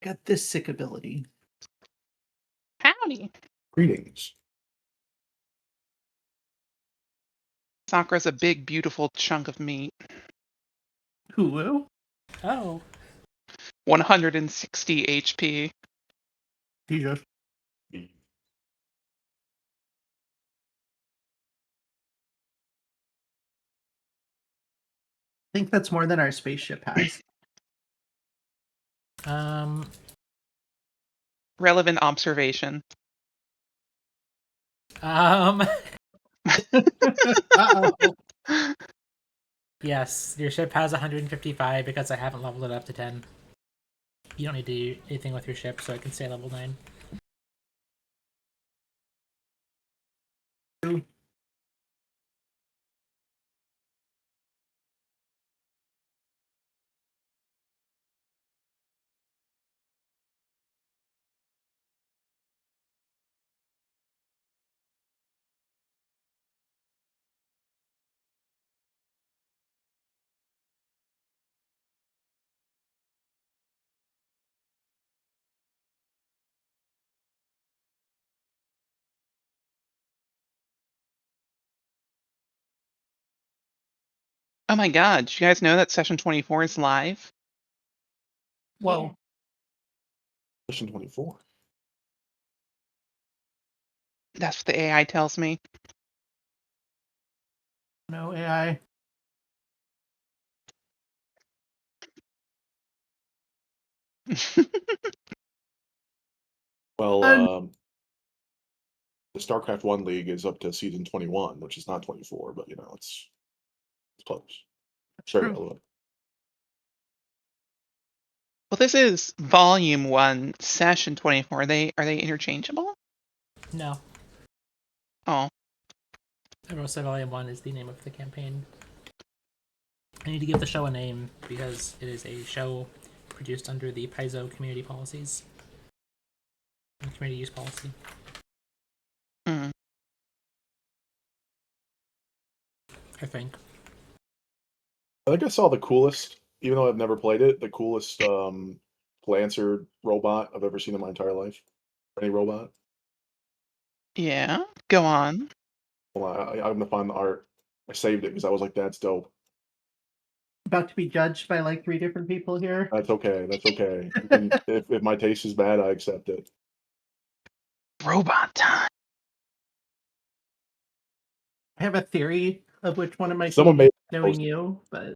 got this sick ability. Howdy. Greetings. Sakura's a big, beautiful chunk of meat. Hulu? Oh. 160 HP. Jesus. I think that's more than our spaceship has. Relevant observation. Uh-oh. Yes, your ship has 155 because I haven't leveled it up to 10. You don't need to do anything with your ship, so it can stay level 9. Oh my god, did you guys know that session 24 is live? Whoa. Session 24. That's what the AI tells me. No AI. Well, the StarCraft 1 League is up to season 21, which is not 24, but you know, it's close. That's Very true. relevant. Well, this is volume 1, session 24. Are they interchangeable? No. Oh. Aurousa Volume 1 is the name of the campaign. I need to give the show a name because it is a show produced under the Paizo community policies. And community use policy. Hmm. I think. I think I saw the coolest, even though I've never played it, the coolest Lancer robot I've ever seen in my entire life. Any robot. Yeah, go on. Well, I'm gonna find the art. I saved it because I was like, that's dope. About to be judged by like 3 different people here. That's okay. That's okay. If my taste is bad, I accept it. Robot time. I have a theory of which one of my Someone made knowing you, but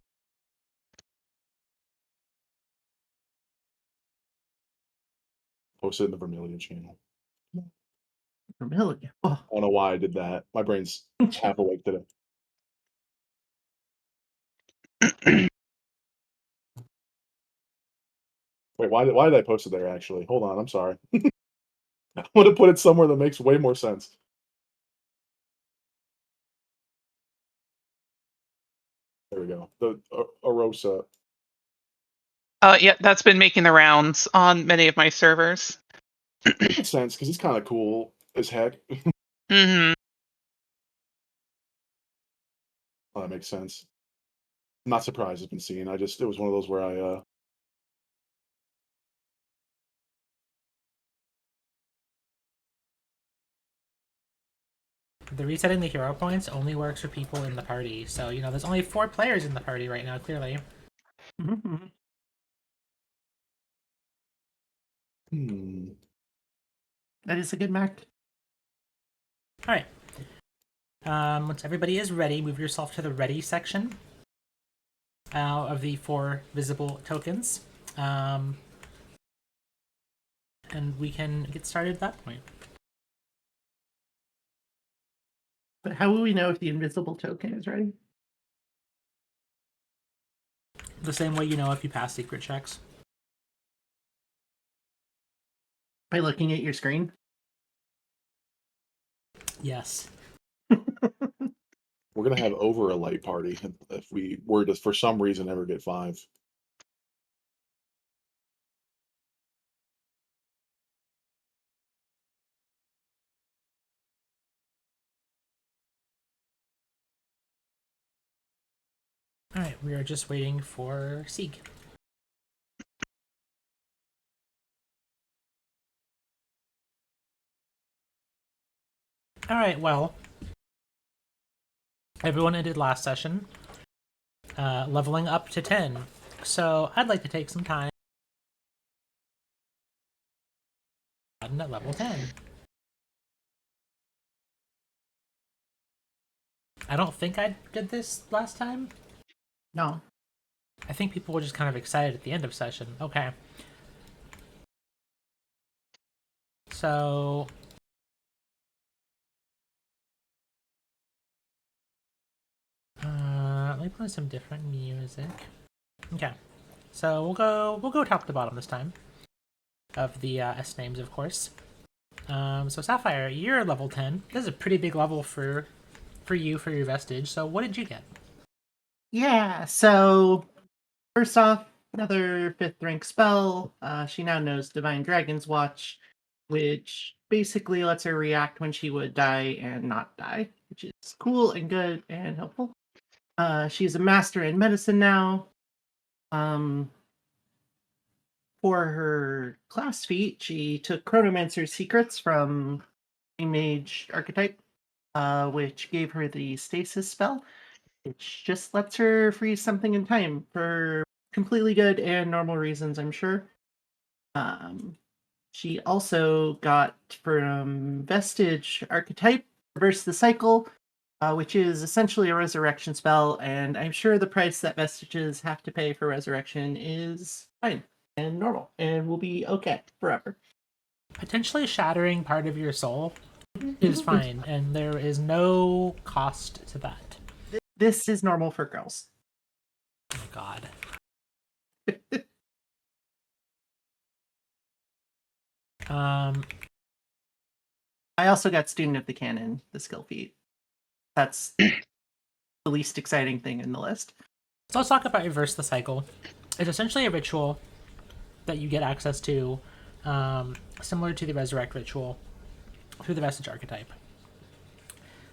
posted in the Vermilion channel. Vermilion. Oh, I don't know why I did that. My brain's half awake today. Wait, why did I post it there? Actually, hold on. I'm sorry. I want to put it somewhere that makes way more sense. There we go. The Aurousa. Yeah, that's been making the rounds on many of my servers. Makes sense because he's kind of cool as heck. Mm-hmm. Oh, that makes sense. I'm not surprised it's been seen. It was one of those where I The resetting the hero points only works for people in the party. So, you know, there's only 4 players in the party right now, clearly. mm-hmm. That is a good Mac. Alright. Once everybody is ready, move yourself to the ready section of the 4 visible tokens. And we can get started at that point. But how will we know if the invisible token is ready? The same way you know if you pass secret checks. By looking at your screen? Yes. we're gonna have over a light party if we were to for some reason ever get 5. Alright, we are just waiting for Sieg. Alright, well. Everyone ended last session leveling up to 10. So I'd like to take some time at level 10. I don't think I did this last time. No. I think people were just kind of excited at the end of session. Okay. So let me play some different music. Okay. So we'll go top to bottom this time. Of the S names, of course. So Sapphire, you're level 10. This is a pretty big level for you for your vestige. So what did you get? Yeah, so first off, another 5th rank spell. She now knows Divine Dragon's Watch, which basically lets her react when she would die and not die, which is cool and good and helpful. She's a master in medicine now. For her class feat, she took Chronomancer's Secrets from a mage archetype, which gave her the stasis spell, which just lets her freeze something in time for completely good and normal reasons, I'm sure. She also got from Vestige archetype, Reverse the Cycle, which is essentially a resurrection spell, and I'm sure the price that Vestiges have to pay for resurrection is fine and normal and will be okay forever. Potentially shattering part of your soul is fine, and there is no cost to that. This is normal for girls. Oh my god. I also got Student of the Canon, the skill feat. That's the least exciting thing in the list. So let's talk about Reverse the Cycle. It's essentially a ritual that you get access to, similar to the Resurrect ritual, through the Vestige archetype.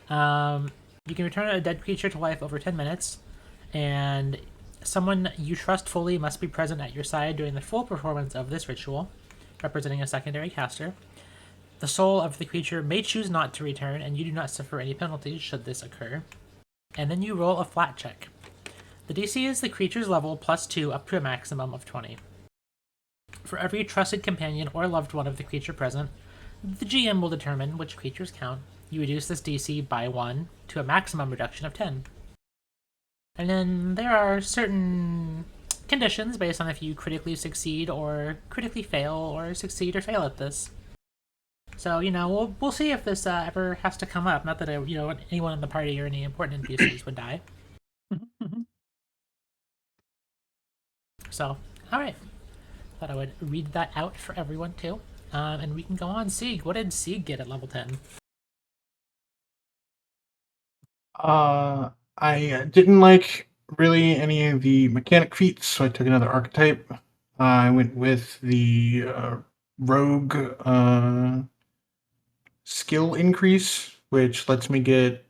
You can return a dead creature to life over 10 minutes, and someone you trust fully must be present at your side during the full performance of this ritual, representing a secondary caster. The soul of the creature may choose not to return, and you do not suffer any penalties should this occur. And then you roll a flat check. The DC is the creature's level plus 2 up to a maximum of 20. For every trusted companion or loved one of the creature present, the GM will determine which creatures count. You reduce this DC by 1 to a maximum reduction of 10. And then there are certain conditions based on if you critically succeed or critically fail, or succeed or fail at this. So, we'll see if this ever has to come up. Not that, anyone in the party or any important NPCs would die. So, alright. Thought I would read that out for everyone, too. And we can go on. Sieg, what did Sieg get at level 10? I didn't like really any of the mechanic feats, so I took another archetype. I went with the rogue skill increase, which lets me get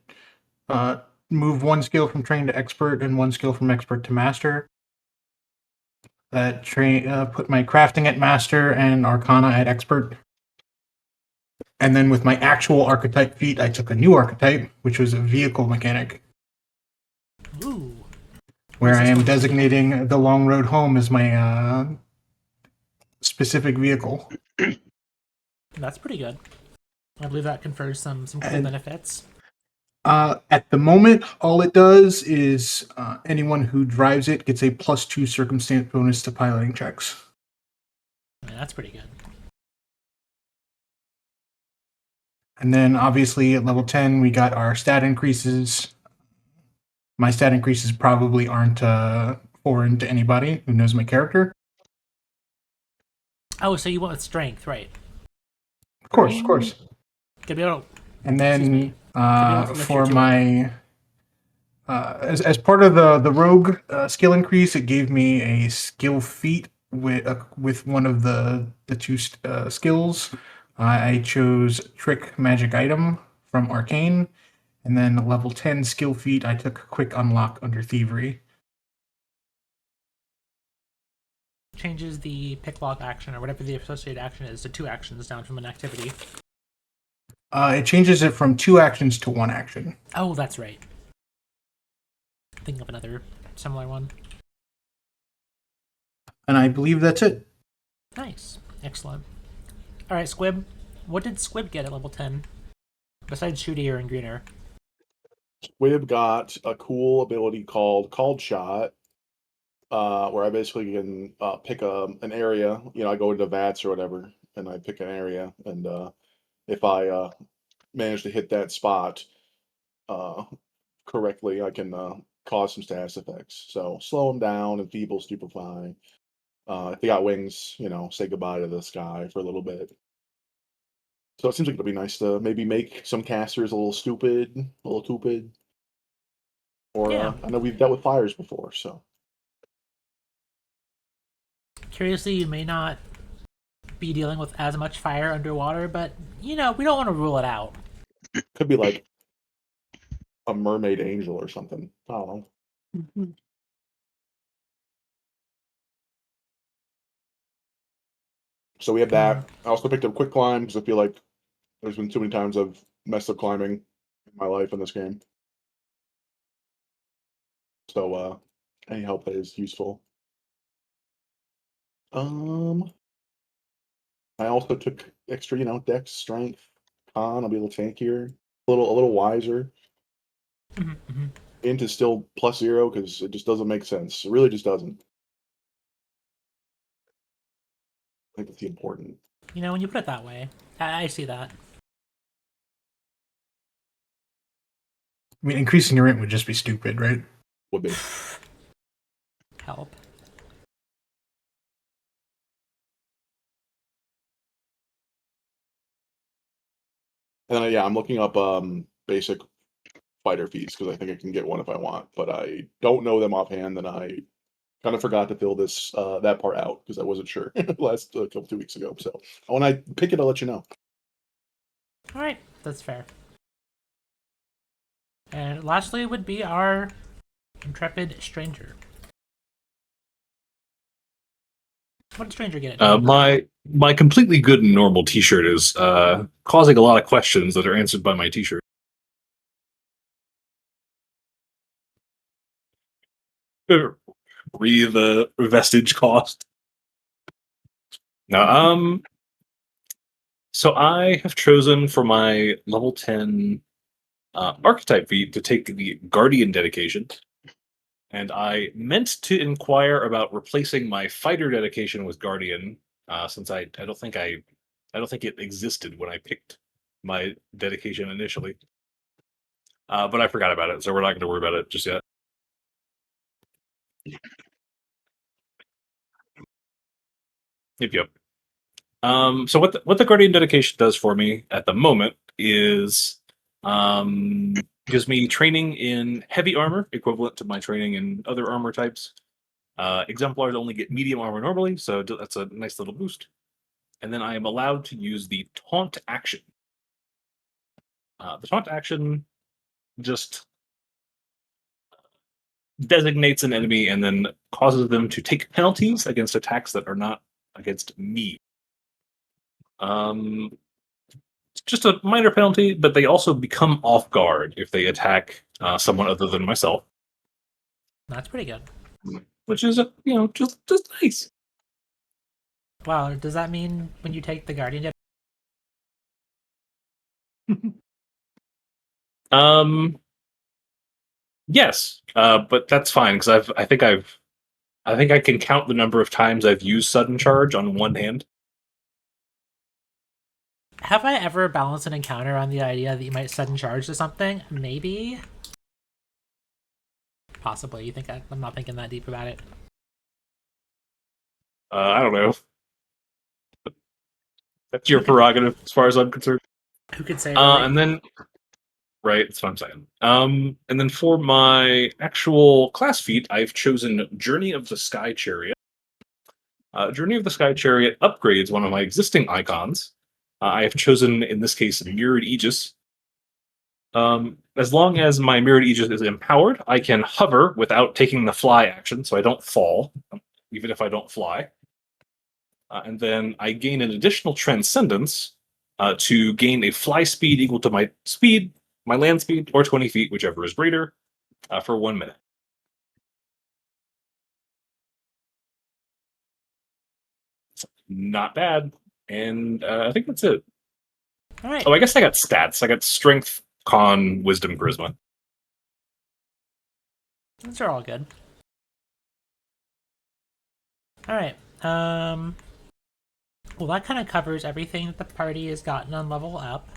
move one skill from trained to expert and one skill from expert to master. That put my crafting at master and arcana at expert. And then with my actual archetype feat, I took a new archetype, which was a vehicle mechanic. Ooh. Where I am designating the long road home as my specific vehicle. That's pretty good. I believe that confers some cool benefits. At the moment, all it does is anyone who drives it gets a +2 circumstance bonus to piloting checks. Yeah, that's pretty good. And then obviously at level 10, we got our stat increases. My stat increases probably aren't foreign to anybody who knows my character. Oh, so you went with strength, right? Of course. And then for my as part of the rogue skill increase, it gave me a skill feat with one of the two skills. I chose Trick Magic Item from Arcane, and then level 10 skill feat, I took Quick Unlock under Thievery. Changes the pick lock action or whatever the associated action is to 2 actions down from an activity. It changes it from 2 actions to 1 action. Oh, that's right. Thinking of another similar one. And I believe that's it. Nice. Excellent. Alright, Squib. What did Squib get at level 10? Besides Shootier and Greener. Squib got a cool ability called Called Shot, where I basically can pick an area. I go into VATS or whatever, and I pick an area, and if I manage to hit that spot correctly, I can cause some status effects. So slow them down, enfeeble, stupefy. If they got wings, say goodbye to the sky for a little bit. So it seems like it'll be nice to maybe make some casters a little stupid. Or Yeah. I know we've dealt with fires before, so. Curiously, you may not be dealing with as much fire underwater, but, we don't want to rule it out. Could be like a mermaid angel or something. I don't know. Mm-hmm. So we have that. I also picked up quick climb because I feel like there's been too many times I've messed up climbing in my life in this game. So any help that is useful. I also took extra, dex, strength, con. I'll be a little tankier, a little wiser. Mm-hmm. Int is still +0 because it just doesn't make sense. It really just doesn't. I think that's the important. When you put it that way, I see that. I mean, increasing your int would just be stupid, right? Would be. Help. And then, I'm looking up basic fighter feats because I think I can get one if I want, but I don't know them offhand, and I kind of forgot to fill this that part out because I wasn't sure last 2 weeks ago. So when I pick it, I'll let you know. All right, that's fair. And lastly would be our intrepid stranger. What did stranger get? My completely good and normal T-shirt is causing a lot of questions that are answered by my T-shirt. Re the vestige cost. Now, so I have chosen for my level 10 archetype feat to take the Guardian dedication, and I meant to inquire about replacing my fighter dedication with Guardian, since I don't think it existed when I picked my dedication initially. But I forgot about it, so we're not going to worry about it just yet. Yep. So what the Guardian dedication does for me at the moment is gives me training in heavy armor, equivalent to my training in other armor types. Exemplars only get medium armor normally, so that's a nice little boost. And then I am allowed to use the taunt action. The taunt action just designates an enemy and then causes them to take penalties against attacks that are not against me. It's just a minor penalty, but they also become off guard if they attack someone other than myself. That's pretty good. Which is just nice. Wow, does that mean when you take the Guardian Yes, but that's fine because I think I can count the number of times I've used sudden charge on one hand. Have I ever balanced an encounter on the idea that you might sudden charge to something? Maybe. Possibly. You think I'm not thinking that deep about it? I don't know. That's your prerogative, as far as I'm concerned. Who could say? Really? And then, right, that's what I'm saying. And then for my actual class feat, I've chosen Journey of the Sky Chariot. Journey of the Sky Chariot upgrades one of my existing icons. I have chosen, in this case, Mirrored Aegis. As long as my Mirrored Aegis is empowered, I can hover without taking the fly action, so I don't fall, even if I don't fly. And then I gain an additional Transcendence to gain a fly speed equal to my speed, my land speed, or 20 feet, whichever is greater, for 1 minute. Not bad. And I think that's it. All right. Oh, I guess I got stats. I got strength, con, wisdom, charisma. Those are all good. All right. Well, that kind of covers everything that the party has gotten on level up.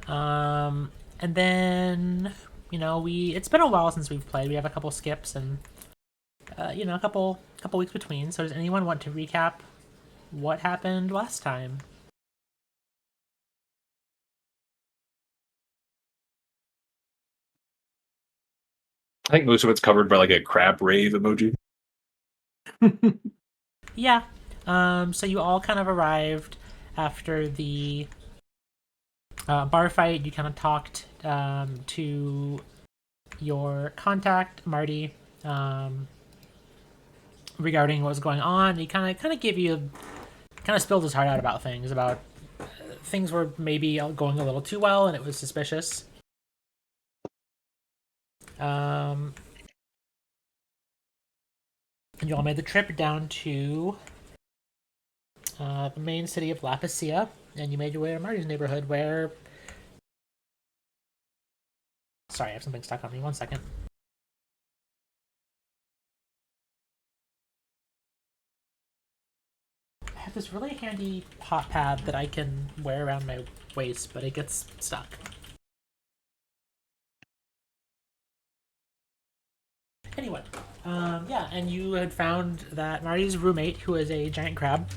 And then, it's been a while since we've played. We have a couple skips and, a couple weeks between. So does anyone want to recap what happened last time? I think most of it's covered by like a crab rave emoji. Yeah. So you all kind of arrived after the bar fight. You kind of talked to your contact, Marty, regarding what was going on. He kind of spilled his heart out about things were maybe going a little too well, and it was suspicious. And you all made the trip down to the main city of Lapicia, and you made your way to Marty's neighborhood where... Sorry, I have something stuck on me. 1 second. I have this really handy hot pad that I can wear around my waist, but it gets stuck. Anyway, yeah, and you had found that Marty's roommate, who is a giant crab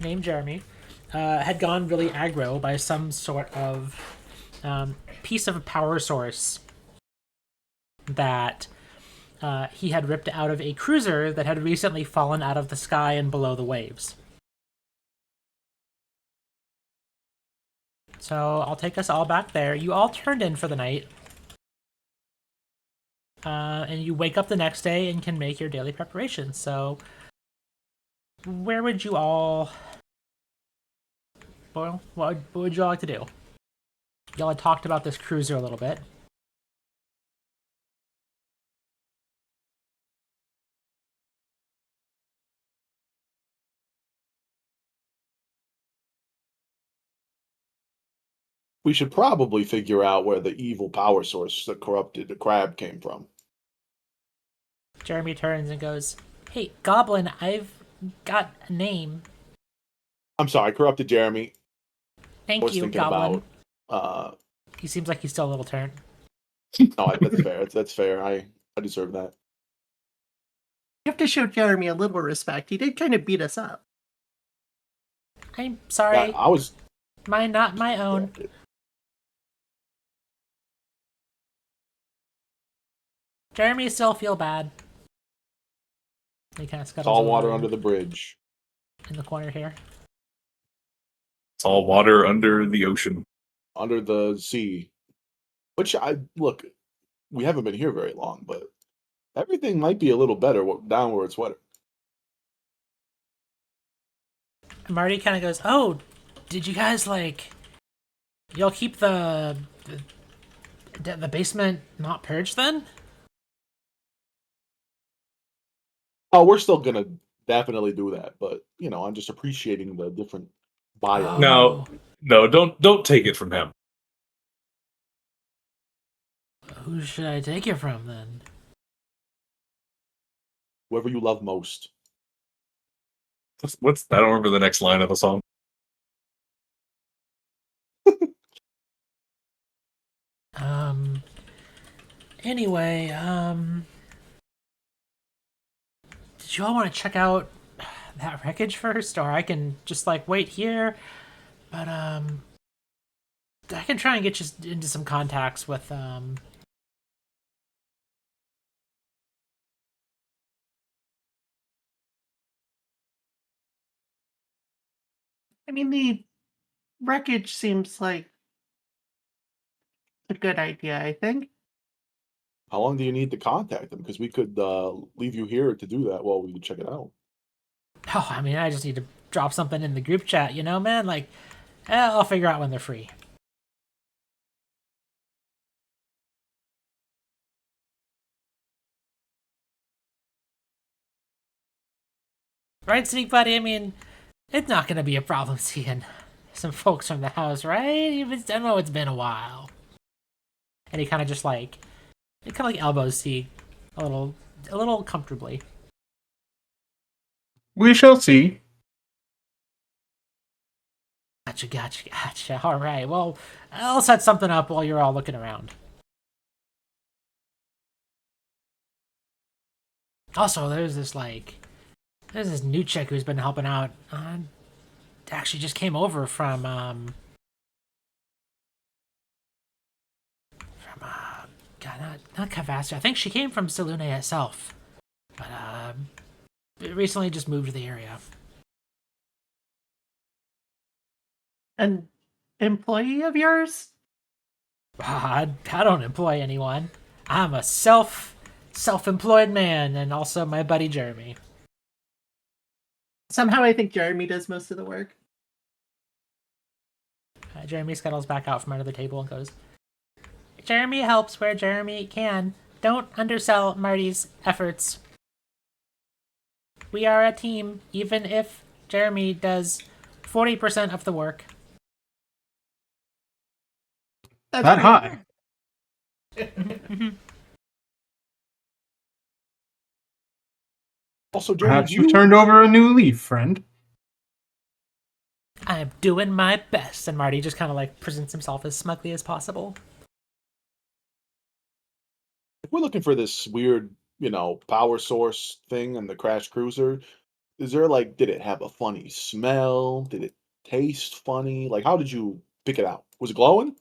named Jeremy, had gone really aggro by some sort of piece of power source that he had ripped out of a cruiser that had recently fallen out of the sky and below the waves. So I'll take us all back there. You all turned in for the night. And you wake up the next day and can make your daily preparations. So where would you all... Well, what would you all like to do? Y'all had talked about this cruiser a little bit. We should probably figure out where the evil power source that corrupted the crab came from. Jeremy turns and goes, "Hey, Goblin, I've got a name." I'm sorry, corrupted Jeremy. Thank I was you, thinking Goblin. about. He seems like he's still a little turned. No, that's fair. That's fair. I deserve that. You have to show Jeremy a little respect. He did kind of beat us up. I'm sorry. Yeah, I was. Not my own. Yeah, Jeremy still feel bad. He kind of it's scuttles all over water under the bridge. in the corner here. It's all water under the ocean. Under the sea. Which look, we haven't been here very long, but everything might be a little better down where it's wetter. Marty kind of goes, "Oh, did you guys y'all keep the basement not purged then?" Oh, we're still gonna definitely do that, but I'm just appreciating the different biomes. Oh. No, don't take it from him. Who should I take it from then? Whoever you love most. What's I don't remember the next line of the song. Anyway, did you all want to check out that wreckage first, or I can just wait here? But I can try and get you into some contacts with I mean, the wreckage seems like a good idea, I think. How long do you need to contact them? Because we could leave you here to do that while we check it out. Oh, I mean, I just need to drop something in the group chat, you know, man? Like, I'll figure out when they're free. Right, Sneak Buddy? I mean, it's not going to be a problem seeing some folks from the house, right? I know it's been a while. And he kind of just like, it kind of like elbows Sieg a little comfortably. We shall see. Gotcha. All right, well, I'll set something up while you're all looking around. Also, there's this new chick who's been helping out. Actually just came over from God, not Cavassia. I think she came from Selune itself, but recently just moved to the area. An employee of yours? I don't employ anyone. I'm a self-employed man, and also my buddy Jeremy. Somehow I think Jeremy does most of the work. Jeremy scuttles back out from under the table and goes, Jeremy helps where Jeremy can. Don't undersell Marty's efforts. We are a team, even if Jeremy does 40% of the work. That's That pretty high. Also, Jeremy, Perhaps you've turned over a new leaf, friend. I'm doing my best, and Marty just kind of like presents himself as smugly as possible. if we're looking for this weird, power source thing in the crash cruiser, is there did it have a funny smell? Did it taste funny? Like, how did you pick it out? Was it glowing?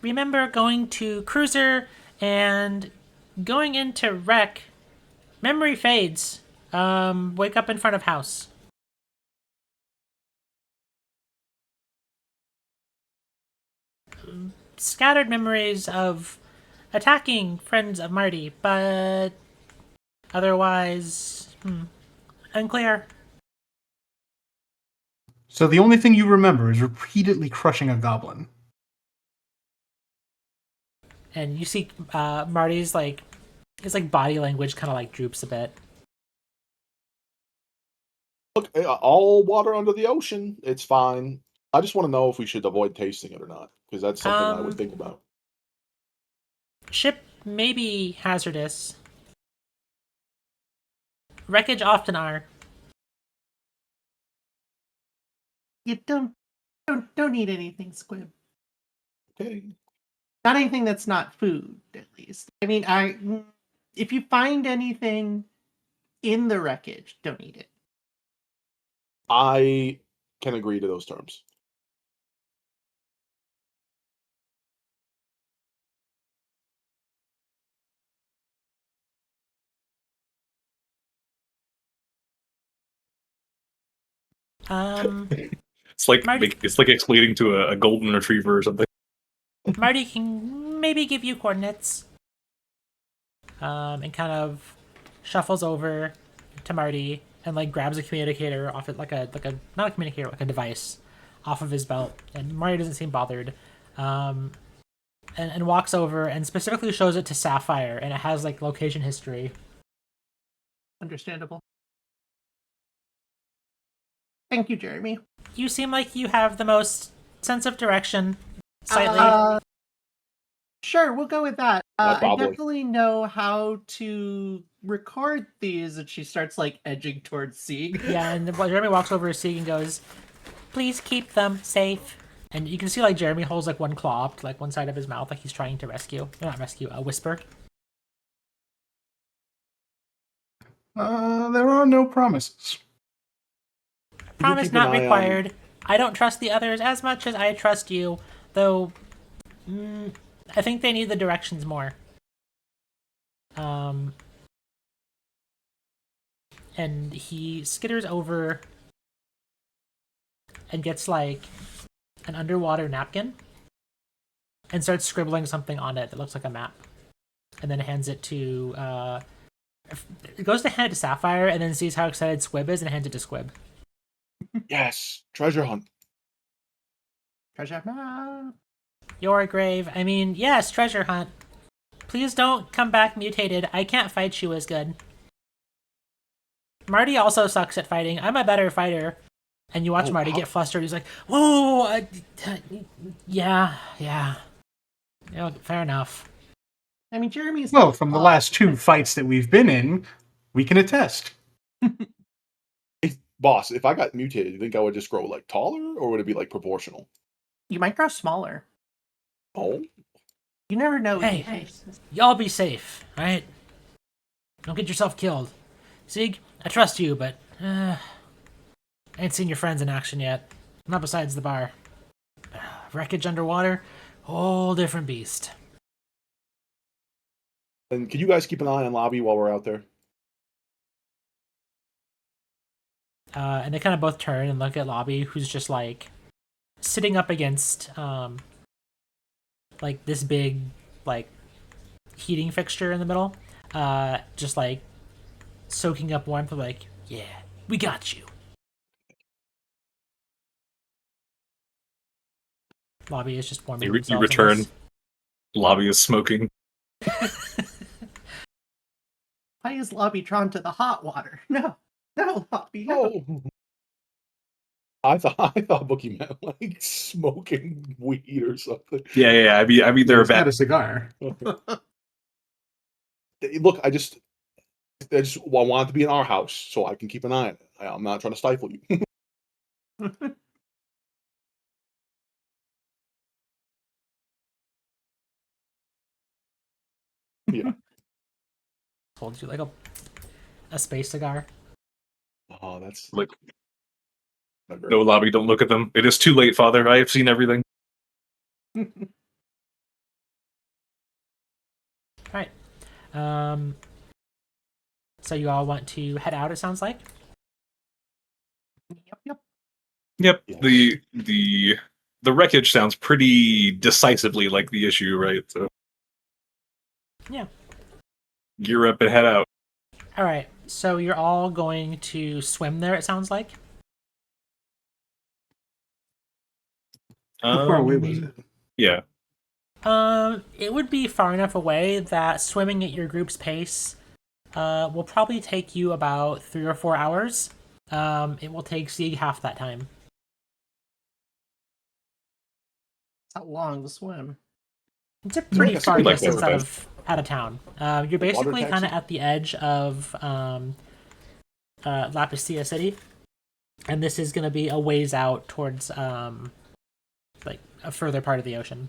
Remember going to Cruiser and going into Wreck. Memory fades. Wake up in front of house. Scattered memories of attacking friends of Marty, but otherwise, unclear. So the only thing you remember is repeatedly crushing a goblin. And you see Marty's his body language kind of droops a bit. Look, all water under the ocean. It's fine. I just want to know if we should avoid tasting it or not, because that's something I would think about. Ship may be hazardous. Wreckage often are. You don't eat anything, Squib. Okay. Not anything that's not food, at least. I mean, if you find anything in the wreckage, don't eat it. I can agree to those terms. It's like Marty- it's like explaining to a golden retriever or something. Marty can maybe give you coordinates. And kind of shuffles over to Marty and grabs a communicator off it, not a communicator, like a device off of his belt. And Marty doesn't seem bothered. And walks over and specifically shows it to Sapphire, and it has location history. Understandable. Thank you, Jeremy. You seem like you have the most sense of direction. Slightly. Sure, we'll go with that. I Probably. definitely know how to record these, and she starts edging towards Sieg. Yeah, and Jeremy walks over to Sieg and goes, "Please keep them safe." And you can see Jeremy holds one claw up to one side of his mouth, like he's trying to whisper. There are no promises. Promise keep an not eye on- required. I don't trust the others as much as I trust you, though. I think they need the directions more. And he skitters over and gets an underwater napkin and starts scribbling something on it that looks like a map, and then hands it to goes to hand it to Sapphire and then sees how excited Squib is and hands it to Squib. Yes, treasure hunt. Treasure map. Your grave. I mean, yes, treasure hunt. Please don't come back mutated. I can't fight you as good. Marty also sucks at fighting. I'm a better fighter. And you watch Marty get flustered. He's like, whoa, yeah. Fair enough. I mean, Jeremy's... Well, from the last 2 fights that we've been in, we can attest. Boss, if I got mutated, you think I would just grow like taller, or would it be like proportional? You might grow smaller. Oh, You never know. Hey, y'all be safe, alright? Don't get yourself killed. Sieg, I trust you, but I ain't seen your friends in action yet. Not besides the bar. Wreckage underwater, whole different beast. and can you guys keep an eye on lobby while we're out there? And they kind of both turn and look at Lobby, who's just like sitting up against like this big like heating fixture in the middle, just like soaking up warmth. Of like, yeah, we got you. Lobby is just warming. You return. Lobby is smoking. Why is Lobby drawn to the hot water? No, Lobby. No. Oh, I thought Bookie meant like smoking weed or something. Yeah. I mean, they're He's got bad. a cigar. Look, I want it to be in our house so I can keep an eye on it. I'm not trying to stifle you. Yeah. Told you like a space cigar. Oh, that's Look, not very- no, Lobby, don't look at them. It is too late, Father. I have seen everything. Alright. So you all want to head out, it sounds like? Yep. Yep. Yes. The wreckage sounds pretty decisively like the issue, right? So Yeah. gear up and head out. Alright, so you're all going to swim there, it sounds like? How far away was it? Yeah. It would be far enough away that swimming at your group's pace will probably take you about 3 or 4 hours. It will take Sieg half that time. It's not long to swim. It's a pretty like a far like distance water out of town. You're basically taxi? kind of at the edge of Lapicia City, and this is going to be a ways out towards like a further part of the ocean.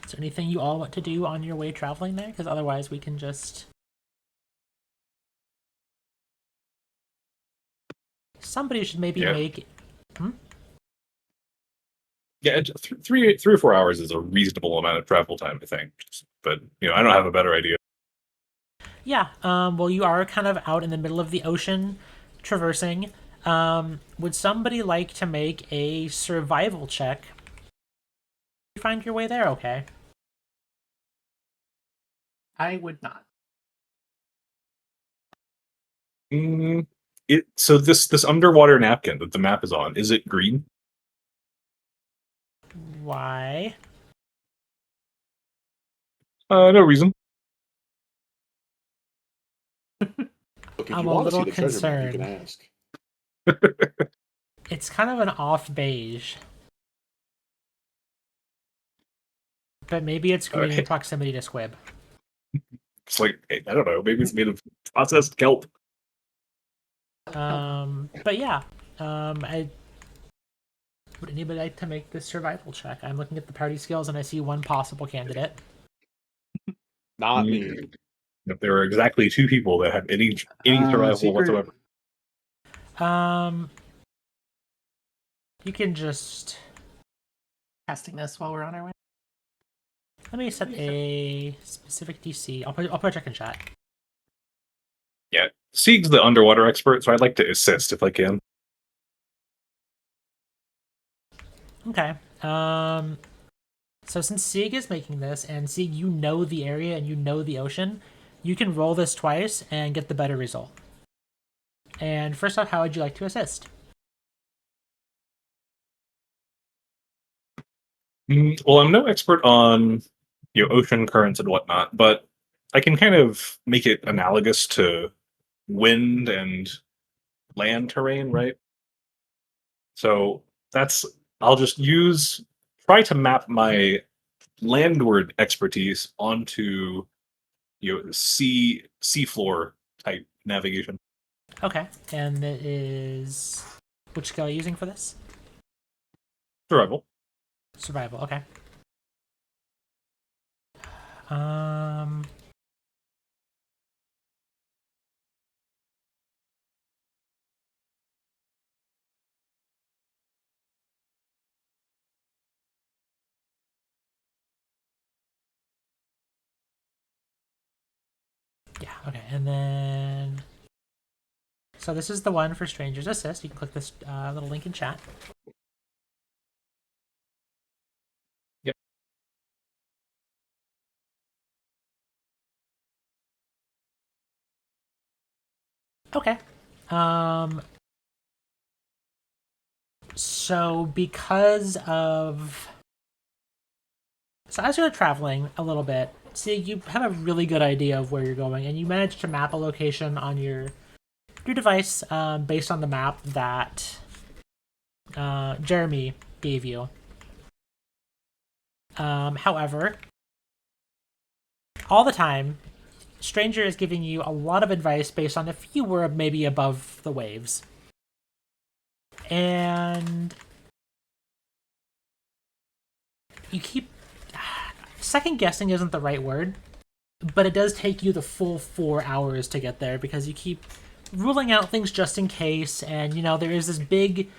Is there anything you all want to do on your way traveling there? Because otherwise we can just... Somebody should maybe make... Yeah, 3 or 4 hours is a reasonable amount of travel time, I think. But I don't have a better idea. Yeah, well, you are kind of out in the middle of the ocean, traversing. Would somebody like to make a survival check? You find your way there, okay? I would not. So this underwater napkin that the map is on, is it green? Why? No reason. Look, if I'm you a want to see little the treasure map, you concerned. can ask. It's kind of an off beige. But maybe it's green in Okay. proximity to Squib. It's like, I don't know, maybe it's made of processed kelp. But yeah, would anybody like to make this survival check? I'm looking at the party skills and I see one possible candidate. Not me. If there are exactly 2 people that have any survival secret. whatsoever. You can just... Casting this while we're on our way. Let me set a specific DC. I'll put a check in chat. Yeah, Sieg's the underwater expert, so I'd like to assist if I can. Okay. So since Sieg is making this, and Sieg, you know the area and you know the ocean, you can roll this twice and get the better result. And first off, how would you like to assist? Well, I'm no expert on ocean currents and whatnot, but I can kind of make it analogous to wind and land terrain, right? So I'll just try to map my landward expertise onto seafloor type navigation. Okay, and it is... Which skill are you using for this? Survival. Survival, okay. Um... Yeah, okay, and then... So this is the one for Stranger's Assist. You can click this little link in chat. Yep. Okay. So because of... So as you're traveling a little bit, see, you have a really good idea of where you're going, and you manage to map a location on your device based on the map that Jeremy gave you. However, all the time, Stranger is giving you a lot of advice based on if you were maybe above the waves. And you keep... Second guessing isn't the right word, but it does take you the full 4 hours to get there because you keep ruling out things just in case, and there is this big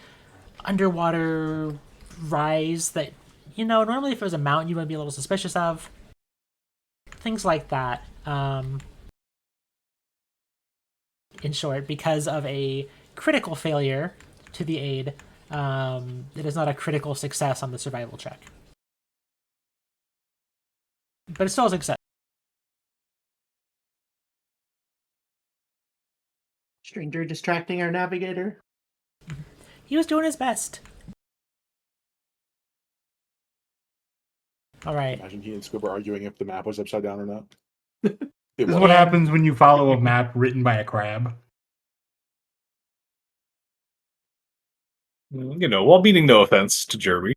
underwater rise that normally if it was a mountain you might be a little suspicious of. Things like that. In short, because of a critical failure to the aid, it is not a critical success on the survival check. But it's still a success. Stranger distracting our navigator. He was doing his best. All right. Imagine he and Squib are arguing if the map was upside down or not. This is what happens when you follow a map written by a crab. While meaning no offense to Jeremy.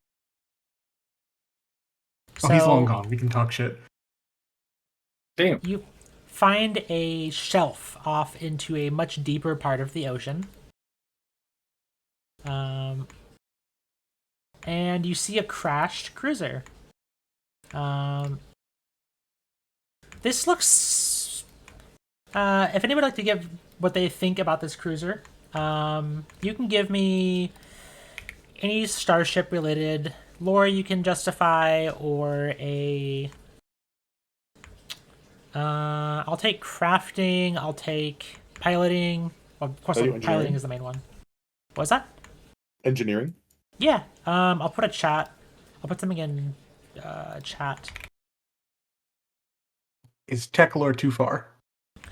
Oh, he's long gone. We can talk shit. Damn. You find a shelf off into a much deeper part of the ocean. And you see a crashed cruiser. This looks... if anybody would like to give what they think about this cruiser, you can give me any starship-related lore you can justify, or a... I'll take crafting, I'll take piloting. Well, of course, piloting is the main one. What's that? Engineering? Yeah, I'll put a chat. I'll put something in chat. Is tech lore too far?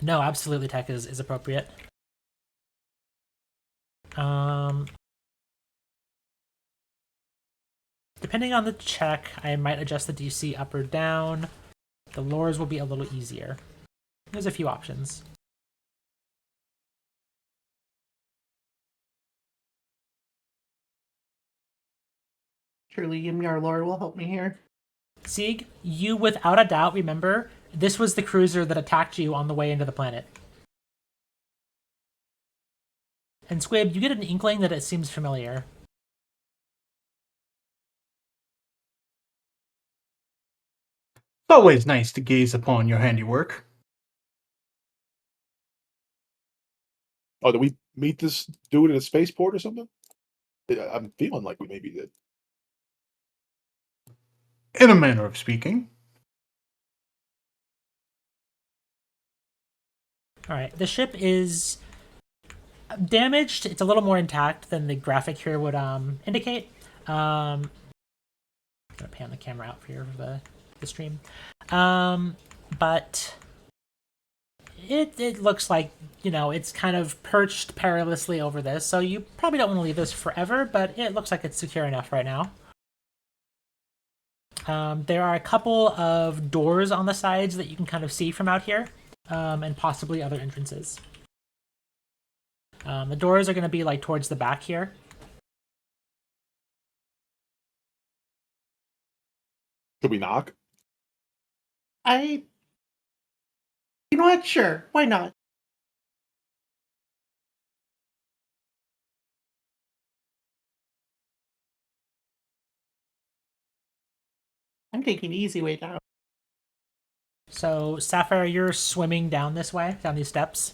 No, absolutely tech is appropriate. Depending on the check, I might adjust the DC up or down. The lures will be a little easier. There's a few options. Surely Ymir lore will help me here. Sieg, you without a doubt remember, this was the cruiser that attacked you on the way into the planet. And Squib, you get an inkling that it seems familiar. It's always nice to gaze upon your handiwork. Oh, did we meet this dude in a spaceport or something? I'm feeling like we maybe did. In a manner of speaking. Alright, the ship is damaged. It's a little more intact than the graphic here would indicate. gonna pan the camera out for the stream. But it looks like, it's kind of perched perilously over this, so you probably don't want to leave this forever, but it looks like it's secure enough right now. There are a couple of doors on the sides that you can kind of see from out here, and possibly other entrances. The doors are going to be like towards the back here. Should we knock? You know what? Sure. Why not? I'm taking the easy way down. So, Sapphire, you're swimming down this way, down these steps.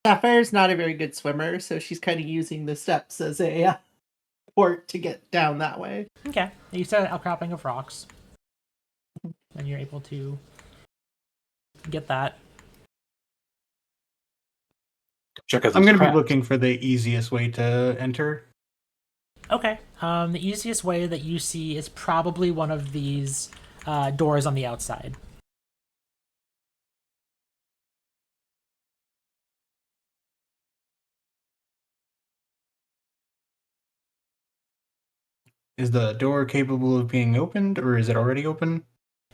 Sapphire's not a very good swimmer, so she's kind of using the steps as a port to get down that way. Okay. You set an outcropping of rocks. And you're able to get that. Check out. I'm going to be trap. looking for the easiest way to enter. Okay. The easiest way that you see is probably one of these doors on the outside. Is the door capable of being opened, or is it already open?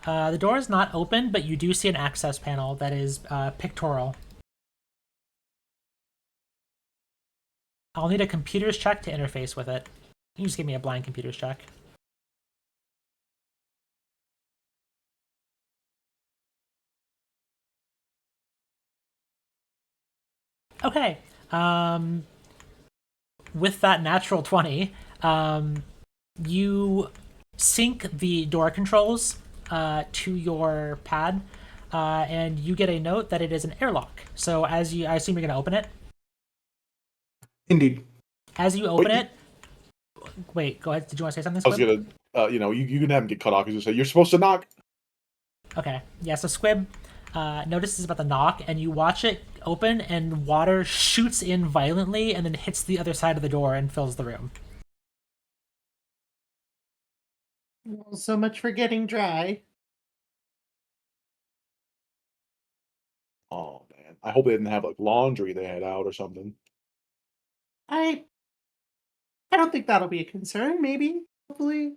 The door is not open, but you do see an access panel that is pictorial. I'll need a computer's check to interface with it. You just give me a blind computer's check. Okay. With that natural 20, you sync the door controls to your pad, and you get a note that it is an airlock. So I assume you're going to open it? Indeed. As you open it... Wait, go ahead. Did you want to say something, I was Squib? gonna, you can have him get cut off because you say you're supposed to knock. Okay. Yeah, so Squib notices about the knock, and you watch it open, and water shoots in violently and then hits the other side of the door and fills the room. Well, so much for getting dry. Oh man, I hope they didn't have like laundry they had out or something. I don't think that'll be a concern. Maybe, hopefully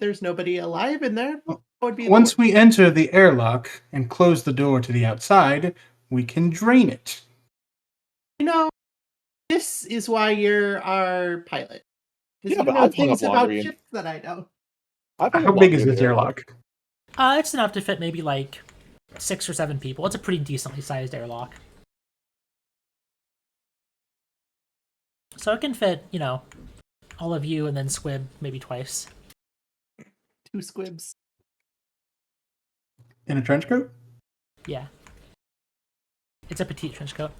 there's nobody alive in there. That would be Once we enter the airlock and close the door to the outside, we can drain it. This is why you're our pilot. Because Yeah, you but know I've hung things up about laundry in- ships that I don't. How big is this airlock? It's enough to fit maybe like 6 or 7 people. It's a pretty decently sized airlock. So it can fit, all of you and then Squib maybe twice. 2 squibs. In a trench coat? Yeah. It's a petite trench coat.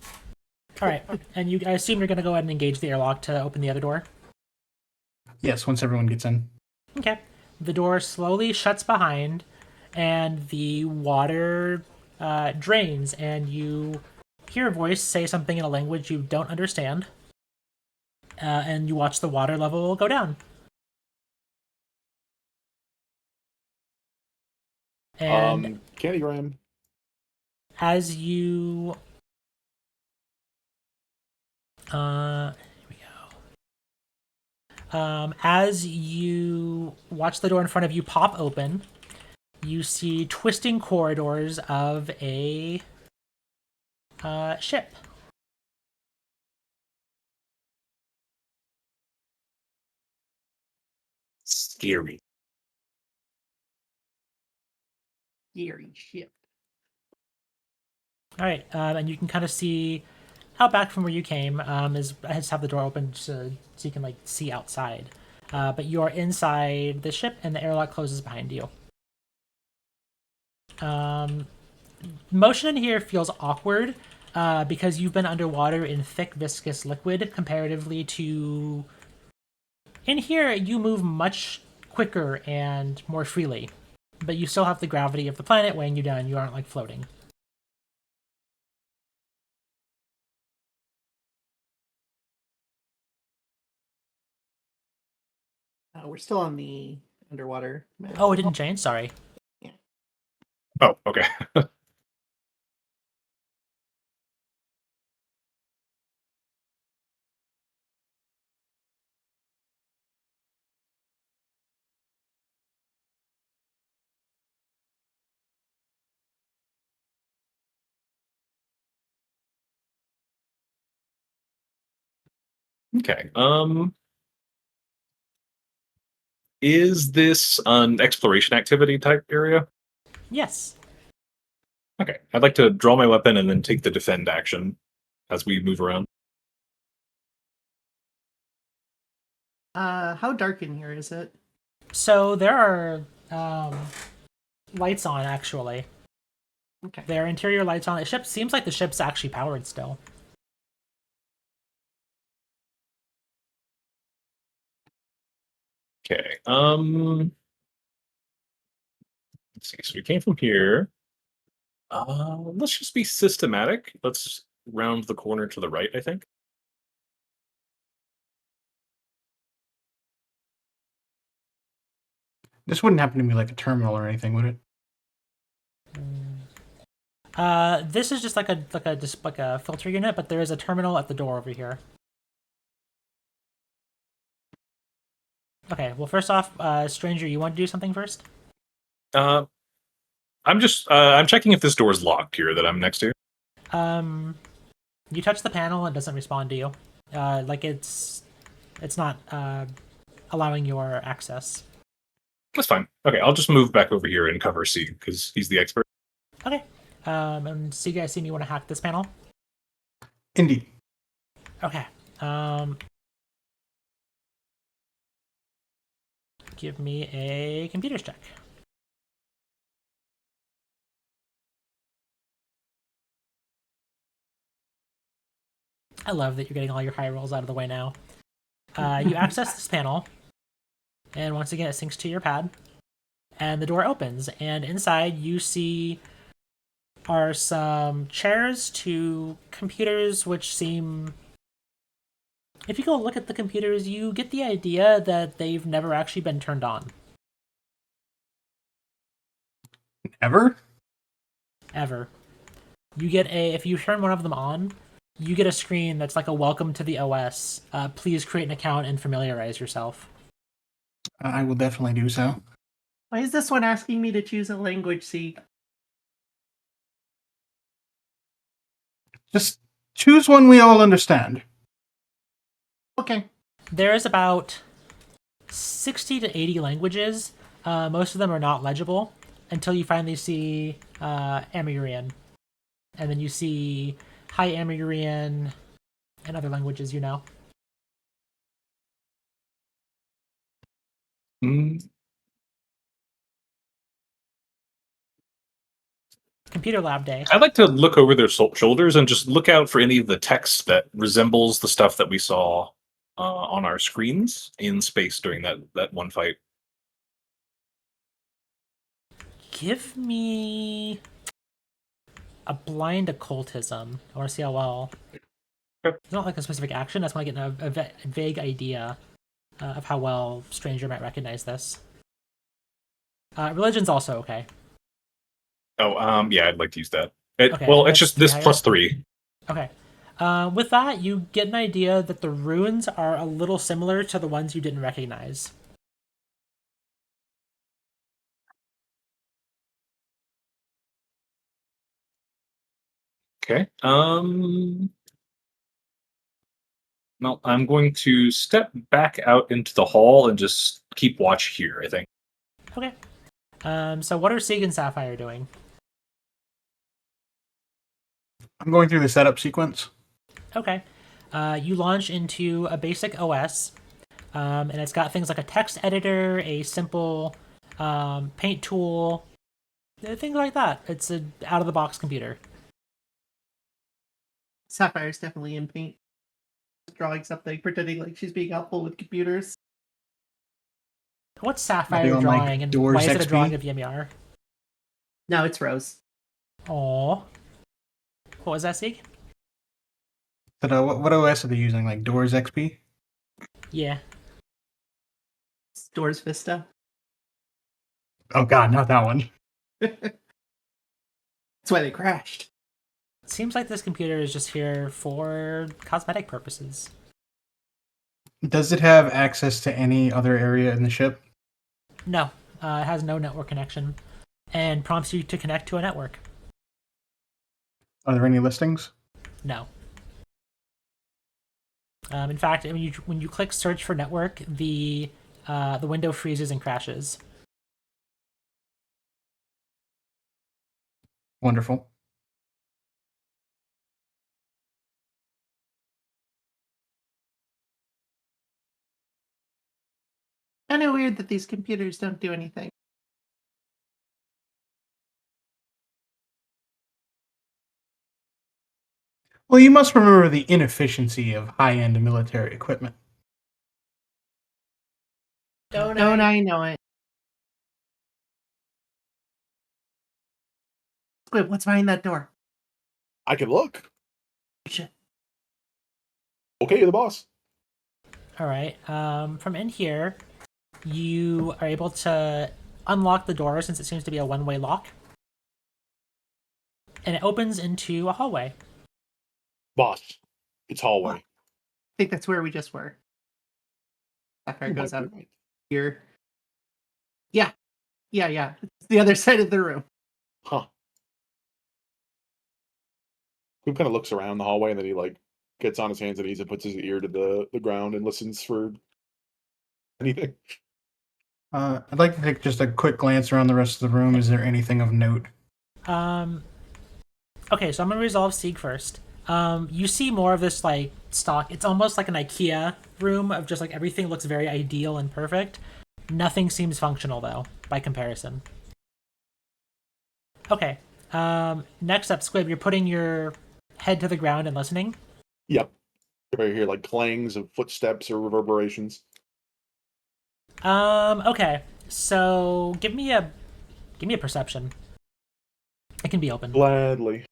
Alright, and I assume you're going to go ahead and engage the airlock to open the other door? Yes, once everyone gets in. Okay. The door slowly shuts behind, and the water drains, and you hear a voice say something in a language you don't understand, and you watch the water level go down. And Candygram. as you... here we go. As you watch the door in front of you pop open, you see twisting corridors of a ship. Scary. Scary ship. All right, and you can kind of see out back from where you came. I just have the door open so you can see outside. But you are inside the ship, and the airlock closes behind you. Motion in here feels awkward because you've been underwater in thick, viscous liquid comparatively to... In here, you move much quicker and more freely, but you still have the gravity of the planet weighing you down. You aren't floating. We're still on the underwater map. Oh, it didn't change. Sorry. Oh, okay. Okay. Is this an exploration activity type area? Yes. Okay. I'd like to draw my weapon and then take the defend action as we move around. How dark in here is it? So there are lights on, actually. Okay. There are interior lights on. The ship seems like the ship's actually powered still. Okay. Let's see. So we came from here. Let's just be systematic. Let's round the corner to the right, I think. This wouldn't happen to be like a terminal or anything, would it? This is just like a filter unit, but there is a terminal at the door over here. Okay, well, first off, stranger, you want to do something first? I'm checking if this door is locked here that I'm next to. You touch the panel and it doesn't respond to you. Like it's not allowing your access. That's fine. Okay, I'll just move back over here and cover C because he's the expert. Okay. And so you guys see me want to hack this panel? Indeed. Okay. Give me a computers check. I love that you're getting all your high rolls out of the way now. You access this panel, and once again it syncs to your pad, and the door opens, and inside you see are some chairs to computers which seem... If you go look at the computers, you get the idea that they've never actually been turned on. Ever? Ever. You get if you turn one of them on, you get a screen that's like a welcome to the OS. Please create an account and familiarize yourself. I will definitely do so. Why is this one asking me to choose a language, C? Just choose one we all understand. Okay. There is about 60 to 80 languages. Most of them are not legible until you finally see Amerindian. And then you see High Amerindian and other languages you know. Computer lab day. I'd like to look over their shoulders and just look out for any of the text that resembles the stuff that we saw on our screens in space during that one fight. Give me a blind occultism. I want to see how well. Okay. It's not like a specific action. I just want to get a vague idea of how well stranger might recognize this. Religion's also okay. Oh, yeah, I'd like to use that. Okay, well, it's that's just this higher? +3. Okay. With that, you get an idea that the runes are a little similar to the ones you didn't recognize. Okay. Well, I'm going to step back out into the hall and just keep watch here, I think. Okay. So what are Sieg and Sapphire doing? I'm going through the setup sequence. Okay. You launch into a basic OS, and it's got things like a text editor, a simple paint tool, things like that. It's an out-of-the-box computer. Sapphire's definitely in paint. Drawing something, pretending like she's being helpful with computers. What's Sapphire on, drawing, like, and Doors why is it a XP? drawing of Ymir? No, it's Rose. Aww. What was that, Sieg? But what OS are they using? Like Doors XP? Yeah. Doors Vista. Oh God, not that one. That's why they crashed. It seems like this computer is just here for cosmetic purposes. Does it have access to any other area in the ship? No, it has no network connection, and prompts you to connect to a network. Are there any listings? No. In fact, when you click search for network, the window freezes and crashes. Wonderful. Kind of weird that these computers don't do anything. Well, you must remember the inefficiency of high-end military equipment. Don't I know it? Squib, what's behind that door? I can look. Shit. Okay, you're the boss. All right. From in here, you are able to unlock the door since it seems to be a one-way lock, and it opens into a hallway. Boss. It's hallway. I think that's where we just were. Sapphire goes out here. Yeah. It's the other side of the room. Huh. He kind of looks around the hallway and then he like gets on his hands and knees and puts his ear to the ground and listens for anything. I'd like to take just a quick glance around the rest of the room. Is there anything of note? Okay, so I'm gonna resolve Sieg first. You see more of this like stock. It's almost like an IKEA room of just like everything looks very ideal and perfect. Nothing seems functional though, by comparison. Okay. Next up, Squib, you're putting your head to the ground and listening. Yep. Right here, like clangs of footsteps or reverberations. Okay. So give me a perception. It can be open. Gladly.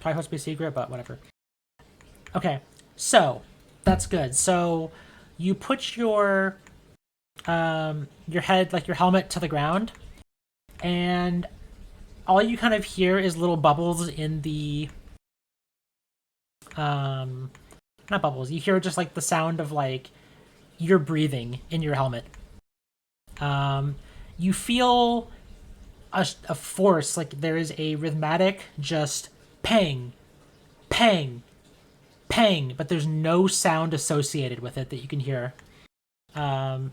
Probably supposed to be secret, but whatever. Okay, so that's good. So you put your head, like your helmet, to the ground, and all you kind of hear is little bubbles in the not bubbles. You hear just like the sound of like you're breathing in your helmet. You feel a force, like there is a rhythmic just pang, pang, pang, but there's no sound associated with it that you can hear. And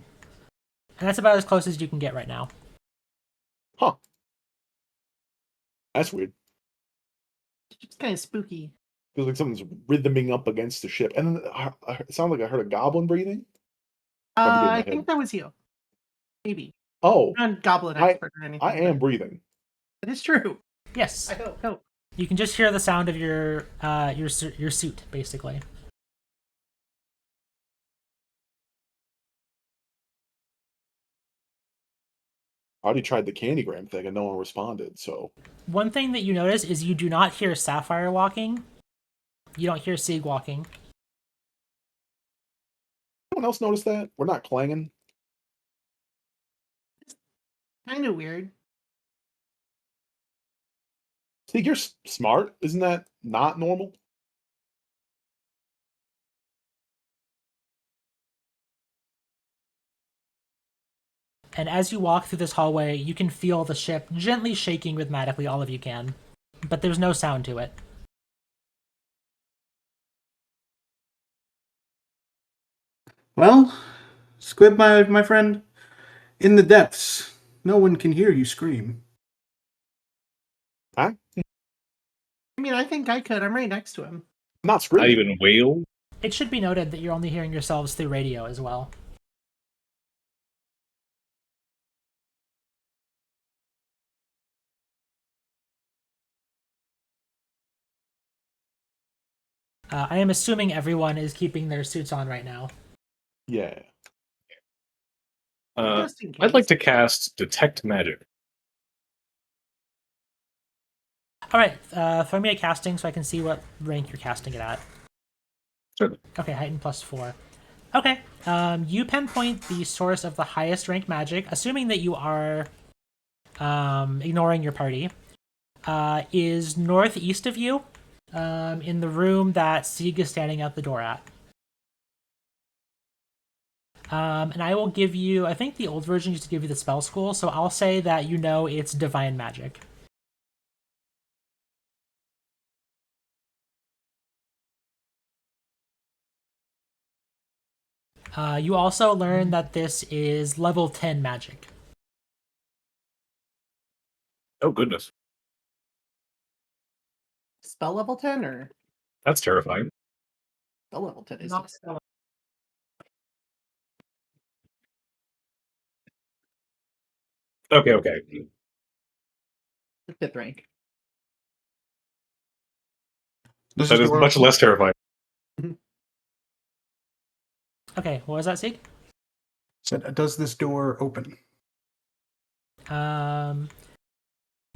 that's about as close as you can get right now. Huh. That's weird. It's kind of spooky. Feels like something's rhythming up against the ship. And then it sounded like I heard a goblin breathing. I think that was you. Maybe. Oh. I'm not a goblin expert or anything. I am breathing. It is true. Yes. I hope. You can just hear the sound of your suit, basically. I already tried the candygram thing and no one responded, so. One thing that you notice is you do not hear Sapphire walking. You don't hear Sieg walking. Anyone else notice that? We're not clanging. Kind of weird. See, you're smart. Isn't that not normal? And as you walk through this hallway, you can feel the ship gently shaking rhythmically, all of you can. But there's no sound to it. Well, Squib, my friend, in the depths, no one can hear you scream. Huh? I mean, I think I could. I'm right next to him. I'm not Not screaming. even wail. It should be noted that you're only hearing yourselves through radio as well. I am assuming everyone is keeping their suits on right now. Yeah. Just in case. I'd like to cast Detect Magic. All right, throw me a casting so I can see what rank you're casting it at. Certainly. Okay, heighten +4. Okay, you pinpoint the source of the highest rank magic, assuming that you are ignoring your party, is northeast of you, in the room that Sieg is standing out the door at. And I will give you, I think the old version used to give you the spell school, so I'll say that you know it's divine magic. You also learn that this is level 10 magic. Oh, goodness. Spell level 10 or That's terrifying. spell level 10 is Not spell. Okay. the 5th rank. Does That this is door much open? less terrifying. Okay, what was that, Sieg? Said, does this door open?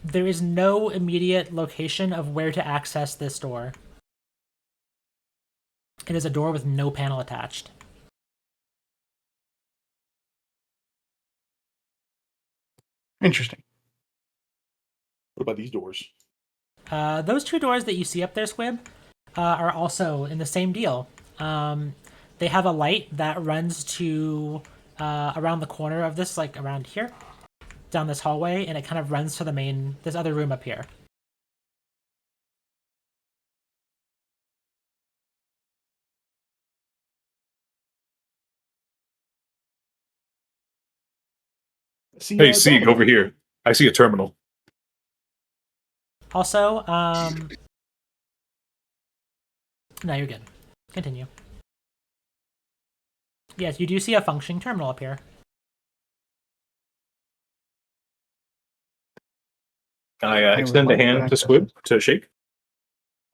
There is no immediate location of where to access this door. It is a door with no panel attached. Interesting. What about these doors? Those 2 doors that you see up there, Squib, are also in the same deal. They have a light that runs to around the corner of this, like around here, down this hallway, and it kind of runs to this other room up here. See, Hey, Sieg, over here. I see a terminal. Also, no, you're good. Continue. Yes, you do see a functioning terminal up here. I I would extend a like to hand to access Squib it. to shake.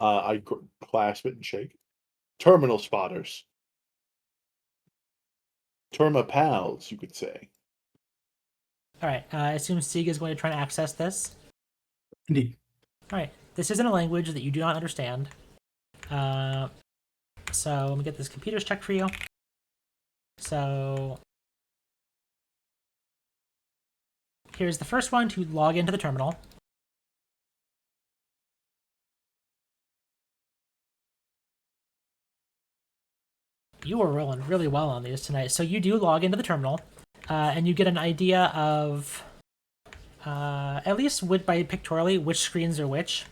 I clasp it and shake. Terminal spotters. Terma pals, you could say. Alright, I assume Sieg is going to try and access this. Indeed. Alright, this isn't a language that you do not understand. So let me get this computers checked for you. So here's the first one to log into the terminal. You were rolling really well on these tonight. So you do log into the terminal, and you get an idea of, at least by pictorially, which screens are which.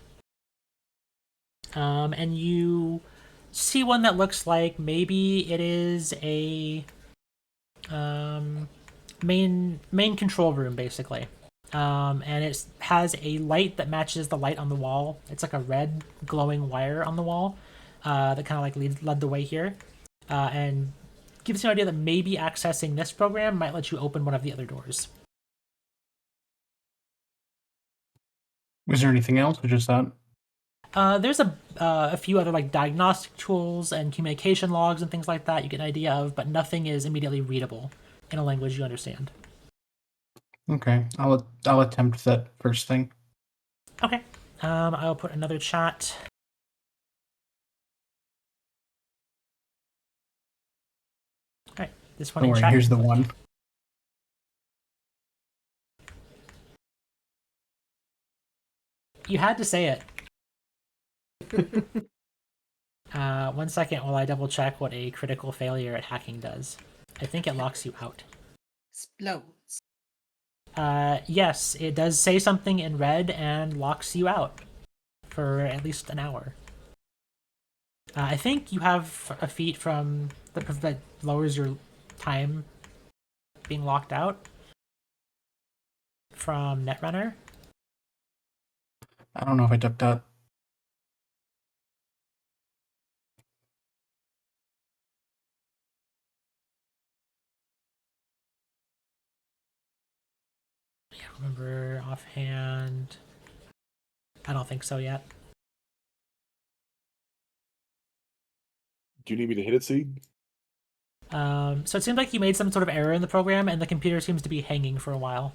And you see one that looks like maybe it is a main control room, basically. And it has a light that matches the light on the wall. It's like a red glowing wire on the wall that kind of like led the way here. And gives you an idea that maybe accessing this program might let you open one of the other doors. Was there anything else, or just that? There's a few other like diagnostic tools and communication logs and things like that you get an idea of, but nothing is immediately readable in a language you understand. Okay, I'll attempt that first thing. Okay. I'll put another chat. Alright, this one Don't in worry, chat. here's the one. You had to say it. 1 second while I double check what a critical failure at hacking does. I think it locks you out. Explodes. Yes, it does say something in red and locks you out for at least an hour. I think you have a feat from that lowers your time being locked out from Netrunner. I don't know if I took that. I can't remember offhand. I don't think so yet. Do you need me to hit it, Sieg? So it seems like you made some sort of error in the program, and the computer seems to be hanging for a while.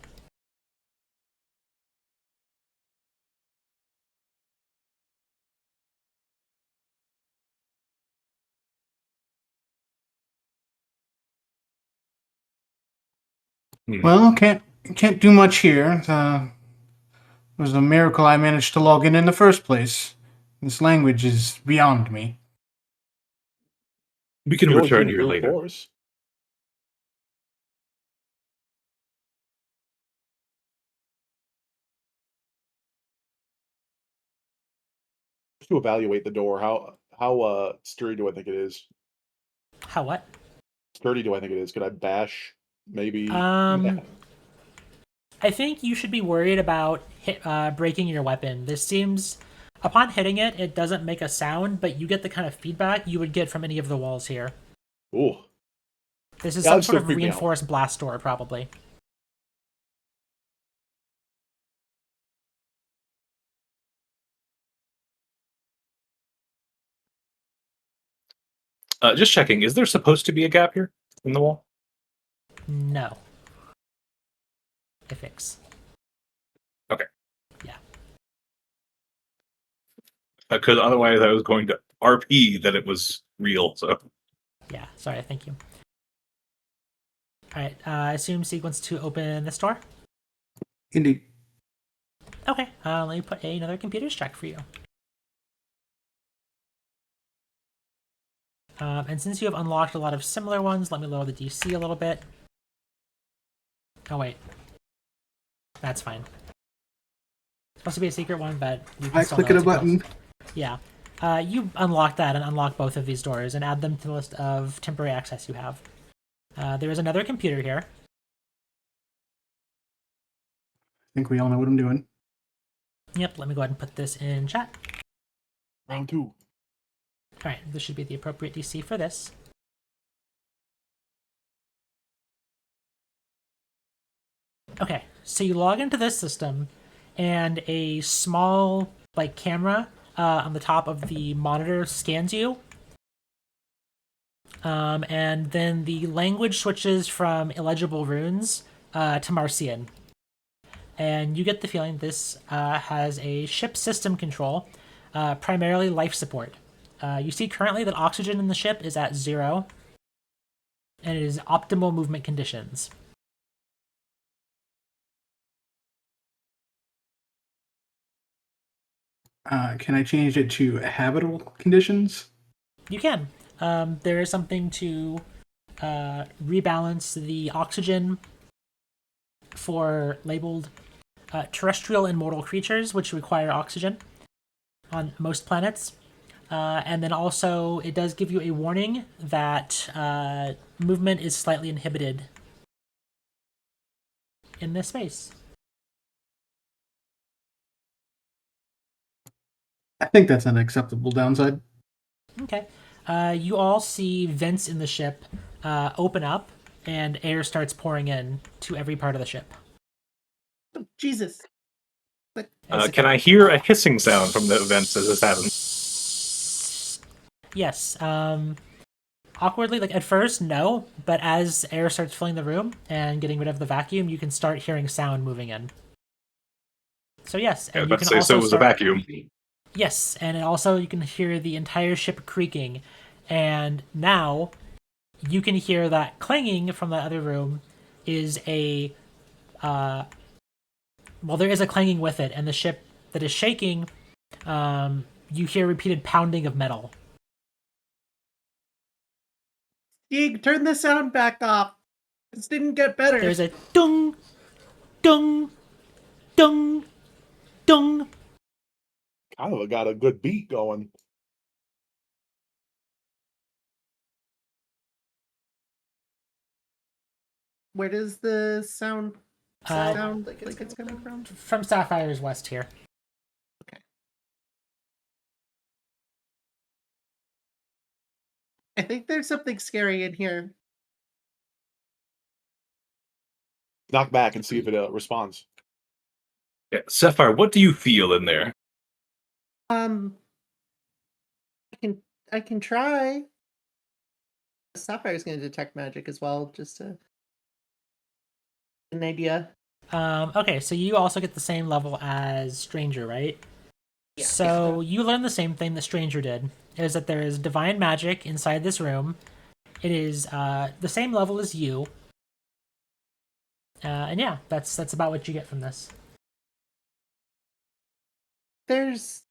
Well, can't do much here. It was a miracle I managed to log in the first place. This language is beyond me. We can You always return use here brute later. force. To evaluate the door, how sturdy do I think it is? How what? Sturdy do I think it is? Could I bash? Maybe. I think you should be worried about breaking your weapon. This seems, upon hitting it, it doesn't make a sound, but you get the kind of feedback you would get from any of the walls here. Ooh. This is Yeah, some that'd sort still of creep me out. reinforced blast door, probably. Just checking. Is there supposed to be a gap here in the wall? No. I fix. Okay. Yeah. Because otherwise I was going to RP that it was real, so. Yeah, sorry, thank you. Alright, assume sequence to open this door. Indeed. Okay, let me put another computer's check for you. And since you have unlocked a lot of similar ones, let me lower the DC a little bit. Oh, wait. That's fine. It's supposed to be a secret one, but you can I still click know a it's close. button. Yeah. You unlock that and unlock both of these doors and add them to the list of temporary access you have. There is another computer here. I think we all know what I'm doing. Yep, let me go ahead and put this in chat. Round 2. Alright, this should be the appropriate DC for this. Okay, so you log into this system, and a small, like, camera on the top of the monitor scans you. And then the language switches from illegible runes to Marcian. And you get the feeling this has a ship system control, primarily life support. You see currently that oxygen in the ship is at 0, and it is optimal movement conditions. Can I change it to habitable conditions? You can. There is something to rebalance the oxygen for labeled terrestrial and mortal creatures, which require oxygen on most planets. And then also, it does give you a warning that movement is slightly inhibited in this space. I think that's an acceptable downside. Okay. You all see vents in the ship open up, and air starts pouring in to every part of the ship. Oh, Jesus. Can I hear a hissing sound from the events as this happens? Yes. Awkwardly, like at first, no, but as air starts filling the room and getting rid of the vacuum, you can start hearing sound moving in. So yes, I was and you about to can say, also so it was a vacuum. Yes, and it also you can hear the entire ship creaking, and now you can hear that clanging from the other room is a well, there is a clanging with it, and the ship that is shaking, you hear repeated pounding of metal. Yig, turn the sound back off. This didn't get better. There's a dung, dung, dung, dung. Kind of got a good beat going. Where does the sound sound like it's coming from? From Sapphire's west here. Okay. I think there's something scary in here. Knock back and see if it responds. Yeah, Sapphire, what do you feel in there? I can try. Sapphire's going to detect magic as well, just to an idea. Okay, so you also get the same level as Stranger, right? Yeah. So you learn the same thing that Stranger did, is that there is divine magic inside this room. It is the same level as you. And yeah, that's about what you get from this. There's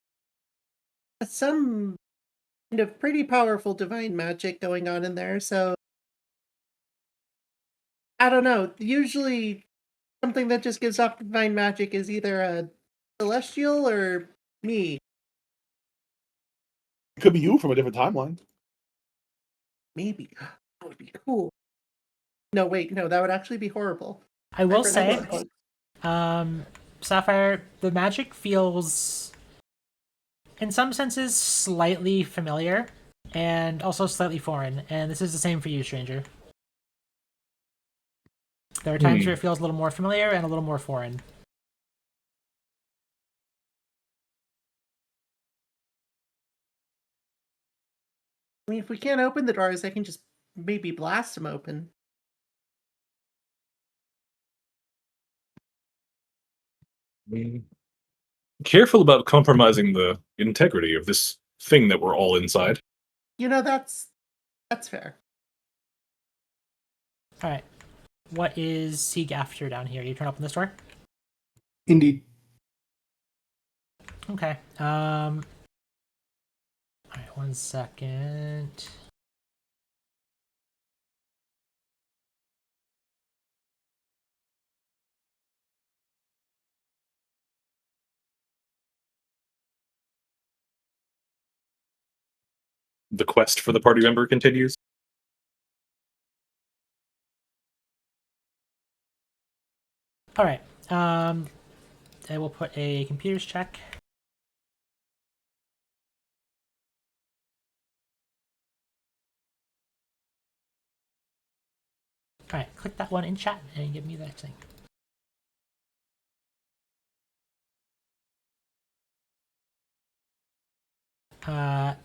some kind of pretty powerful divine magic going on in there, so I don't know. Usually something that just gives off divine magic is either a celestial or me. It could be you from a different timeline. Maybe. That would be cool. No, wait, no, that would actually be horrible. I will say, forgot. Sapphire, the magic feels, in some senses, slightly familiar and also slightly foreign. And this is the same for you, stranger. There are times where it feels a little more familiar and a little more foreign. I mean, if we can't open the doors, I can just maybe blast them open. Careful about compromising the integrity of this thing that we're all inside. You know, that's fair. All right. What is Sieg after down here? You turn open this door? Indeed. Okay. All right, 1 second. The quest for the party member continues. All right. I will put a computers check. All right, click that one in chat and give me that thing.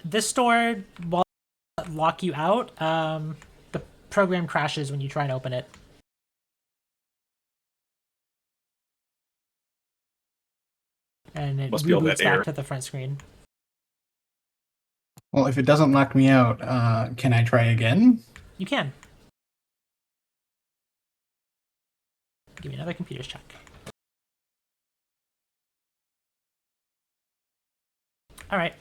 This door will lock you out. The program crashes when you try and open it. And it Must be all reboots that back air. to the front screen. Well, if it doesn't lock me out, can I try again? You can. Give me another computers check. All right.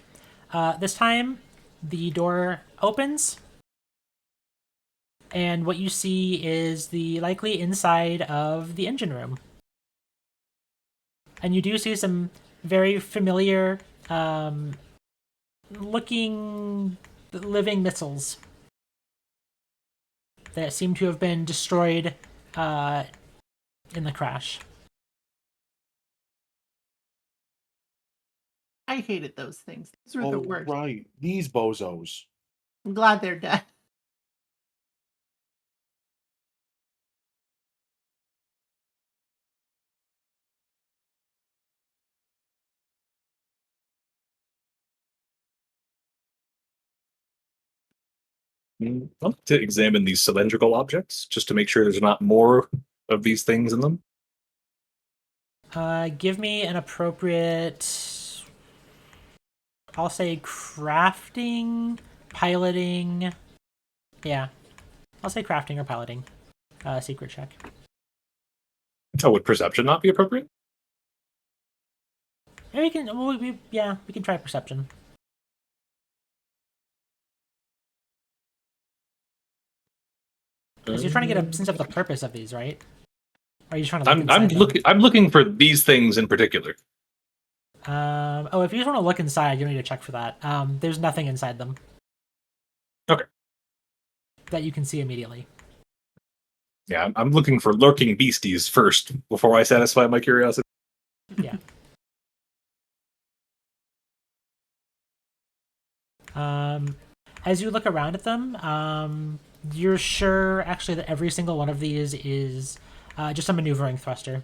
This time, the door opens, and what you see is the likely inside of the engine room. And you do see some very familiar looking living missiles that seem to have been destroyed in the crash. I hated those things. Those were the worst. Right. These bozos. I'm glad they're dead. I'd like to examine these cylindrical objects just to make sure there's not more of these things in them. Give me an appropriate, I'll say crafting, piloting. Yeah, I'll say crafting or piloting. Secret check. Oh, would perception not be appropriate? Yeah, we can. Well, we can try perception. Because you're trying to get a sense of the purpose of these, right? Or are you trying to look inside them? I'm looking for these things in particular. Oh, if you just want to look inside, you don't need to check for that. There's nothing inside them. Okay. That you can see immediately. Yeah, I'm looking for lurking beasties first before I satisfy my curiosity. Yeah. As you look around at them, you're sure actually that every single one of these is just a maneuvering thruster.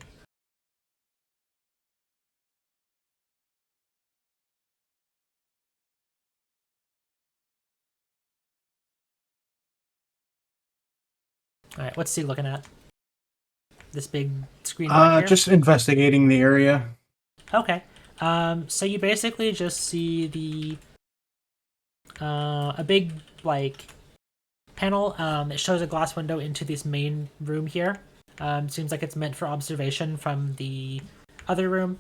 All right, what's he looking at? This big screen right here? Just investigating the area. Okay. So you basically just see the a big like panel that shows a glass window into this main room here. Seems like it's meant for observation from the other room.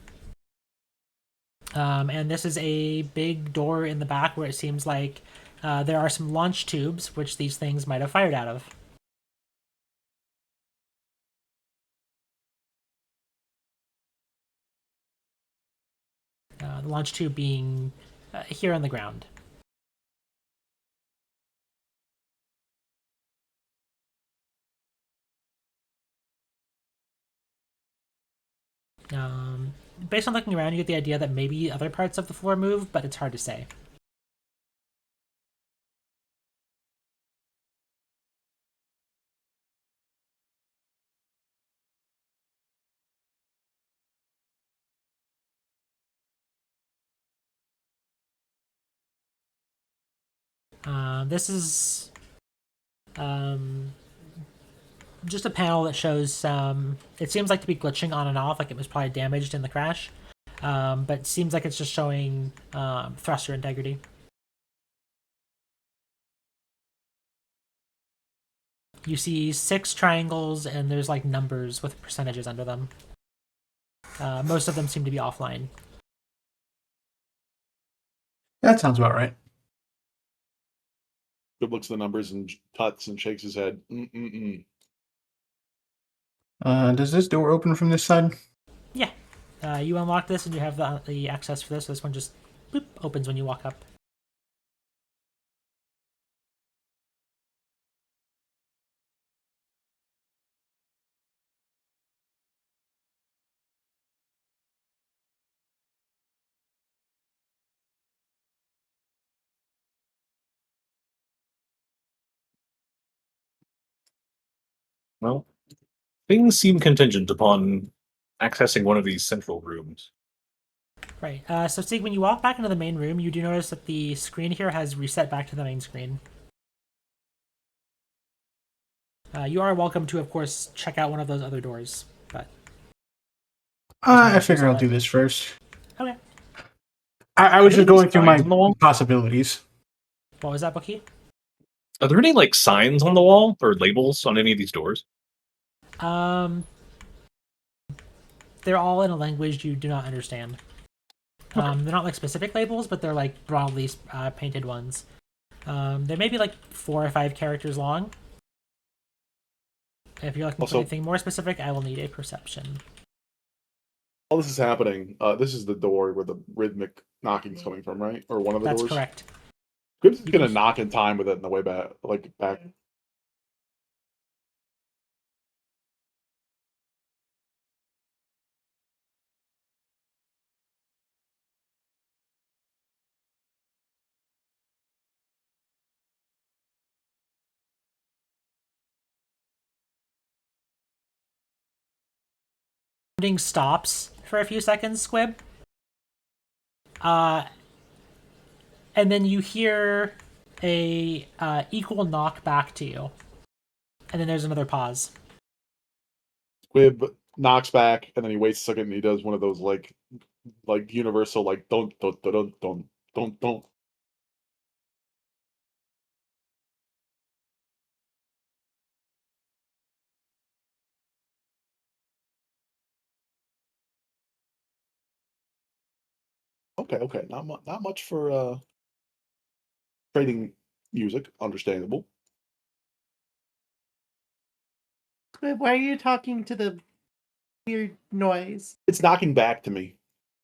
And this is a big door in the back where it seems like there are some launch tubes, which these things might have fired out of. The launch tube being here on the ground. Based on looking around, you get the idea that maybe other parts of the floor move, but it's hard to say. This is just a panel that shows it seems like to be glitching on and off, like it was probably damaged in the crash, but it seems like it's just showing thruster integrity. You see 6 triangles and there's like numbers with percentages under them. Most of them seem to be offline. That sounds about right. Good looks at the numbers and tuts and shakes his head. Does this door open from this side? Yeah. You unlock this and you have the access for this. This one just boop, opens when you walk up. Well, things seem contingent upon accessing one of these central rooms. Right. So, Sig, when you walk back into the main room, you do notice that the screen here has reset back to the main screen. You are welcome to, of course, check out one of those other doors, but... I figure I'll do this first. Okay. I was just going through my signs on the wall? possibilities. What was that, Bookie? Are there any like signs on the wall or labels on any of these doors? They're all in a language you do not understand. They're not like specific labels, but they're like broadly painted ones. They may be like 4 or 5 characters long. If you're looking for anything more specific, I will need a perception. While this is happening, this is the door where the rhythmic knocking's coming from, right? Or one of the doors? That's correct. Gribb's gonna knock in time with it on the way back, back. Stops for a few seconds, Squib. And then you hear a equal knock back to you. And then there's another pause. Squib knocks back, and then he waits a second, and he does one of those like universal don't. Okay, not much for trading music, understandable. Why are you talking to the weird noise? It's knocking back to me.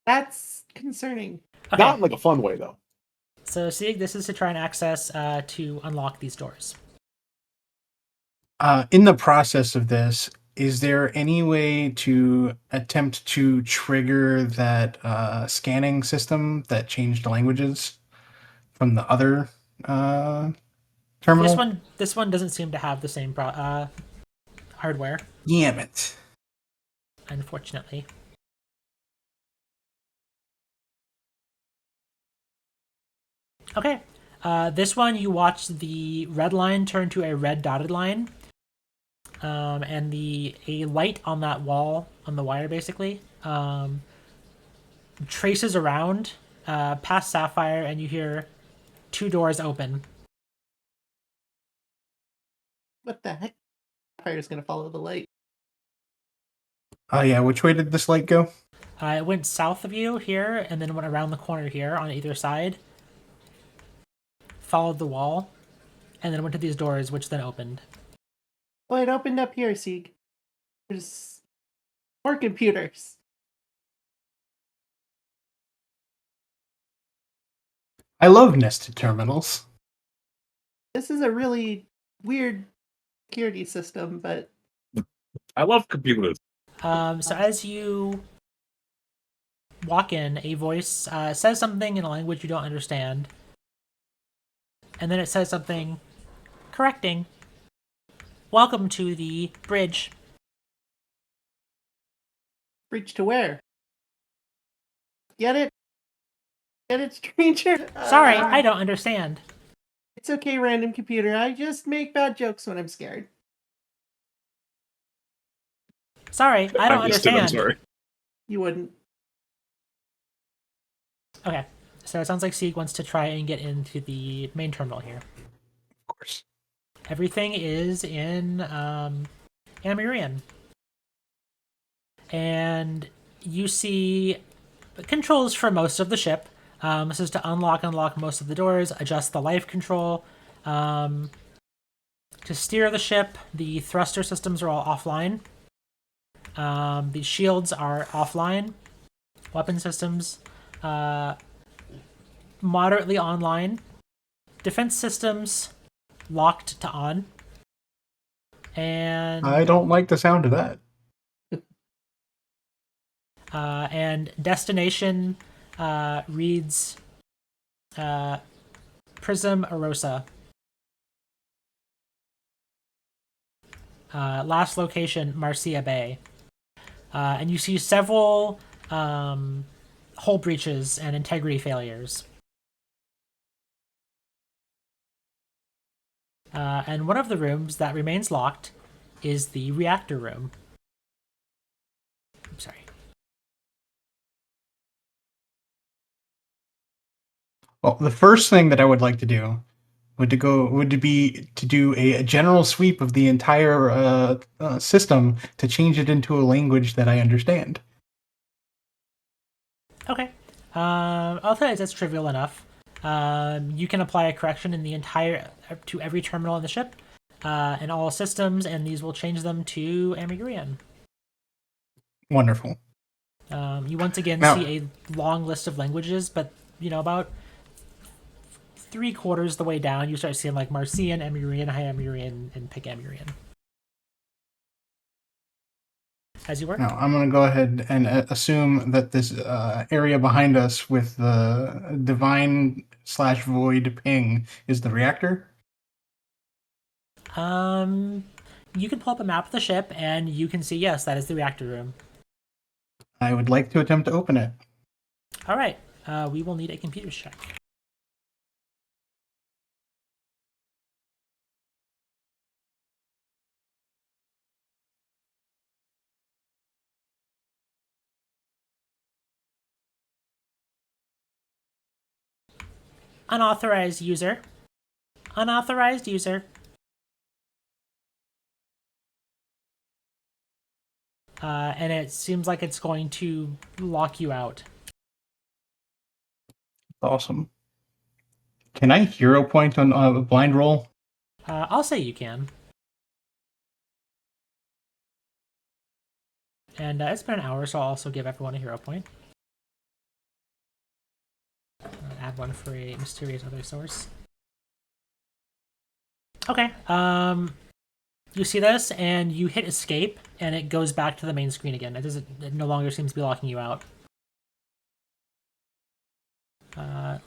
That's concerning. Okay. Not in like a fun way though. So, Sieg, this is to try and access to unlock these doors. In the process of this, is there any way to attempt to trigger that scanning system that changed languages from the other terminal? This one doesn't seem to have the same hardware. Damn it! Unfortunately. Okay. This one, you watch the red line turn to a red dotted line. And a light on that wall, on the wire basically, traces around past Sapphire, and you hear 2 doors open. What the heck? Sapphire is going to follow the light. Yeah, which way did this light go? It went south of you here, and then went around the corner here on either side. Followed the wall, and then went to these doors, which then opened. Well, it opened up here, Sieg. There's more computers. I love nested terminals. This is a really weird security system, but I love computers. So as you walk in, a voice says something in a language you don't understand, and then it says something correcting. Welcome to the bridge. bridge to where? Get it? Get it, stranger? Sorry, I don't understand. It's okay, random computer. I just make bad jokes when I'm scared. Sorry, I don't missed it, I'm understand. sorry. You wouldn't. Okay, so it sounds like Sieg wants to try and get into the main terminal here. Of course. Everything is in Amirian. And you see controls for most of the ship. This is to unlock most of the doors, adjust the life control. To steer the ship, the thruster systems are all offline. The shields are offline. Weapon systems, moderately online. Defense systems, locked to on. And I don't like the sound of that. And destination reads Prism Aurousa. Last location, Marcia Bay. And you see several hull breaches and integrity failures. And one of the rooms that remains locked is the reactor room. I'm sorry. Well, the first thing that I would like to do would be to do a general sweep of the entire system to change it into a language that I understand. Okay. I'll tell you that's trivial enough. You can apply a correction in the entire to every terminal in the ship, and all systems, and these will change them to Amigurian. Wonderful. You once again Now- see a long list of languages, but about 3/4 the way down, you start seeing like Marcian, Amurian, High Amurian, and Pick Amurian. As you work. Now, I'm going to go ahead and assume that this area behind us with the divine/void ping is the reactor. You can pull up a map of the ship, and you can see, yes, that is the reactor room. I would like to attempt to open it. All right. We will need a computer check. Unauthorized user. Unauthorized user. And it seems like it's going to lock you out. Awesome. Can I hero point on a blind roll? I'll say you can. And it's been an hour, so I'll also give everyone a hero point. Add one for a mysterious other source. Okay. You see this, and you hit escape, and it goes back to the main screen again. It no longer seems to be locking you out.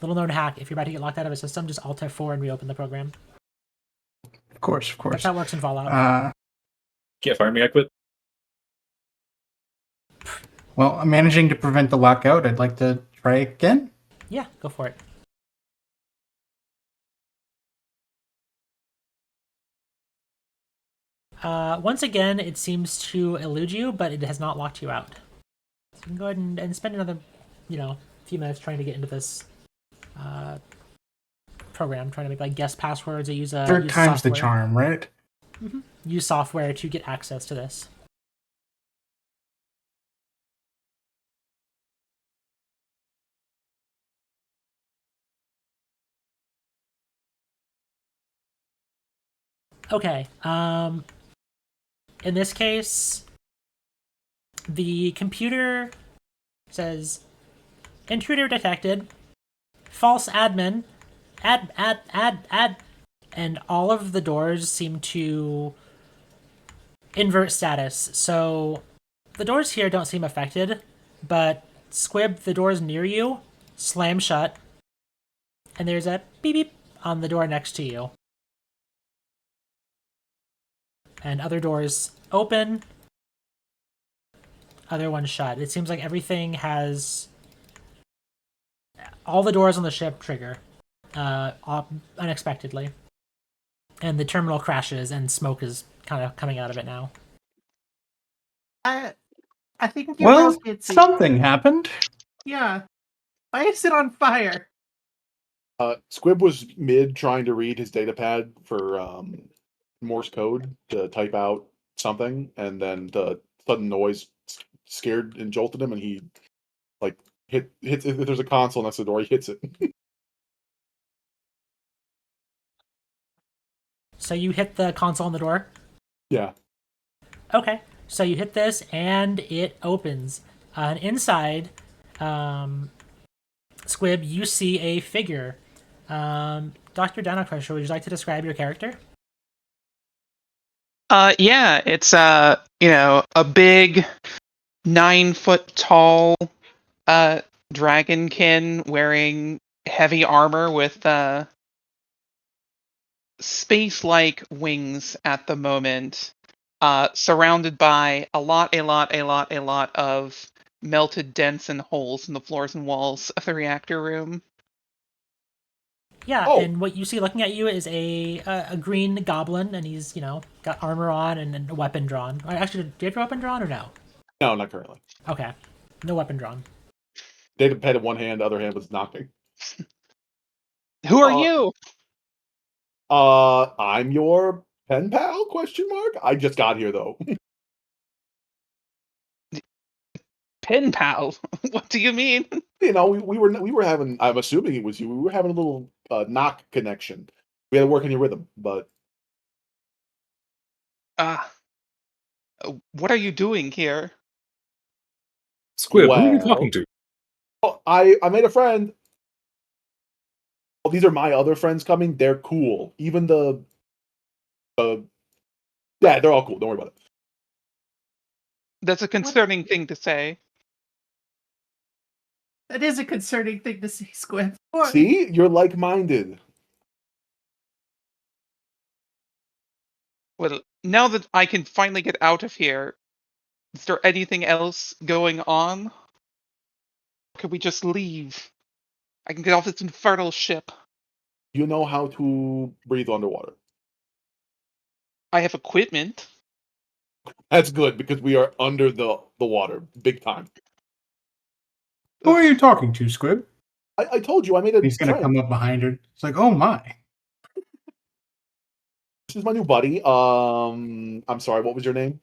Little known hack: if you're about to get locked out of a system, just Alt F4 and reopen the program. Of course, of course. That's how it works in Fallout. Can't fire me, I quit. Well, I'm managing to prevent the lockout. I'd like to try again. Yeah, go for it. Once again, it seems to elude you, but it has not locked you out. So you can go ahead and spend another, few minutes trying to get into this program, trying to make guess passwords or use Third time's the software. charm, right? Use software to get access to this. Okay. In this case, the computer says intruder detected, false admin, add, and all of the doors seem to invert status. So the doors here don't seem affected, but Squib, the doors near you, slam shut, and there's a beep beep on the door next to you. And other doors open, other ones shut. It seems like everything has... all the doors on the ship trigger unexpectedly. And the terminal crashes and smoke is kind of coming out of it now. I think you're Well, broke, Itsy. something happened. Yeah. Why is it on fire? Squib was mid trying to read his data pad for Morse code to type out something, and then the sudden noise scared and jolted him, and he like hits. If there's a console next to the door, he hits it. So you hit the console on the door? Yeah. Okay. So you hit this, and it opens. And inside, Squib, you see a figure. Dr. Danakresher, would you like to describe your character? Yeah, it's a big 9-foot tall dragonkin wearing heavy armor with space-like wings at the moment, surrounded by a lot of melted dents and holes in the floors and walls of the reactor room. Yeah, Oh. and what you see looking at you is a green goblin, and he's, got armor on and a weapon drawn. Actually, do you have your weapon drawn or no? No, not currently. Okay. No weapon drawn. Data pad in one hand, the other hand was knocking. Who are you? I'm your pen pal? Question mark. I just got here though. Pen pal? What do you mean? We were having. I'm assuming it was you. We were having a little knock connection. We had to work in your rhythm, but What are you doing here? Squib, who are you talking to? I made a friend. Oh, these are my other friends coming. They're cool. Even yeah, they're all cool. Don't worry about it. That's a concerning thing to say. That is a concerning thing to see, Squib. See, you're like-minded. Well, now that I can finally get out of here, is there anything else going on? Could we just leave? I can get off this infernal ship. You know how to breathe underwater. I have equipment. That's good because we are under the water, big time. Who are you talking to, Squib? I told you I made a He's gonna friend. come up behind her. It's like, oh my. This is my new buddy. I'm sorry, what was your name?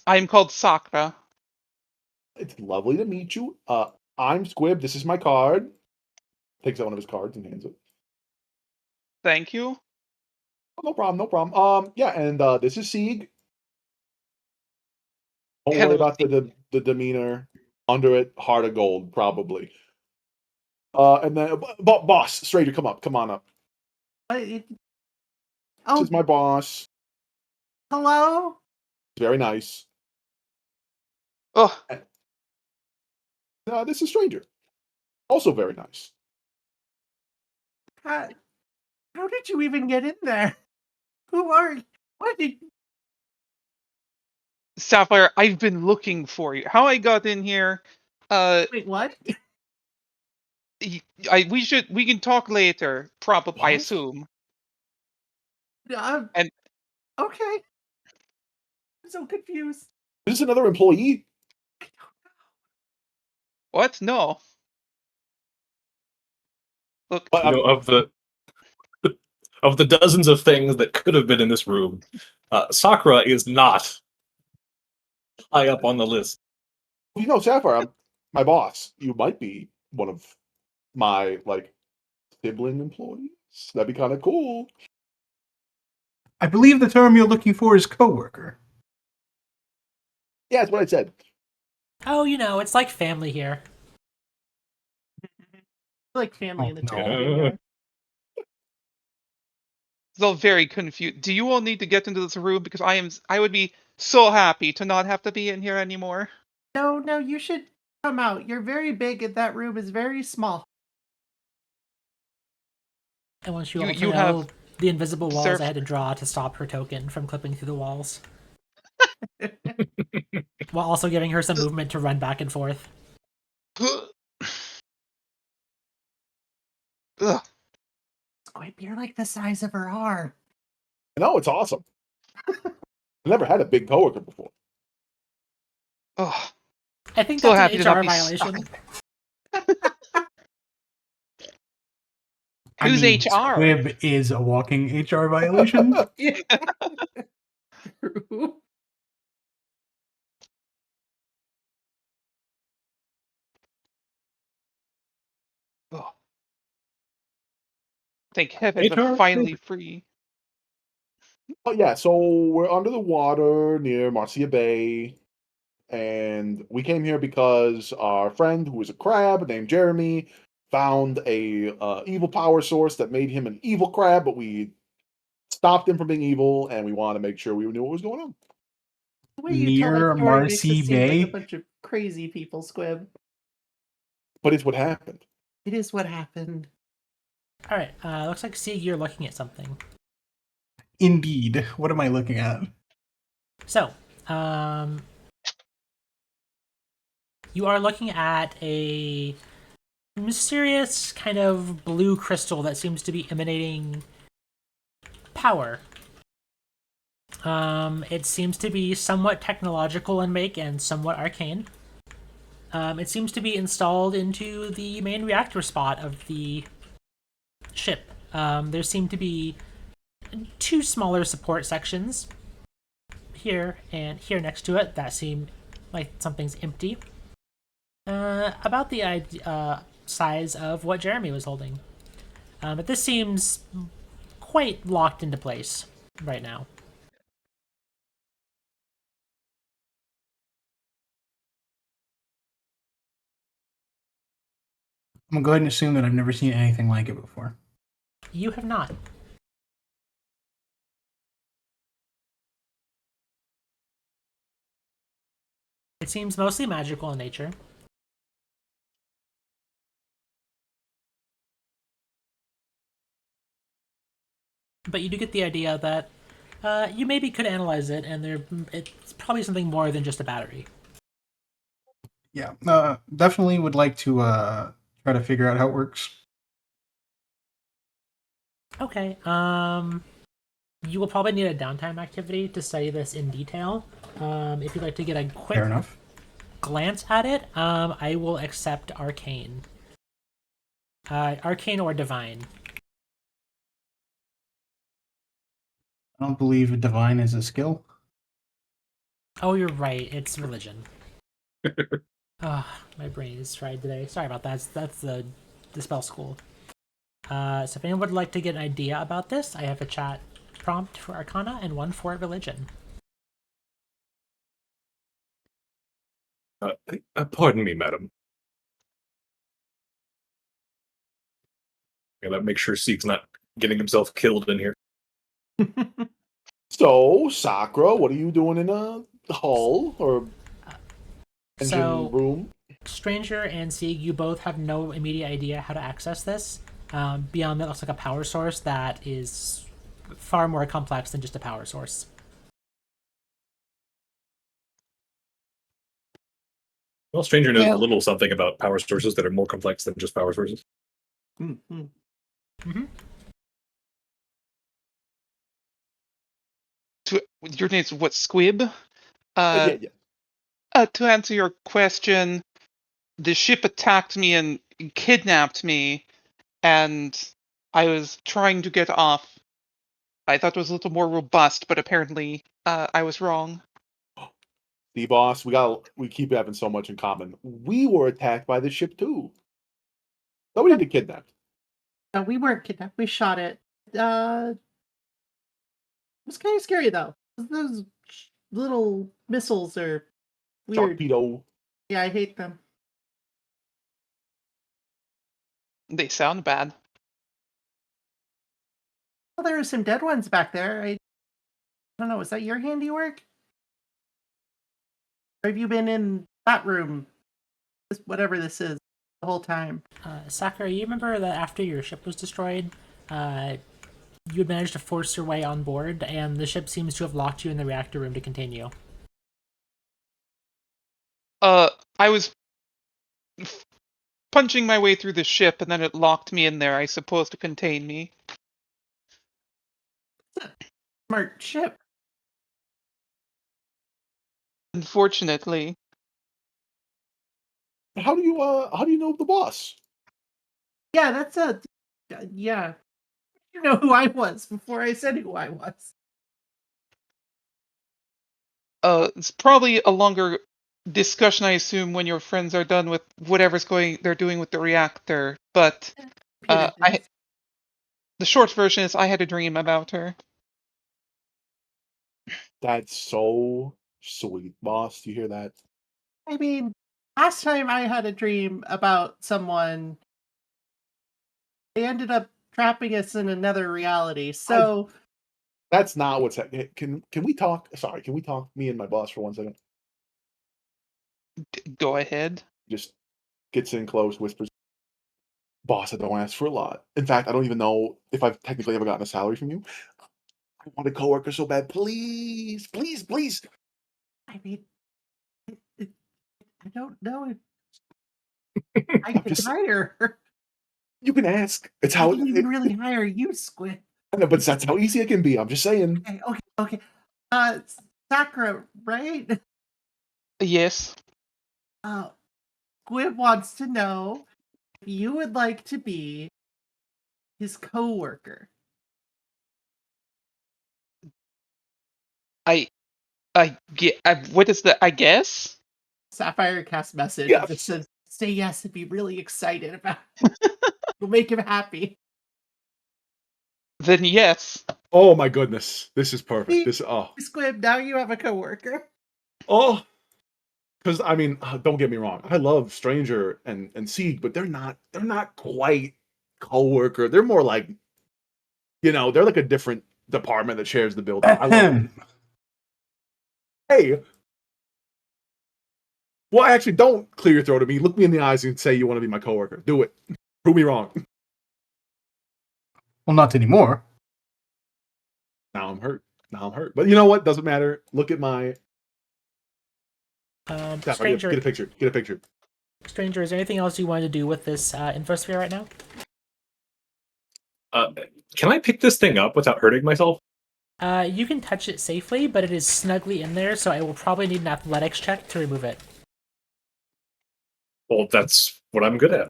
I'm called Sakura. It's lovely to meet you. I'm Squib. This is my card. Takes out one of his cards and hands it. Thank you. Oh, no problem, no problem. Yeah, and this is Sieg. Don't worry Hello, about the demeanor. Under it, heart of gold, probably. And then boss, Stranger, come on up. This Oh, is my boss. hello? Very nice. Oh, This is Stranger. Also very nice. How did you even get in there? Who are you? What did... Sapphire, I've been looking for you. How I got in here? Wait, what? We can talk later. Probably, I What? assume. Um, And- okay. I'm so confused. Is this another employee? What? No. Look, But, Of the dozens of things that could have been in this room, Sakura is not high up on the list. Sapphire, I'm my boss. You might be one of my sibling employees. That'd be kind of cool. I believe the term you're looking for is coworker. Yeah, that's what I said. Oh, it's like family here. Like family in the no. town. It's all very confused. Do you all need to get into this room? Because I would be so happy to not have to be in here anymore. No, you should come out. You're very big and that room is very small. I want you You- all to you know have the invisible walls surf- I had to draw to stop her token from clipping through the walls. While also giving her some movement to run back and forth. Ugh. Squib, you're like the size of her arm. No, it's awesome. I've never had a big coworker before. Ugh. I think So that's happy an to HR not be violation. Who's HR? Squib is a walking HR violation. True. Ugh. Thank heavens HR? I'm finally free. Oh yeah, so we're under the water near Marcia Bay, and we came here because our friend, who was a crab named Jeremy, found a evil power source that made him an evil crab, but we stopped him from being evil, and we wanted to make sure we knew what was going on. The way you tell Near that story makes Marcy us seem like Bay? a bunch of crazy people, Squib. But it's what happened. It is what happened. Alright, looks like Sieg, you're looking at something. Indeed. What am I looking at? So, you are looking at a mysterious kind of blue crystal that seems to be emanating power. It seems to be somewhat technological in make and somewhat arcane. It seems to be installed into the main reactor spot of the ship. There seem to be 2 smaller support sections here and here next to it that seem like something's empty. About the size of what Jeremy was holding. But this seems quite locked into place right now. I'm gonna go ahead and assume that I've never seen anything like it before. You have not. It seems mostly magical in nature. But you do get the idea that you maybe could analyze it, and it's probably something more than just a battery. Yeah, definitely would like to try to figure out how it works. Okay. You will probably need a downtime activity to study this in detail. If you'd like to get a quick Fair enough. glance at it, I will accept arcane. Arcane or divine. I don't believe divine is a skill. Oh, you're right. It's religion. My brain is fried today. Sorry about that. That's the spell school. So if anyone would like to get an idea about this, I have a chat prompt for Arcana and one for religion. Pardon me, madam. I gotta make sure Sieg's not getting himself killed in here. So, Sakura, what are you doing in a hull or engine So, room? Stranger and Sieg, you both have no immediate idea how to access this. Beyond that, it looks like a power source that is far more complex than just a power source. Well, Stranger knows Yeah. a little something about power sources that are more complex than just power sources. Mm-hmm. Mm-hmm. Your name's what, Squib? Yeah. To answer your question, the ship attacked me and kidnapped me, and I was trying to get off. I thought it was a little more robust, but apparently I was wrong. The boss, we keep having so much in common. We were attacked by the ship too. Nobody did kidnapped. No, we weren't kidnapped. We shot it. It's kind of scary though. Those little missiles are weird. Torpedo. Yeah, I hate them. They sound bad. Well, there are some dead ones back there. I don't know. Is that your handiwork? Or have you been in that room, whatever this is, the whole time? Sakura, you remember that after your ship was destroyed, you had managed to force your way on board, and the ship seems to have locked you in the reactor room to contain you. I was punching my way through the ship, and then it locked me in there, I suppose, to contain me. Smart ship. Unfortunately. How do you know the boss? Yeah, that's a. Yeah. You know who I was before I said who I was. It's probably a longer discussion, I assume, when your friends are done with whatever's they're doing with the reactor. But Computer things. the short version is I had a dream about her. That's so sweet, boss. Do you hear that? I mean, last time I had a dream about someone, they ended up trapping us in another reality. So That's not what's happening. Can we talk? Sorry, can we talk? Me and my boss for 1 second. Go ahead. Just gets in close, whispers, "Boss, I don't ask for a lot. In fact, I don't even know if I've technically ever gotten a salary from you. I want a coworker so bad. Please, please, please." I mean, it, I don't know if I I'm could just, hire her. you can ask. It's I how didn't even really hire you, Squid. I know, but that's how easy it can be. I'm just saying. Okay. Sakura, right? Yes. Squid wants to know if you would like to be his coworker. What is the I guess? Sapphire casts message Yes. that says, "Say yes and be really excited about it. It'll make him happy." Then yes. Oh my goodness, this is perfect. See? This Squib, now you have a coworker. because I mean, don't get me wrong. I love Stranger and Sieg, but they're not quite coworker. They're more like, they're like a different department that shares the building. I love. Hey, well, actually, don't clear your throat at me. Look me in the eyes and say you want to be my coworker. Do it. Prove me wrong. Well, not anymore. Now I'm hurt. But you know what? Doesn't matter. Look at my. Stranger, Get a picture. Stranger, is there anything else you wanted to do with this infosphere right now? Can I pick this thing up without hurting myself? You can touch it safely, but it is snugly in there, so I will probably need an athletics check to remove it. Well, that's what I'm good at.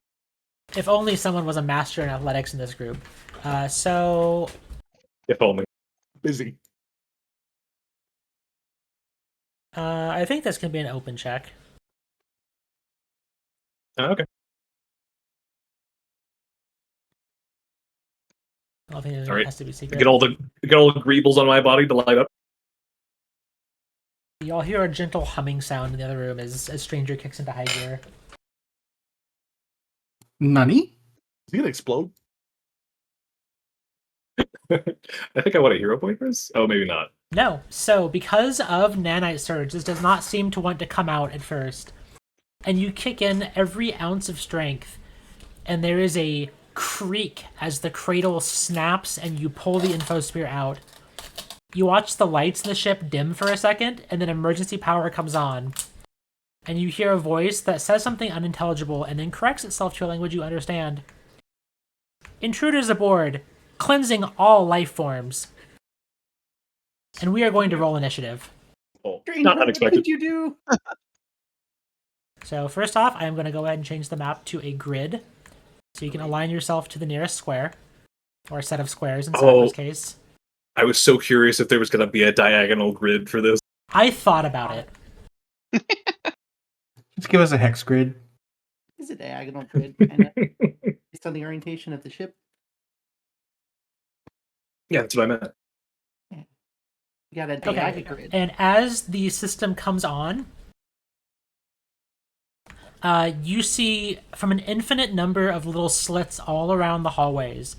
If only someone was a master in athletics in this group. So If only. Busy. I think this can be an open check. Okay. I don't think it All right. has to be secret. Get all the greebles on my body to light up. Y'all hear a gentle humming sound in the other room as Stranger kicks into high gear. Nani? Is he gonna explode? I think I want a hero point for this. Oh, maybe not. No. So, because of Nanite Surge, this does not seem to want to come out at first. And you kick in every ounce of strength, and there is a creak as the cradle snaps and you pull the infosphere out. You watch the lights in the ship dim for a second, and then emergency power comes on. And you hear a voice that says something unintelligible and then corrects itself to a language you understand. Intruders aboard, cleansing all life forms. And we are going to roll initiative. Oh, Stranger, not what unexpected. did you do? So first off, I'm going to go ahead and change the map to a grid. So you can align yourself to the nearest square. Or a set of squares in Sakura's case. I was so curious if there was going to be a diagonal grid for this. I thought about it. Just give us a hex grid. It's a diagonal grid, kind of, based on the orientation of the ship. Yeah, that's what I meant. You got an Okay. AI grid. And as the system comes on, you see from an infinite number of little slits all around the hallways,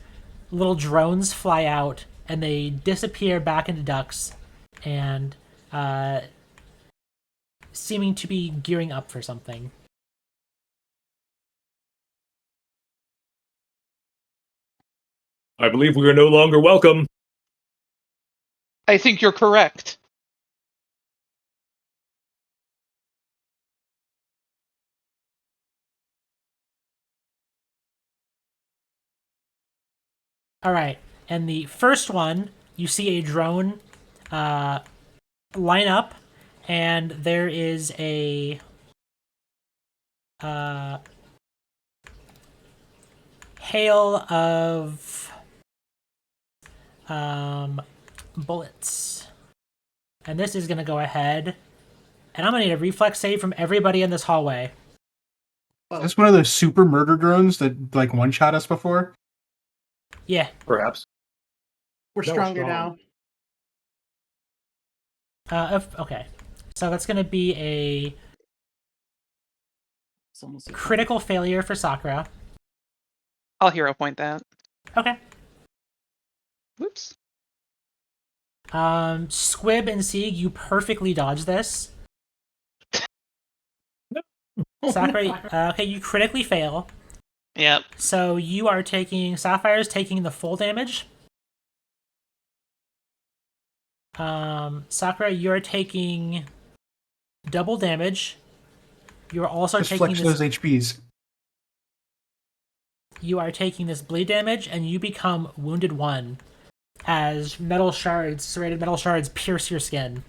little drones fly out and they disappear back into ducts and seeming to be gearing up for something. I believe we are no longer welcome. I think you're correct. All right, and the first one, you see a drone line up, and there is a hail of bullets. And this is going to go ahead, and I'm going to need a reflex save from everybody in this hallway. Is this one of those super murder drones that like one-shot us before? Yeah. Perhaps. We're No, stronger strong. now. Okay. So that's going to be a It's almost a critical failure for Sakura. I'll hero point that. Okay. Whoops. Squib and Sieg, you perfectly dodge this. Sakura, okay, you critically fail. Yep. So you are taking... Sapphire's taking the full damage. Sakura, you're taking double damage. You're also Just taking flex this... those HPs. You are taking this bleed damage, and you become wounded 1 as metal shards, serrated metal shards, pierce your skin.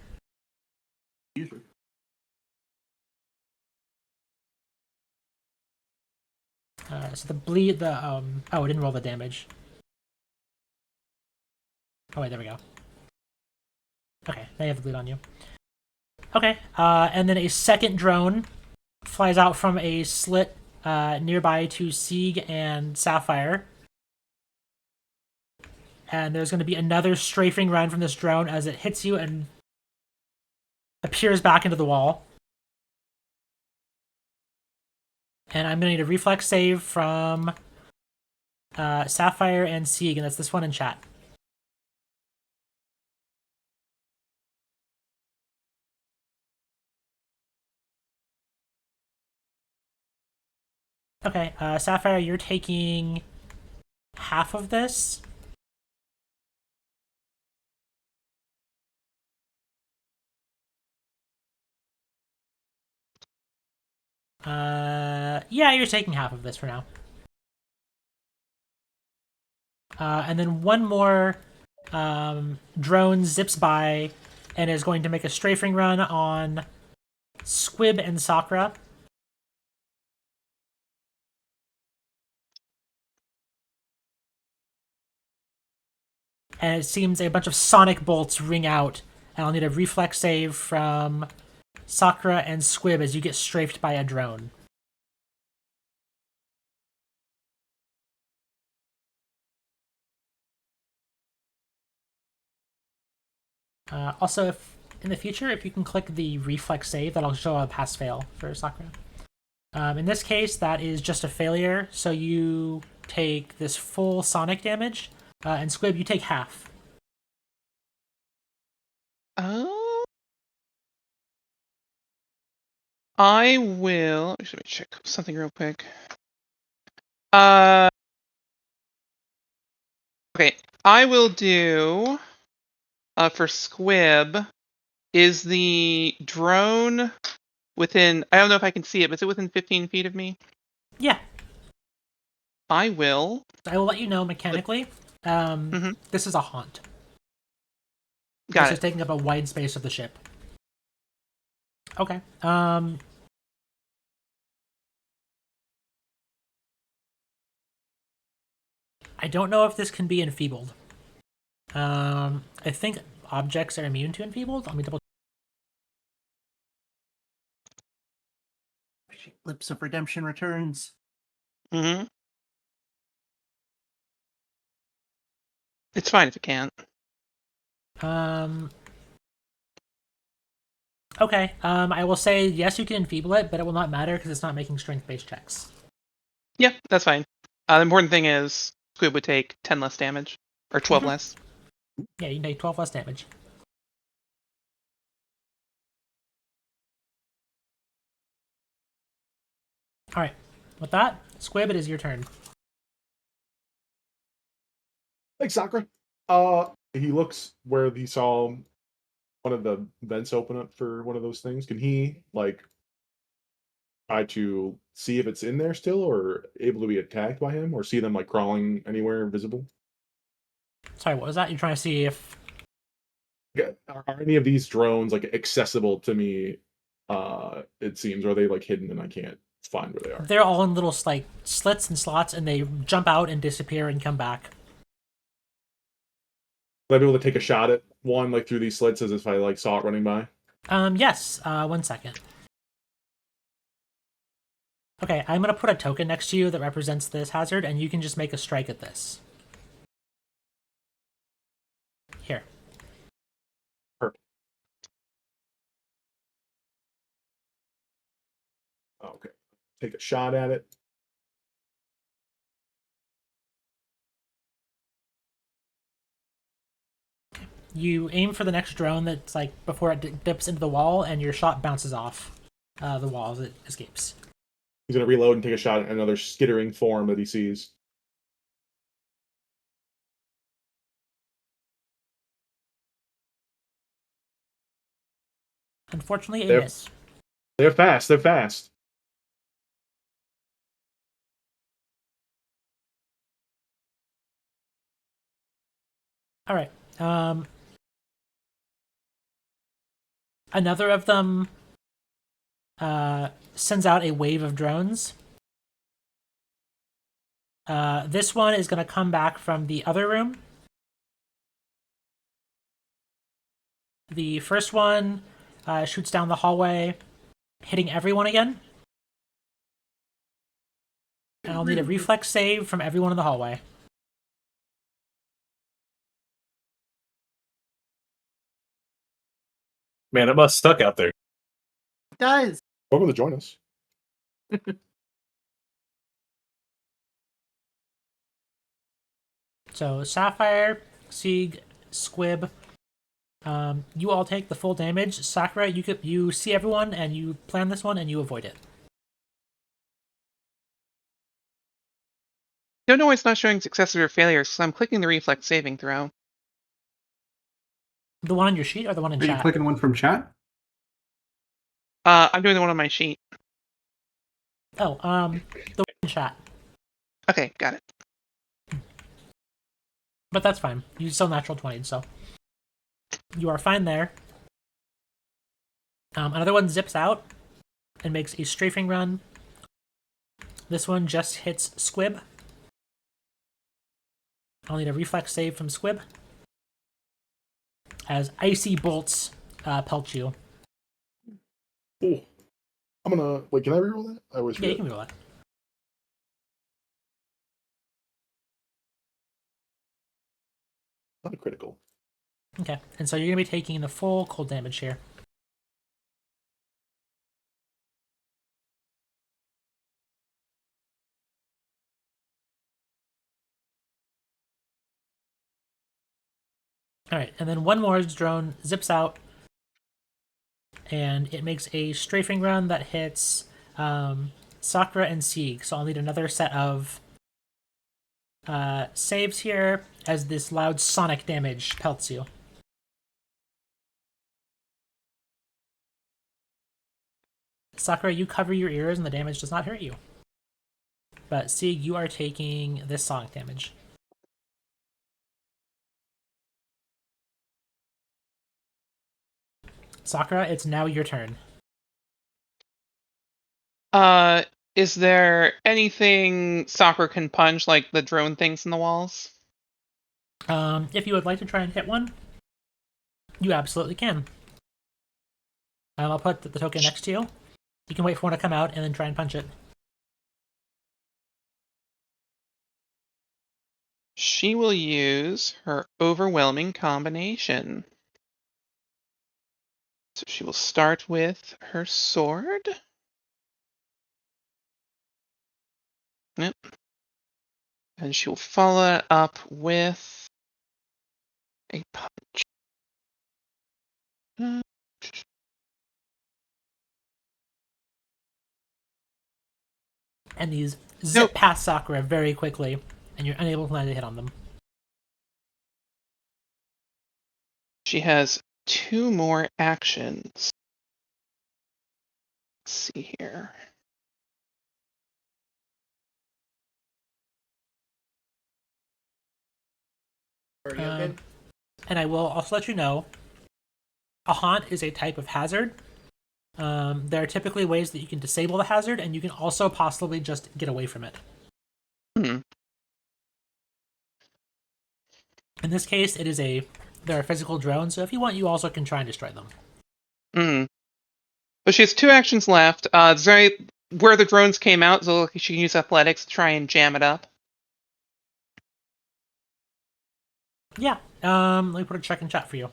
So the bleed, oh, it didn't roll the damage. Oh wait, there we go. Okay, now you have the bleed on you. Okay, and then a second drone flies out from a slit nearby to Sieg and Sapphire. And there's going to be another strafing run from this drone as it hits you and appears back into the wall. And I'm going to need a reflex save from Sapphire and Sieg, and that's this one in chat. Okay, Sapphire, you're taking half of this. Yeah, you're taking half of this for now. And then one more drone zips by and is going to make a strafing run on Squib and Sakura. And it seems a bunch of sonic bolts ring out, and I'll need a reflex save from Sakura and Squib as you get strafed by a drone. Also, if in the future, if you can click the reflex save, that'll show a pass-fail for Sakura. In this case, that is just a failure, so you take this full sonic damage, and Squib, you take half. Oh. I will. Let me check something real quick. Okay, I will do. For Squib, is the drone within? I don't know if I can see it, but is it within 15 feet of me? Yeah. I will. I will let you know mechanically. This is a haunt. Got This it. is taking up a wide space of the ship. Okay. I don't know if this can be enfeebled. I think objects are immune to enfeebled. Let me double. Lips of Redemption returns. Mm-hmm. It's fine if it can't. Okay. I will say yes, you can enfeeble it, but it will not matter because it's not making strength-based checks. Yeah, that's fine. The important thing is Squib would take 10 less damage. Or 12 less. Yeah, you can take 12 less damage. Alright. With that, Squib, it is your turn. Thanks, Sakura. He looks where he saw one of the vents open up for one of those things. Can he like try to see if it's in there still, or able to be attacked by him, or see them like crawling anywhere visible? Sorry, what was that? You're trying to see if... Yeah, are any of these drones like accessible to me? It seems, or are they like hidden and I can't find where they are? They're all in little like slits and slots, and they jump out and disappear and come back. Would I be able to take a shot at one like through these slits as if I like saw it running by? Yes. 1 second. Okay, I'm gonna put a token next to you that represents this hazard, and you can just make a strike at this. Here. Perfect. Okay. Take a shot at it. You aim for the next drone that's like before it dips into the wall, and your shot bounces off the wall as it escapes. He's gonna reload and take a shot at another skittering form that he sees. Unfortunately, a They're- miss. They're fast. They're fast. All right. Another of them sends out a wave of drones. This one is going to come back from the other room. The first one shoots down the hallway, hitting everyone again. And I'll need a reflex save from everyone in the hallway. Man, it must stuck out there. It does. Welcome to join us. So Sapphire, Sieg, Squib, you all take the full damage. Sakura, you see everyone and you plan this one and you avoid it. Don't know why it's not showing successes or failures, so I'm clicking the reflex saving throw. The one on your sheet or the one in Are you chat? clicking one from chat? I'm doing the one on my sheet. Oh, the one in chat. Okay, got it. But that's fine. You still natural 20, so you are fine there. Another one zips out and makes a strafing run. This one just hits Squib. I'll need a reflex save from Squib as icy bolts pelt you. Oh, I'm gonna wait. Can I reroll that? I always Yeah, you forget. can roll it. Not a critical. Okay, and so you're gonna be taking the full cold damage here. Alright, and then one more drone zips out, and it makes a strafing run that hits Sakura and Sieg. So I'll need another set of saves here as this loud sonic damage pelts you. Sakura, you cover your ears and the damage does not hurt you. But Sieg, you are taking this sonic damage. Sakura, it's now your turn. Is there anything Sakura can punch, like the drone things in the walls? If you would like to try and hit one, you absolutely can. I'll put the token next to you. You can wait for one to come out and then try and punch it. She will use her overwhelming combination So she will start with her sword. Yep. And she will follow it up with a punch. And these zip Nope. past Sakura very quickly, and you're unable to land a hit on them. She has 2 more actions. Let's see here. And I will also let you know, a haunt is a type of hazard. There are typically ways that you can disable the hazard, and you can also possibly just get away from it. Hmm. In this case, there are physical drones, so if you want, you also can try and destroy them. Hmm. But she has 2 actions left. It's very where the drones came out, so she can use athletics to try and jam it up. Yeah. Let me put a check in chat for you.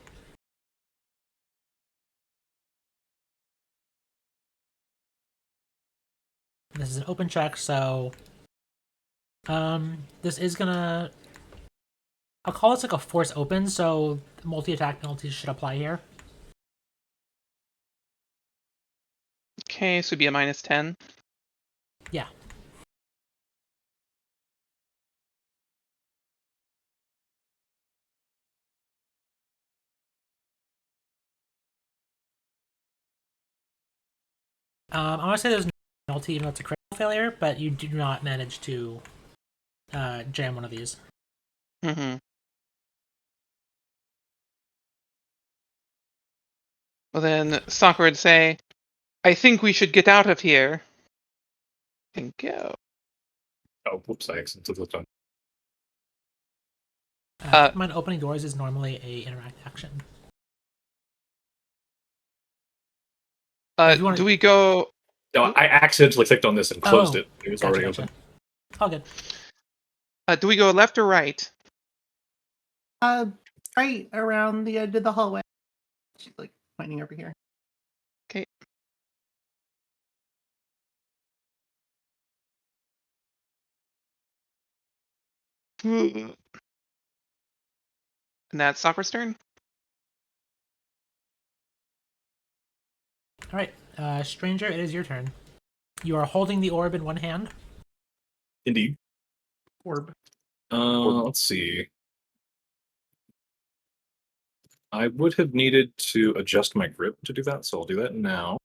This is an open check, so this is gonna. I'll call this like a force open, so multi-attack penalties should apply here. Okay, so it'd be a -10. Yeah. I want to say there's no penalty, even though it's a critical failure, but you do not manage to jam one of these. Mm-hmm. Well, then Sakura would say, I think we should get out of here. And go. Oh, whoops! I accidentally clicked on. Keep in mind, opening doors is normally a interact action. Do we go... No, I accidentally clicked on this and closed it. It was already gotcha. open. All good. do we go left or right? Right around the edge of the hallway. She's like pointing over here. Okay. And that's Sakura's turn. All right, stranger, it is your turn. You are holding the orb in one hand. Indeed. Orb. Let's see. I would have needed to adjust my grip to do that, so I'll do that now.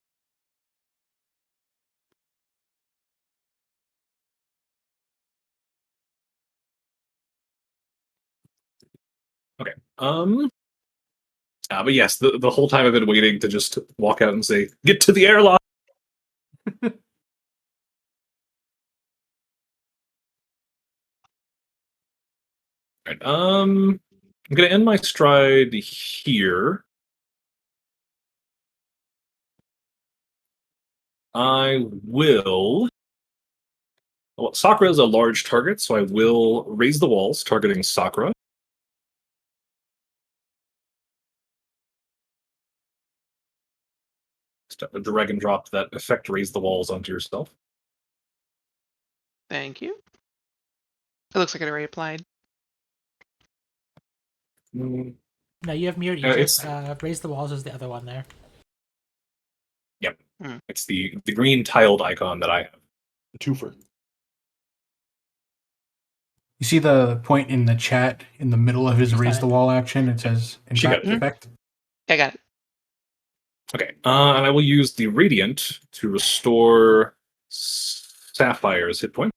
Okay. But yes, the whole time I've been waiting to just walk out and say, "Get to the airlock." Right. I'm gonna end my stride here. I will. Well, Sakura is a large target, so I will raise the walls, targeting Sakura. Drag and drop that effect, raise the walls onto yourself. Thank you. It looks like it already applied. Mm, No, you have mirrored Aegis. Raise the walls is the other one there. Yep. It's the green tiled icon that I have. A twofer. You see the point in the chat in the middle of his Got raise it. the wall action? It says She got impact it. effect. I got it. Okay, and I will use the Radiant to restore Sapphire's hit point.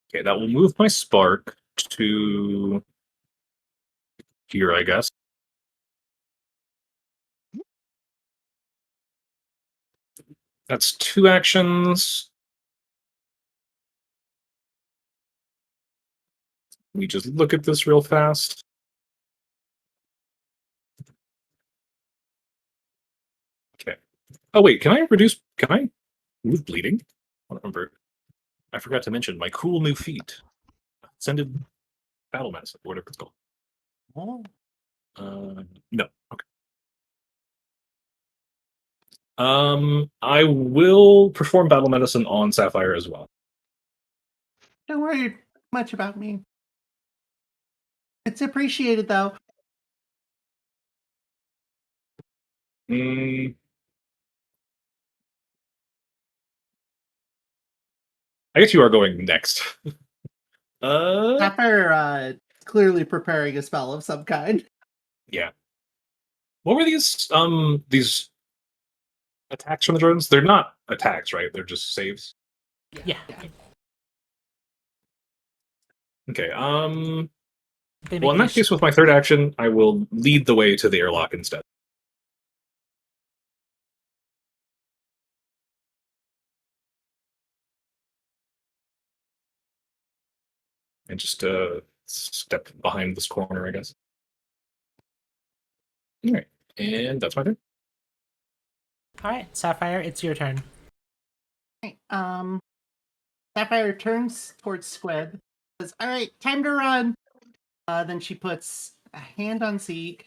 Okay, that will move my Spark to here, I guess. That's 2 actions. Let me just look at this real fast. Okay. Oh wait, can I move bleeding? I don't remember. I forgot to mention my cool new feat. Ascended Battle Medicine, whatever it's called. Oh. No. Okay. I will perform battle medicine on Sapphire as well. Don't worry much about me. It's appreciated, though. I guess you are going next. Sapphire clearly preparing a spell of some kind. Yeah. What were these attacks from the drones? They're not attacks, right? They're just saves. Yeah. Okay. They Well, in make that case, with my third action, I will lead the way to the airlock instead. And just step behind this corner, I guess. All right, and that's my turn. All right, Sapphire, it's your turn. Okay, Sapphire turns towards Squib. Says, "All right, time to run." Then she puts a hand on Sieg,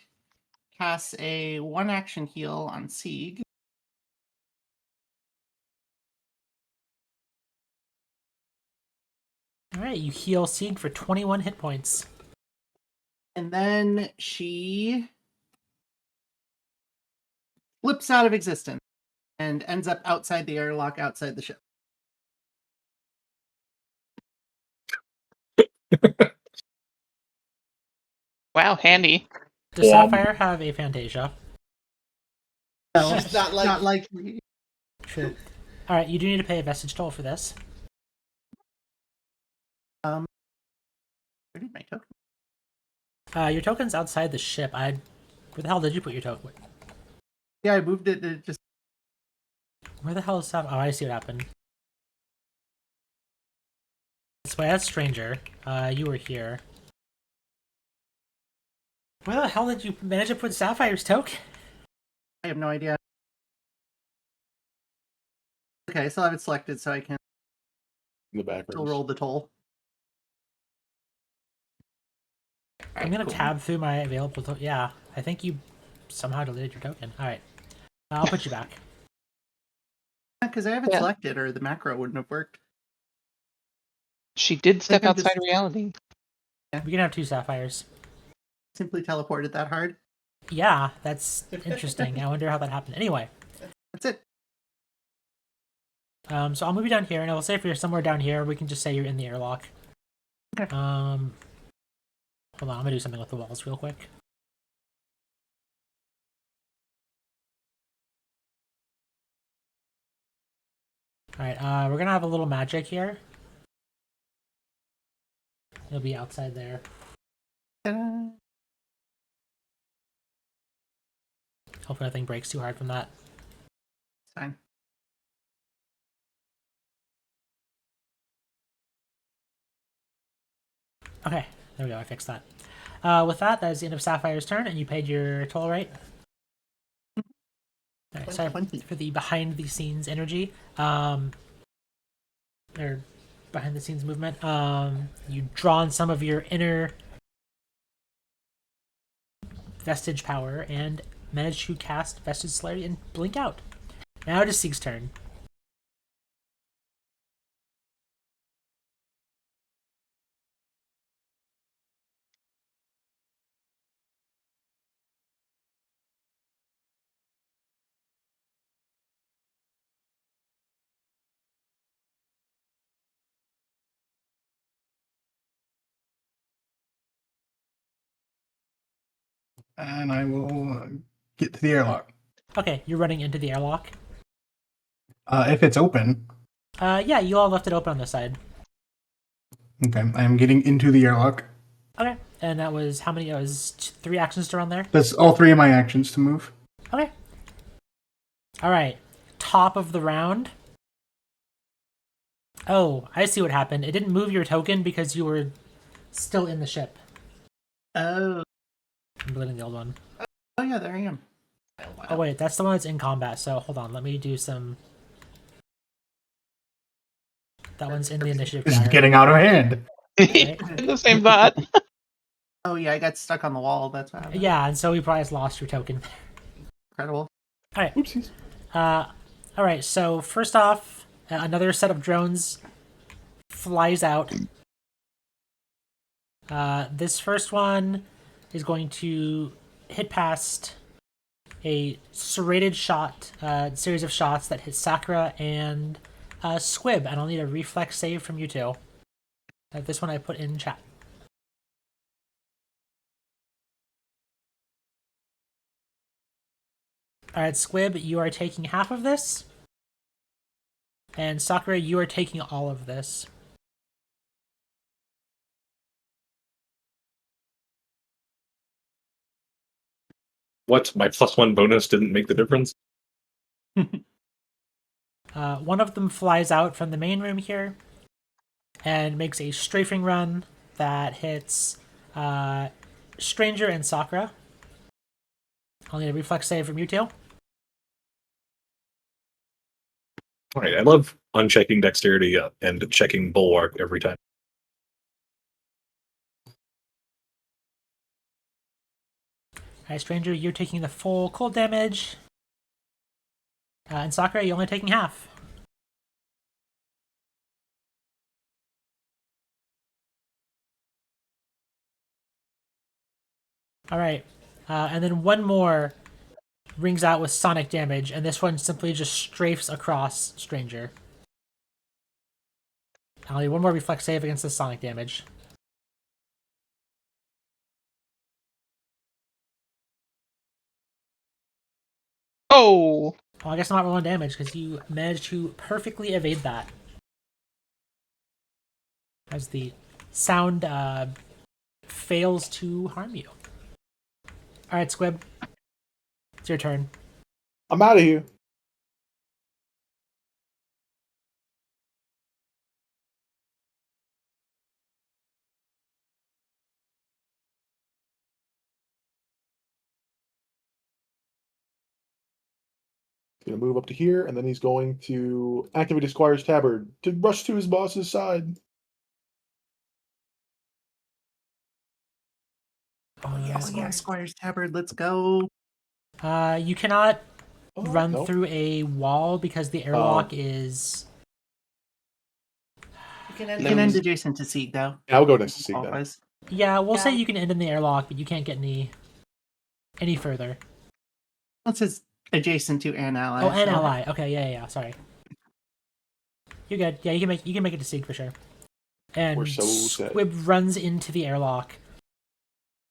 casts a 1-action heal on Sieg. All right, you heal Sieg for 21 hit points. And then she flips out of existence and ends up outside the airlock, outside the ship. Wow, handy. Does Sapphire have a Fantasia? No, she's not like me. True. All right, you do need to pay a vestige toll for this. Where did my token? Your token's outside the ship. Where the hell did you put your token? Yeah, I moved it. It just. Where the hell is Sapphire? Oh, I see what happened. This way, that's Stranger. You were here. Where the hell did you manage to put Sapphire's token? I have no idea. Okay, I still have it selected, so I can In the background. still roll the toll. I'm gonna tab through my available token. Yeah, I think you somehow deleted your token. All right, I'll put you back. Because I have it Yeah. selected, or the macro wouldn't have worked. She did step I'm outside just- reality. We can have 2 Sapphires. Simply teleported that hard. Yeah, that's interesting. I wonder how that happened. Anyway, That's it. so I'll move you down here, and I will say if you're somewhere down here, we can just say you're in the airlock. Okay. Hold on, I'm gonna do something with the walls real quick. Alright, we're gonna have a little magic here. It'll be outside there. Ta-da. Hopefully nothing breaks too hard from that. It's fine. Okay, there we go, I fixed that. With that is the end of Sapphire's turn, and you paid your toll, right? Alright, sorry for the behind-the-scenes energy. Or behind-the-scenes movement. You've drawn some of your inner vestige power and managed to cast Vestige Celerity and blink out. Now it is Sieg's turn. And I will get to the airlock. Okay, you're running into the airlock. If it's open. Yeah, you all left it open on this side. Okay, I am getting into the airlock. Okay, and that was how many? It was 3 actions to run there? That's all 3 of my actions to move. Okay. Alright, top of the round. Oh, I see what happened. It didn't move your token because you were still in the ship. Oh. I'm deleting the old one. Oh yeah, there I am. Oh wait, that's the one that's in combat, so hold on, let me do some... That one's in the initiative This is tower. getting out of hand. Okay. The same thought. Oh yeah, I got stuck on the wall. That's what happened. Yeah, and so we probably just lost your token. Incredible. All right. Oopsies. All right. So first off, another set of drones flies out. This first one is going to hit past a serrated shot, series of shots that hit Sakura and Squib, and I'll need a reflex save from you two. This one I put in chat. Alright, Squib, you are taking half of this. And Sakura, you are taking all of this. What? My +1 bonus didn't make the difference? One of them flies out from the main room here and makes a strafing run that hits Stranger and Sakura. I'll need a reflex save from you two. Alright, I love unchecking dexterity and checking bulwark every time. Alright, Stranger, you're taking the full cold damage. And Sakura, you're only taking half. Alright, and then one more rings out with sonic damage, and this one simply just strafes across Stranger. I'll need one more reflex save against the sonic damage. Oh! Well, I guess I'm not rolling damage because you managed to perfectly evade that. As the sound fails to harm you. Alright, Squib. It's your turn. I'm out of here. He's going to move up to here, and then he's going to activate his Squire's Tabard to rush to his boss's side. Oh yeah, Squire's Tabard. Let's go. You cannot run nope. through a wall because the airlock is... You can end adjacent to Sieg, though. Yeah, I'll go next to Sieg then. Always. Yeah, we'll say you can end in the airlock, but you can't get any further. It says adjacent to an ally. Oh, an so- ally. Okay, yeah. Sorry. You're good. Yeah, you can make it to Sieg for sure. And We're so sad. Squib runs into the airlock.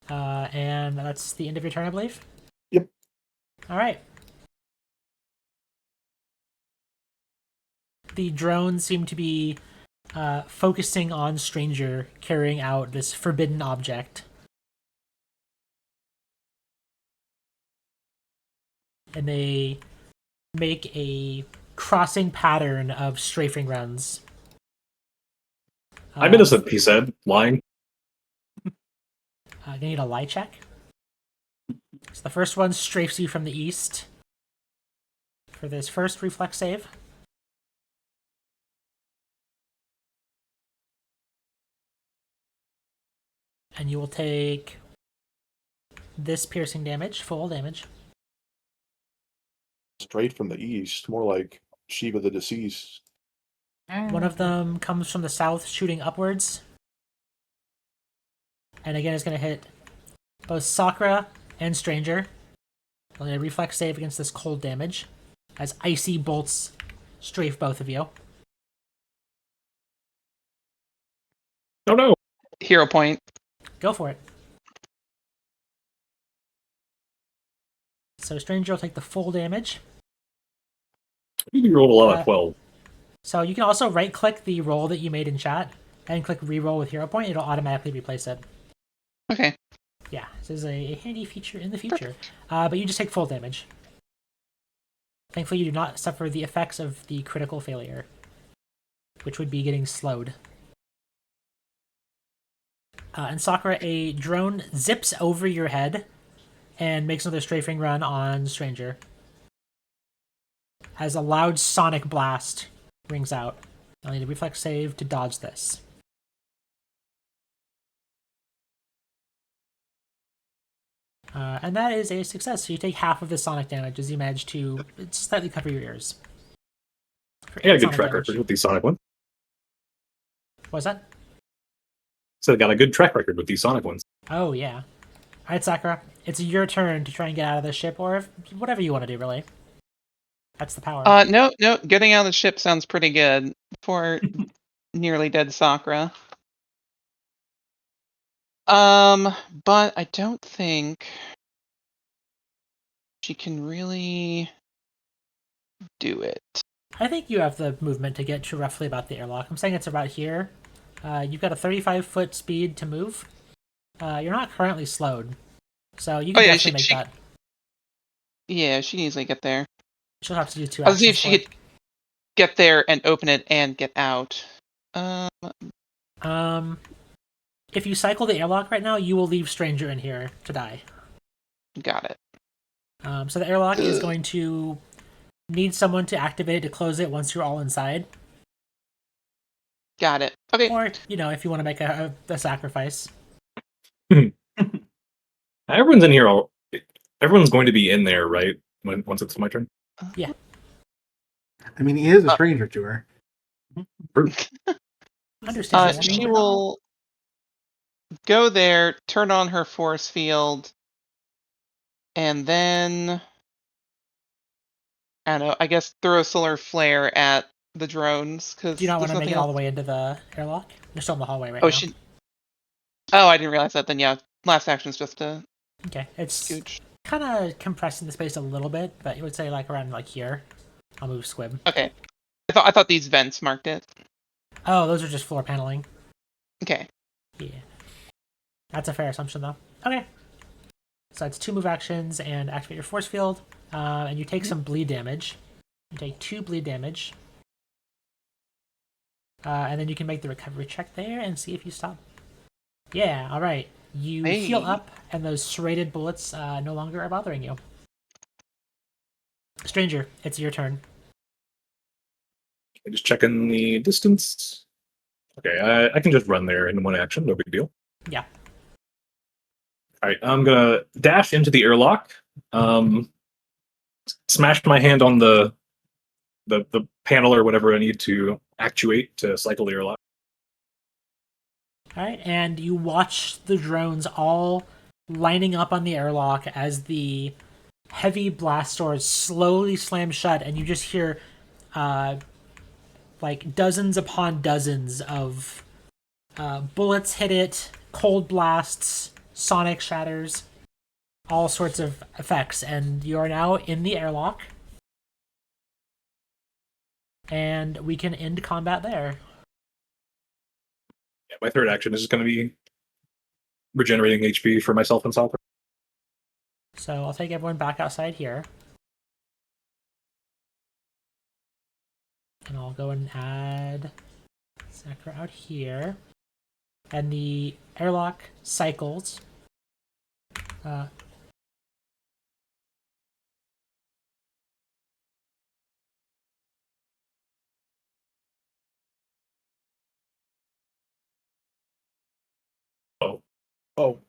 And that's the end of your turn, I believe. Yep. All right. The drones seem to be focusing on Stranger carrying out this forbidden object. And they make a crossing pattern of strafing runs. I'm innocent, he said, lying. I need a lie check. So the first one strafes you from the east. For this first reflex save. And you will take this piercing damage, full damage. Straight from the east, more like Shiva the Deceased. One of them comes from the south, shooting upwards. And again, it's going to hit both Sakura and Stranger. I'll need a reflex save against this cold damage, as icy bolts strafe both of you. Oh no! Hero point. Go for it. So Stranger will take the full damage. You rolled a lot of 12. So you can also right-click the roll that you made in chat and click reroll with hero point. It'll automatically replace it. Okay. Yeah, this is a handy feature in the future. But you just take full damage. Thankfully, you do not suffer the effects of the critical failure, which would be getting slowed. And Sakura, a drone zips over your head and makes another strafing run on Stranger. As a loud sonic blast rings out. I'll need a reflex save to dodge this. And that is a success. So you take half of the sonic damage as you manage to slightly cover your ears. I got a good Sonic track damage. record with these Sonic ones. What's that? So I got a good track record with these Sonic ones. Oh, yeah. Alright, Sakura. It's your turn to try and get out of the ship, or whatever you want to do, really. That's the power. No, getting out of the ship sounds pretty good for nearly dead Sakura. But I don't think she can really do it. I think you have the movement to get to roughly about the airlock. I'm saying it's about here. You've got a 35-foot speed to move. You're not currently slowed, so you can definitely make that. Yeah, she can easily get there. She'll have to do 2 I'll actions. see if she could get there and open it and get out. If you cycle the airlock right now, you will leave Stranger in here to die. Got it. So the airlock is going to need someone to activate it to close it once you're all inside. Got it. Okay. Or, if you want to make a sacrifice. Everyone's in here. Everyone's going to be in there, right? Once it's my turn. Yeah. I mean, he is a stranger to her. Understand. She will go there, turn on her force field, and then I don't know. I guess throw a solar flare at the drones because do you not want to make it all the way into the airlock? They're still in the hallway right now. Oh, I didn't realize that. Then yeah, last action's just a. Okay, it's scooch. Kind of compressing the space a little bit, but you would say around here. I'll move Squib. Okay, I thought these vents marked it. Oh, those are just floor paneling. Okay. Yeah, that's a fair assumption though. Okay, so it's 2 move actions and activate your force field, and you take some bleed damage. You take 2 bleed damage, and then you can make the recovery check there and see if you stop. Yeah, all right. You heal up, and those serrated bullets no longer are bothering you. Stranger, it's your turn. Just checking the distance. Okay, I can just run there in 1 action. No big deal. Yeah. All right, I'm gonna dash into the airlock. Smash my hand on the panel or whatever I need to actuate to cycle the airlock. All right, and you watch the drones all lining up on the airlock as the heavy blast doors slowly slam shut, and you just hear dozens upon dozens of bullets hit it, cold blasts, sonic shatters, all sorts of effects, and you are now in the airlock. And we can end combat there. Yeah, my 3rd action is just going to be regenerating HP for myself and Salper. So I'll take everyone back outside here. And I'll go and add Sakura out here. And the airlock cycles. Oh.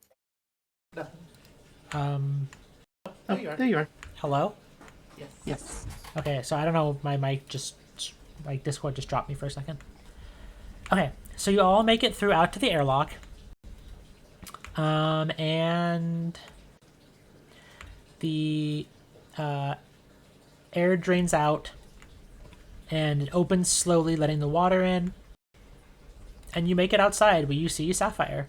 There you are. Hello? Yes. Okay, so I don't know, my mic just, Discord just dropped me for a second. Okay, so you all make it through out to the airlock. And the air drains out, and it opens slowly, letting the water in. And you make it outside where you see Sapphire.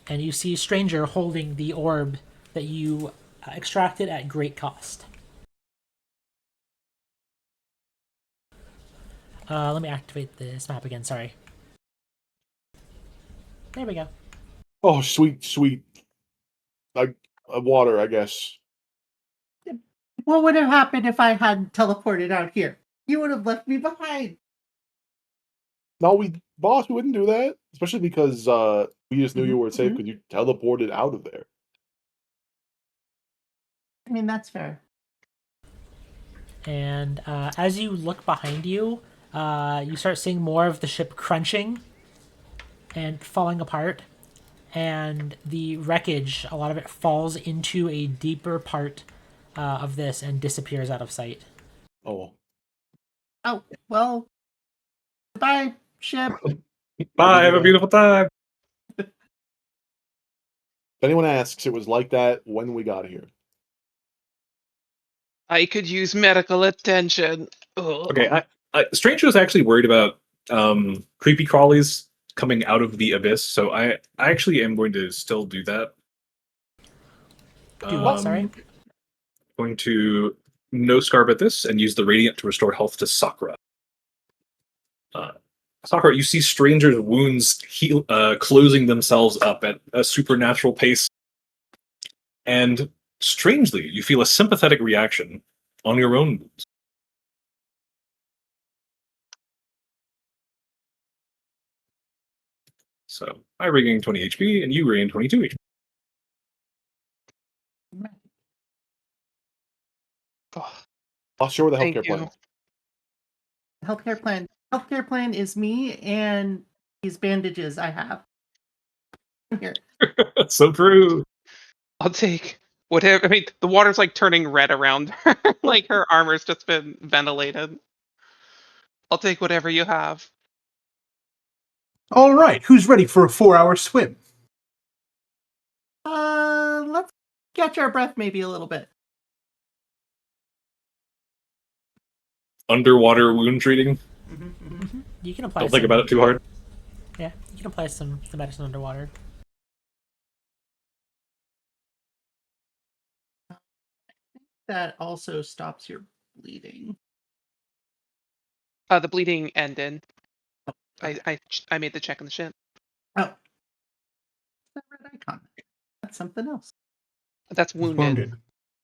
And you see Stranger holding the orb that you extracted at great cost. Let me activate this map again, sorry. There we go. Oh, sweet. Water, I guess. What would have happened if I hadn't teleported out here? You would have left me behind. No, boss, we wouldn't do that. Especially because we just knew you were safe because you teleported out of there. I mean, that's fair. And as you look behind you, you start seeing more of the ship crunching and falling apart. and the wreckage, a lot of it falls into a deeper part of this and disappears out of sight. Oh. Oh, well, goodbye, ship. Bye. Have a beautiful time. If anyone asks, it was like that when we got here. I could use medical attention. Ugh. Okay, Stranger was actually worried about creepy crawlies coming out of the abyss, so I actually am going to still do that. Do what, sorry? Going to no scarb at this and use the radiant to restore health to Sakura. Sakura, you see Stranger's wounds closing themselves up at a supernatural pace, and strangely, you feel a sympathetic reaction on your own wounds. So I regain 20 HP, and you regain 22 HP. Ugh. I'll show her the Thank healthcare you. plan. Healthcare plan. Healthcare plan is me and these bandages I have. Here. That's so true. I'll take whatever. I mean, the water's like turning red around her. Like her armor's just been ventilated. I'll take whatever you have. All right, who's ready for a 4-hour swim? Let's catch our breath maybe a little bit. Underwater wound treating. You can apply Don't think about it too hard. Yeah, you can apply some medicine underwater. That also stops your bleeding. The bleeding ended. I made the check in the ship. Oh. That red icon. That's something else. That's He's wounded.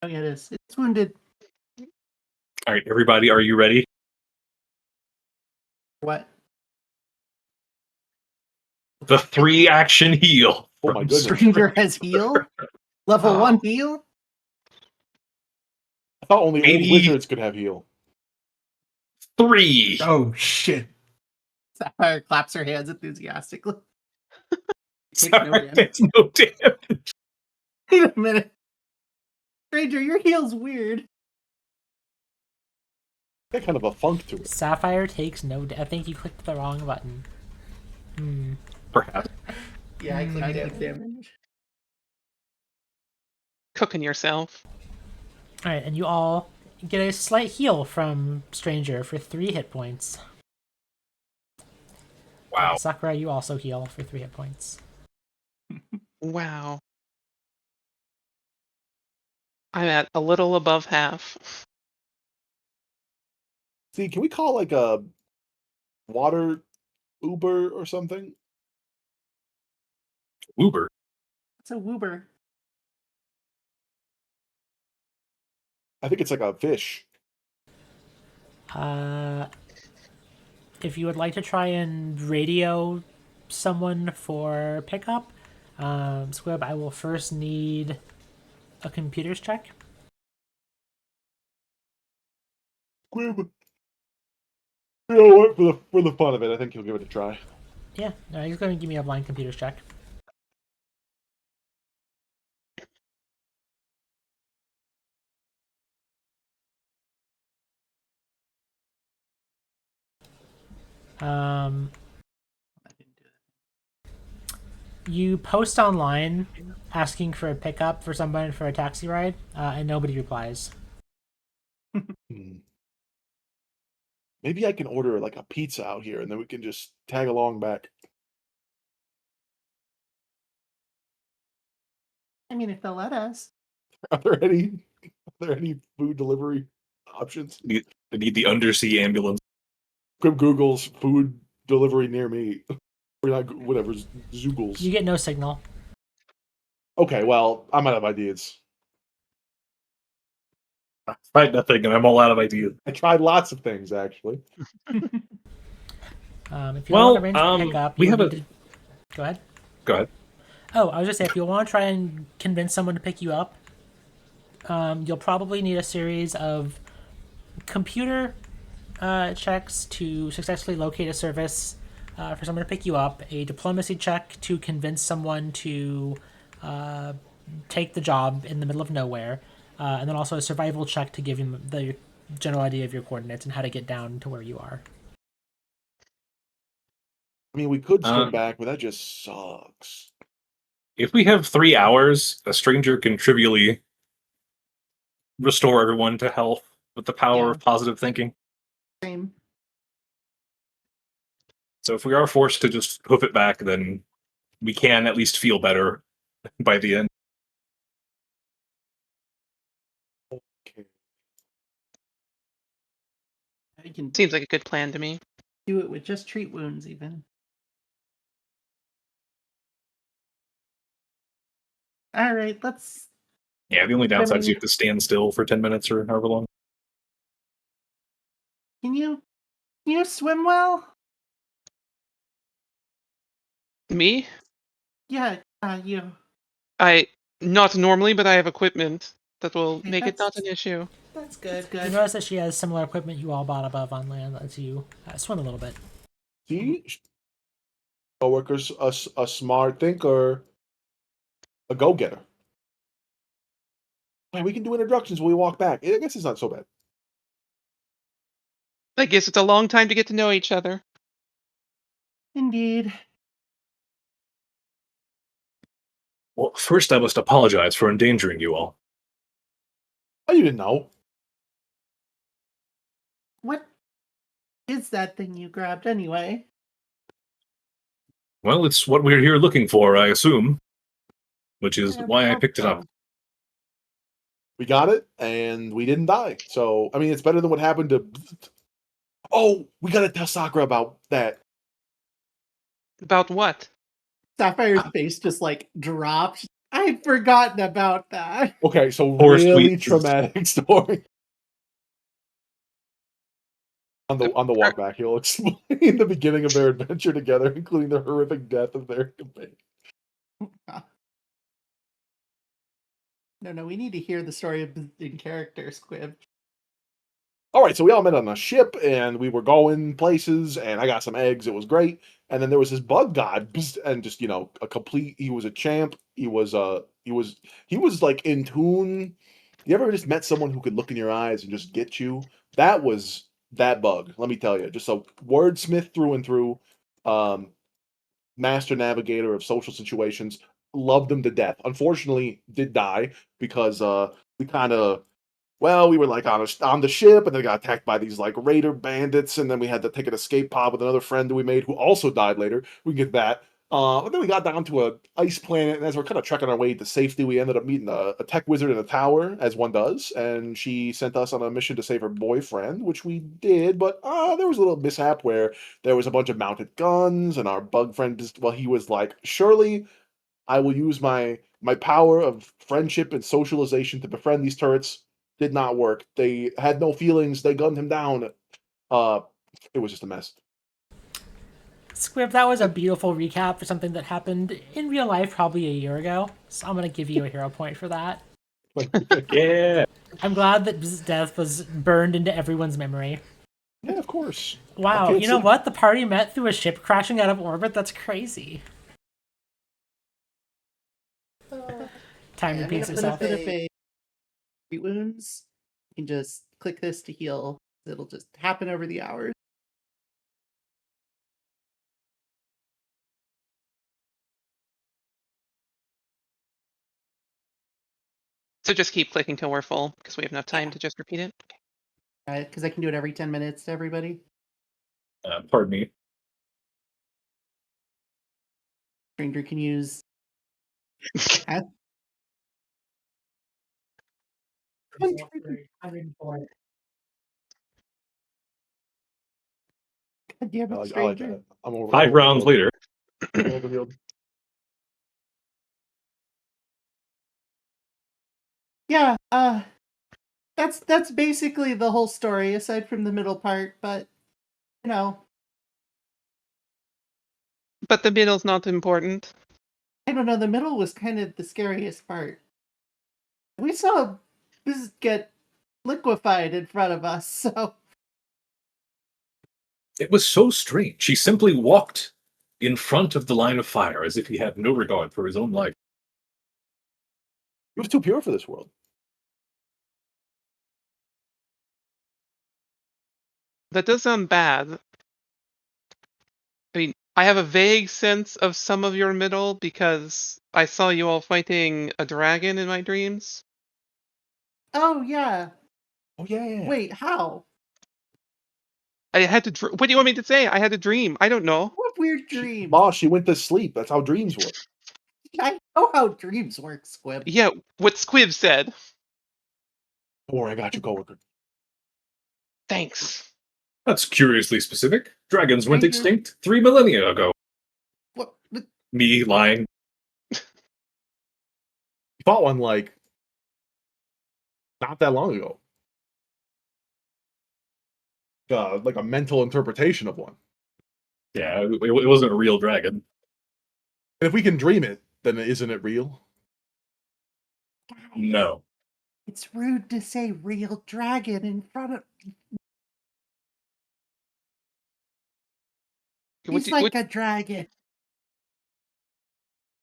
Oh yeah, it is. It's wounded. All right, everybody, are you ready? What? The 3-action heal. Oh my goodness. Stranger has heal? Level 1 heal? I thought only old 80. wizards could have heal. 3. Oh, shit. Sapphire claps her hands enthusiastically. Takes Sorry, no damage. takes no damage. Wait a minute. Stranger, your heal's weird. Got kind of a funk to it. Sapphire takes no. I think you clicked the wrong button. Perhaps. Yeah, I clicked damage. Cooking yourself. All right, and you all get a slight heal from Stranger for 3 hit points. Wow. Sakura, you also heal for 3 hit points. Wow. I'm at a little above half. See, can we call like a water Uber or something? Uber. It's a woober. I think it's like a fish. If you would like to try and radio someone for pickup, Squib, I will first need a computer's check. Squib. You know what? For the fun of it, I think he'll give it a try. Yeah, no, he's going to give me a blind computer's check. You post online asking for a pickup for someone for a taxi ride, and nobody replies. Maybe I can order like a pizza out here, and then we can just tag along back. I mean, if they'll let us. Are there any food delivery options? I need the undersea ambulance. Squib Google's food delivery near me. Or not, whatever, Zoogles. You get no signal. Okay, well, I'm out of ideas. I tried nothing, and I'm all out of ideas. I tried lots of things, actually. If you Well, want to arrange a pickup, we you have need a- to... Go ahead. Go ahead. Oh, I was just saying, if you want to try and convince someone to pick you up, you'll probably need a series of computer checks to successfully locate a service for someone to pick you up, a diplomacy check to convince someone to take the job in the middle of nowhere, and then also a survival check to give you the general idea of your coordinates and how to get down to where you are. I mean, we could swim back, but that just sucks. If we have 3 hours, a stranger can trivially restore everyone to health with the power of positive thinking. Same. So if we are forced to just hoof it back, then we can at least feel better by the end. Okay. I can Seems like a good plan to me. do it with just treat wounds, even. All right, let's. Yeah, the only downside is you have to stand still for 10 minutes or however long. Can you swim well? Me? Yeah, you. I not normally, but I have equipment that will Okay, make it not an issue. That's good. You notice that she has similar equipment you all bought above on land that lets you swim a little bit. See, coworkers, a smart thinker, a go-getter. Man, we can do introductions when we walk back. I guess it's not so bad. I guess it's a long time to get to know each other. Indeed. Well, first I must apologize for endangering you all. Oh, you didn't know. What is that thing you grabbed anyway? Well, it's what we're here looking for, I assume. Which is why I picked it up. We got it, and we didn't die. So, I mean, it's better than what happened to... Oh, we gotta tell Sakura about that. About what? Sapphire's face just like dropped. I'd forgotten about that. Okay, so Poor really sweet- traumatic story. On the walk back, he'll explain the beginning of their adventure together, including the horrific death of their companion. No, we need to hear the story of in character, Squib. All right, so we all met on a ship, and we were going places, and I got some eggs. It was great. And then there was this bug god, and just a complete. He was a champ. He was like in tune. You ever just met someone who could look in your eyes and just get you? That was that bug. Let me tell you, just a wordsmith through and through. Master navigator of social situations. Loved him to death. Unfortunately, did die because we kind of we were like on the ship, and then got attacked by these like raider bandits, and then we had to take an escape pod with another friend that we made who also died later. We can get that. But then we got down to a ice planet, and as we're kind of trekking our way to safety, we ended up meeting a tech wizard in a tower, as one does, and she sent us on a mission to save her boyfriend, which we did. But there was a little mishap where there was a bunch of mounted guns, and our bug friend he was like, surely I will use my power of friendship and socialization to befriend these turrets. Did not work. They had no feelings. They gunned him down. It was just a mess. Squib, that was a beautiful recap for something that happened in real life probably a year ago. So I'm going to give you a hero point for that. Yeah. I'm glad that Bzz's death was burned into everyone's memory. Yeah, of course. Wow, you know what? The party met through a ship crashing out of orbit? That's crazy. Time repeats itself. Treat wounds. You can just click this to heal. It'll just happen over the hours. So just keep clicking till we're full, because we have enough time to just repeat it. Because I can do it every 10 minutes to everybody. Pardon me. Stranger can use. God damn it, I like stranger. that. I'm over 5 rounds later. Yeah, that's basically the whole story, aside from the middle part, but But the middle's not important. I don't know, the middle was kind of the scariest part. We saw this get liquefied in front of us, so It was so strange. He simply walked in front of the line of fire as if he had no regard for his own life. He was too pure for this world. That does sound bad. I mean, I have a vague sense of some of your middle because I saw you all fighting a dragon in my dreams. Oh, yeah. Oh yeah. Wait, how? I had to. What do you want me to say? I had a dream. I don't know. What weird dreams? Boss, she went to sleep. That's how dreams work. I know how dreams work, Squib. Yeah, what Squib said. Don't worry, I got you, coworker. Thanks. That's curiously specific. Dragons went Stranger- extinct 3 millennia ago. What? Me lying. You fought one like not that long ago. Like a mental interpretation of one. Yeah, it wasn't a real dragon. And if we can dream it, then isn't it real? No. It's rude to say real dragon in front of. He's like a dragon.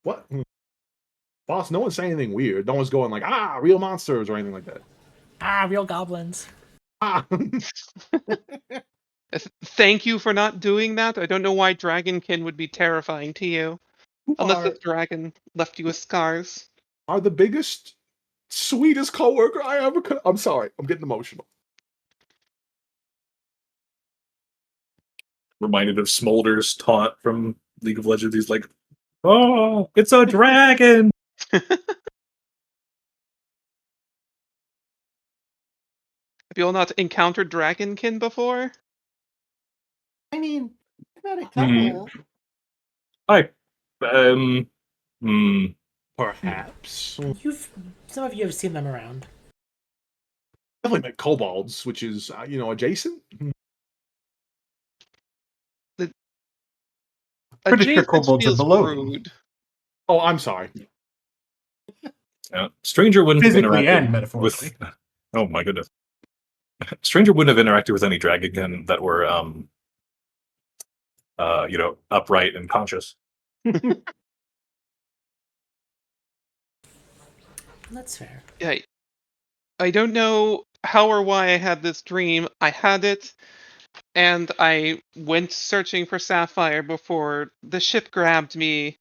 What? Boss, no one's saying anything weird. No one's going like, real monsters or anything like that. Real goblins. Ah. Thank you for not doing that. I don't know why Dragonkin would be terrifying to you. Unless the dragon left you with scars. Are the biggest, sweetest coworker I ever could. I'm sorry. I'm getting emotional. Reminded of Smolder's taunt from League of Legends. He's like, "Oh, it's a dragon!" Have you all not encountered Dragonkin before? I mean, I've had a couple. Perhaps. Some of you have seen them around. Definitely met kobolds, which is, adjacent. Pretty sure Adjacent kobolds are feels below them. rude. Oh, I'm sorry. Stranger wouldn't have Physically interacted and metaphorically. with. Oh my goodness. Stranger wouldn't have interacted with any dragonkin that were, upright and conscious. That's fair. Yeah, I don't know how or why I had this dream. I had it, and I went searching for Sapphire before the ship grabbed me,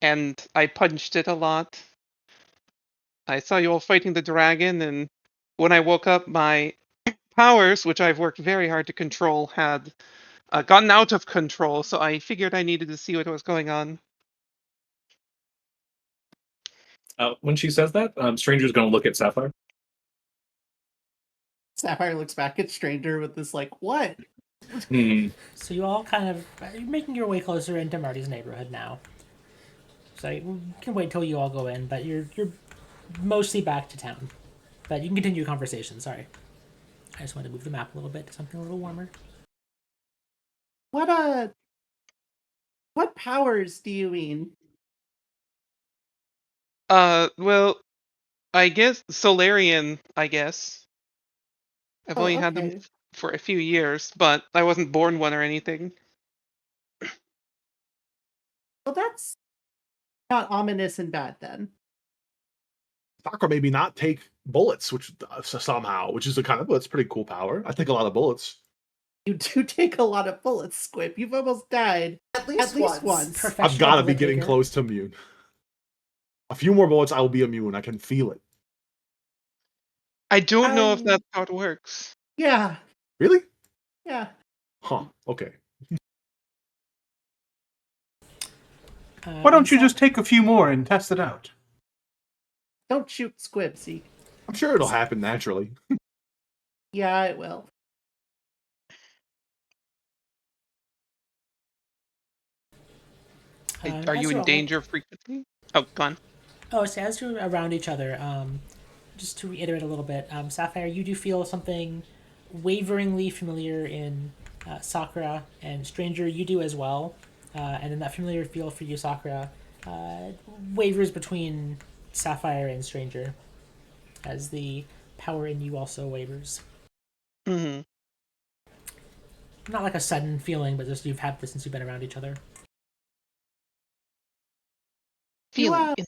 and I punched it a lot. I saw you all fighting the dragon, and when I woke up, my powers, which I've worked very hard to control, had gotten out of control, so I figured I needed to see what was going on. When she says that, Stranger's going to look at Sapphire. Sapphire looks back at Stranger with this, like, what? So you all you're making your way closer into Marty's neighborhood now. So you can wait till you all go in, but you're mostly back to town. But you can continue your conversation, sorry. I just wanted to move the map a little bit to something a little warmer. What powers do you mean? Well, I guess Solarian, I guess. I've only had them for a few years, but I wasn't born one or anything. Well, that's not ominous and bad then. Or maybe not take bullets, which is that's pretty cool power. I take a lot of bullets. You do take a lot of bullets, Squib. You've almost died. At least once. I've got to be getting close to immune. A few more bullets, I will be immune. I can feel it. I don't know if that's how it works. Yeah. Really? Yeah. Huh. Okay. Why don't you just take a few more and test it out? Don't shoot Squib, see? I'm sure it'll happen naturally. Yeah, it will. Are you in danger frequently? Oh, go on. Oh, so as you're around each other, just to reiterate a little bit, Sapphire, you do feel something waveringly familiar in Sakura, and Stranger, you do as well. And then that familiar feel for you, Sakura, wavers between Sapphire and Stranger, as the power in you also wavers. Mm-hmm. Not like a sudden feeling, but just you've had this since you've been around each other. Feeling. If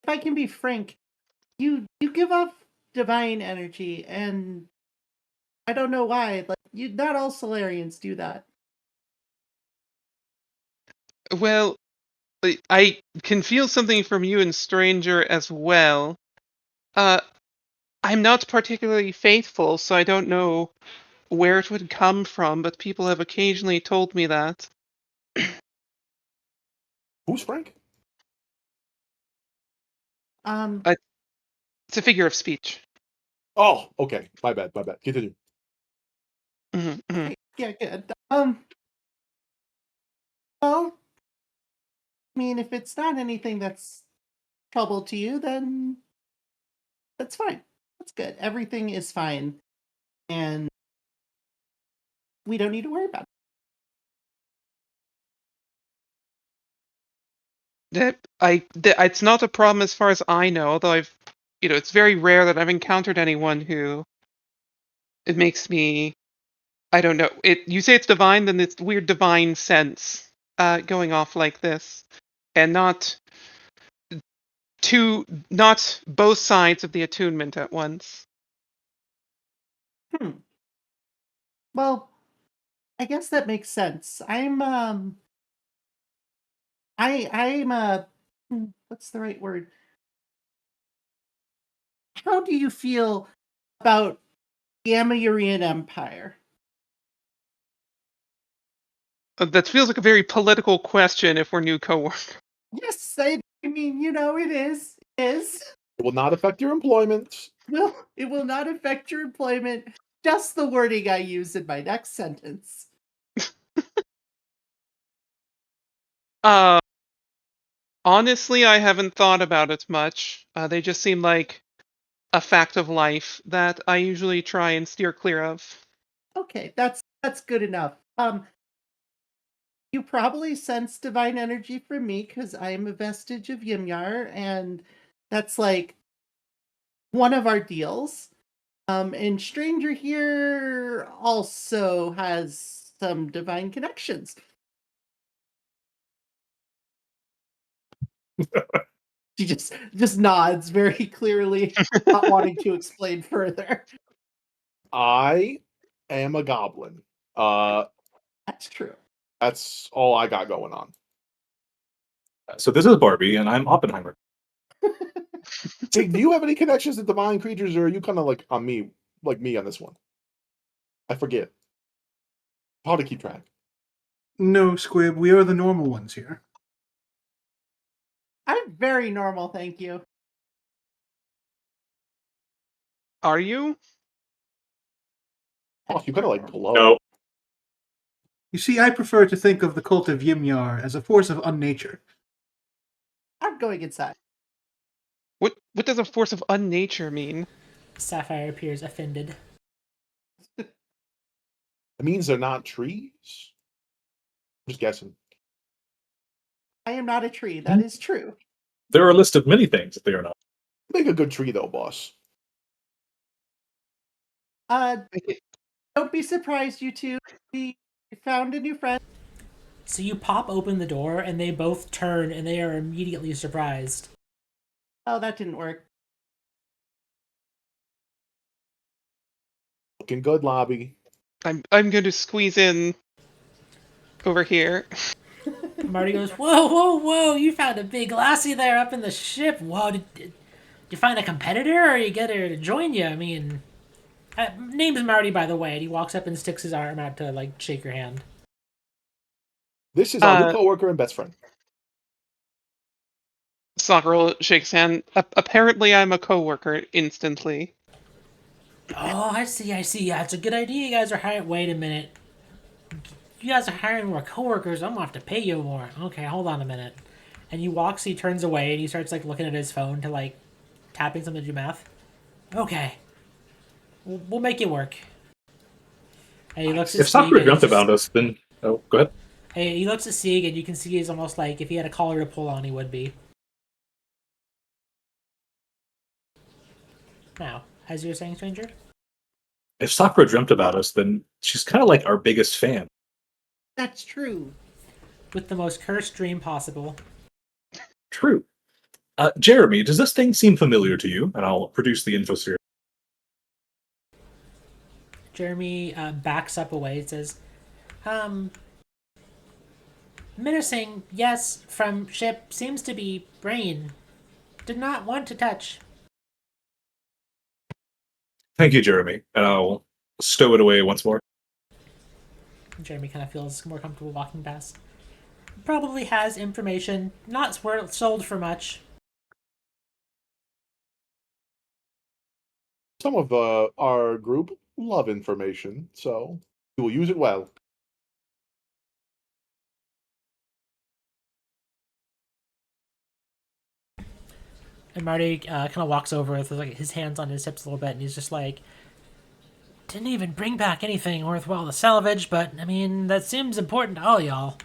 I can be frank, you give off divine energy, and I don't know why. Like, not all Solarians do that. Well, I can feel something from you and Stranger as well. I'm not particularly faithful, so I don't know where it would come from, but people have occasionally told me that. Who's Frank? Um. It's a figure of speech. Oh, okay. My bad. Continue. Okay, yeah, good. Well, I mean, if it's not anything that's trouble to you, then that's fine. That's good. Everything is fine, and we don't need to worry about it. It's not a problem as far as I know, although it's very rare that I've encountered anyone who it makes me, I don't know. You say it's divine, then it's weird divine sense going off like this, and not both sides of the attunement at once. Well, I guess that makes sense. What's the right word? How do you feel about the Amazurian Empire? That feels like a very political question if we're new coworkers. Yes, I mean, it is. It is. It will not affect your employment. Well, it will not affect your employment. Just the wording I use in my next sentence. Honestly, I haven't thought about it much. They just seem like a fact of life that I usually try and steer clear of. Okay, that's good enough. You probably sense divine energy from me because I am a vestige of Yimyar, and that's like one of our deals. And Stranger here also has some divine connections. She just nods very clearly, not wanting to explain further. I am a goblin. That's true. That's all I got going on. So this is Barbie, and I'm Oppenheimer. Hey, do you have any connections to divine creatures, or are you kind of like me on this one? I forget. How to keep track. No, Squib, we are the normal ones here. I'm very normal, thank you. Are you? Oh, you kind of like glow. No. You see, I prefer to think of the cult of Yimyar as a force of unnature. I'm going inside. What does a force of unnature mean? Sapphire appears offended. It means they're not trees. Just guessing. I am not a tree. That is true. There are a list of many things that they are not. Make a good tree, though, boss. Don't be surprised, you two. We found a new friend. So you pop open the door, and they both turn, and they are immediately surprised. Oh, that didn't work. Looking good, lobby. I'm going to squeeze in over here. Marty goes, "Whoa, whoa, whoa! You found a big lassie there up in the ship. Whoa, did you find a competitor, or you get her to join you? I mean, name's Marty, by the way." And he walks up and sticks his arm out to like shake your hand. This is our new coworker and best friend. Sakura shakes hand. Apparently, I'm a coworker instantly. Oh, I see. Yeah, it's a good idea. You guys are hiring. Wait a minute. You guys are hiring more coworkers. I'm gonna have to pay you more. Okay, hold on a minute. And he walks. He turns away and he starts like looking at his phone to like tapping something to do math. Okay, we'll make it work. And he looks at If Sakura Sieg and dreamt he's just- about us, then go ahead. Hey, he looks at Sieg and you can see he's almost like if he had a collar to pull on, he would be. Now, as you were saying, stranger. If Sakura dreamt about us, then she's kind of like our biggest fan. That's true. With the most cursed dream possible. True. Jeremy, does this thing seem familiar to you? And I'll produce the infosphere. Jeremy backs up away and says, menacing, yes, from ship, seems to be brain. Did not want to touch. Thank you, Jeremy. And I'll stow it away once more. Jeremy kind of feels more comfortable walking past. Probably has information, not sold for much. Some of our group love information, so we will use it well. And Marty kind of walks over with like his hands on his hips a little bit, and he's just like, didn't even bring back anything worthwhile to salvage, but I mean, that seems important to all y'all.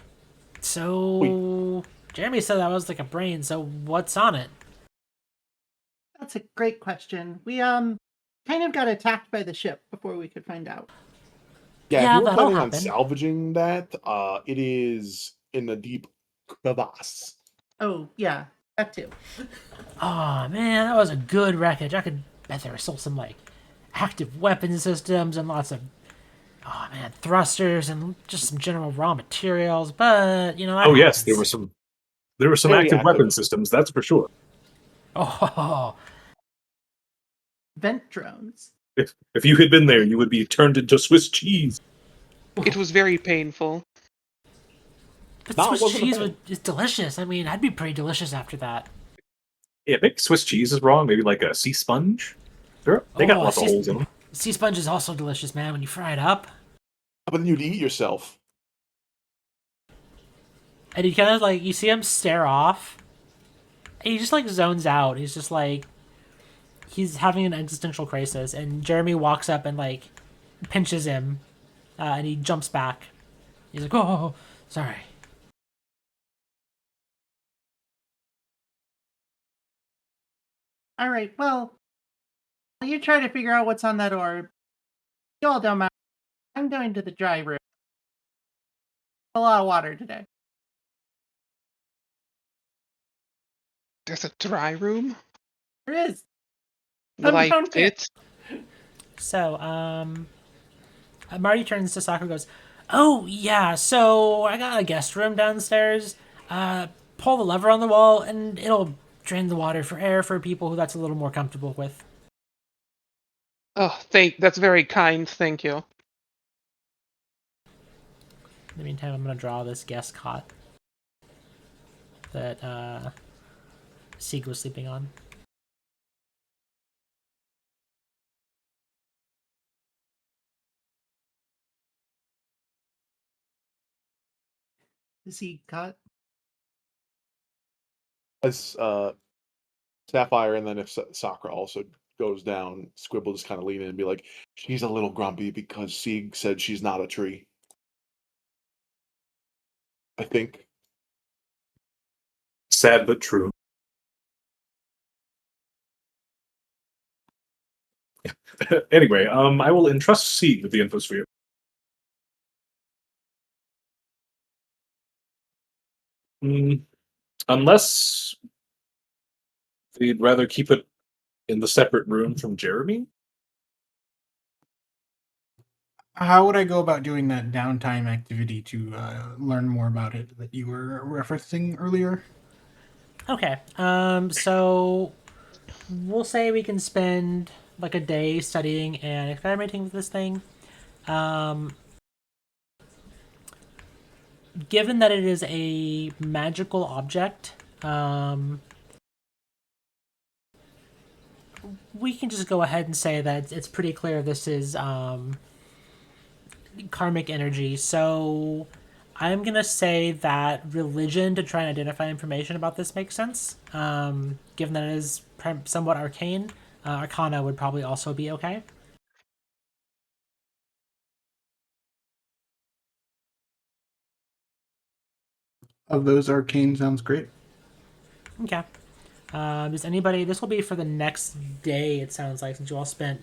So, Jeremy said that was like a brain, so what's on it? That's a great question. We kind of got attacked by the ship before we could find out. Yeah, Yeah, if you were that'll planning on happen. salvaging that, it is in a deep crevasse. Oh, yeah, that too. Oh man, that was a good wreckage. I could bet there were still some like active weapon systems and lots of thrusters and just some general raw materials. But you know, that Oh yes, happens. there were some Very active active. weapon systems, that's for sure. Oh, Vent drones. If you had been there, you would be turned into Swiss cheese. It was very painful. but No, it Swiss wasn't a cheese fan. is delicious. I mean, I'd be pretty delicious after that. Yeah, I think Swiss cheese is wrong. Maybe like a sea sponge. They got lots of holes in them. Sea sponge is also delicious, man. When you fry it up, But then you'd eat yourself. and he kind of like you see him stare off, and he just like zones out. He's just like he's having an existential crisis, and Jeremy walks up and like pinches him, and he jumps back. He's like, "Oh, sorry." All right, well, you try to figure out what's on that orb. You all don't mind. I'm going to the dry room. A lot of water today. There's a dry room? There is. Will I down here. fit? So, Marty turns to Sakura and goes, "Oh, yeah, so I got a guest room downstairs. Pull the lever on the wall, and it'll drain the water for air for people who that's a little more comfortable with." Oh, that's very kind, thank you. In the meantime, I'm going to draw this guest cot that Sieg was sleeping on. Is he cut? As Sapphire, and then if Sakura also goes down, Squib will just kind of lean in and be like, she's a little grumpy because Sieg said she's not a tree. I think. Sad but true. Anyway, I will entrust Sieg with the infosphere. Unless they'd rather keep it in the separate room from Jeremy? How would I go about doing that downtime activity to learn more about it that you were referencing earlier? Okay, so we'll say we can spend like a day studying and experimenting with this thing. Given that it is a magical object, we can just go ahead and say that it's pretty clear this is karmic energy. So I'm going to say that religion to try and identify information about this makes sense. Given that it is somewhat arcane, arcana would probably also be okay. Of those, arcane sounds great. Okay. Does anybody? This will be for the next day. It sounds like since you all spent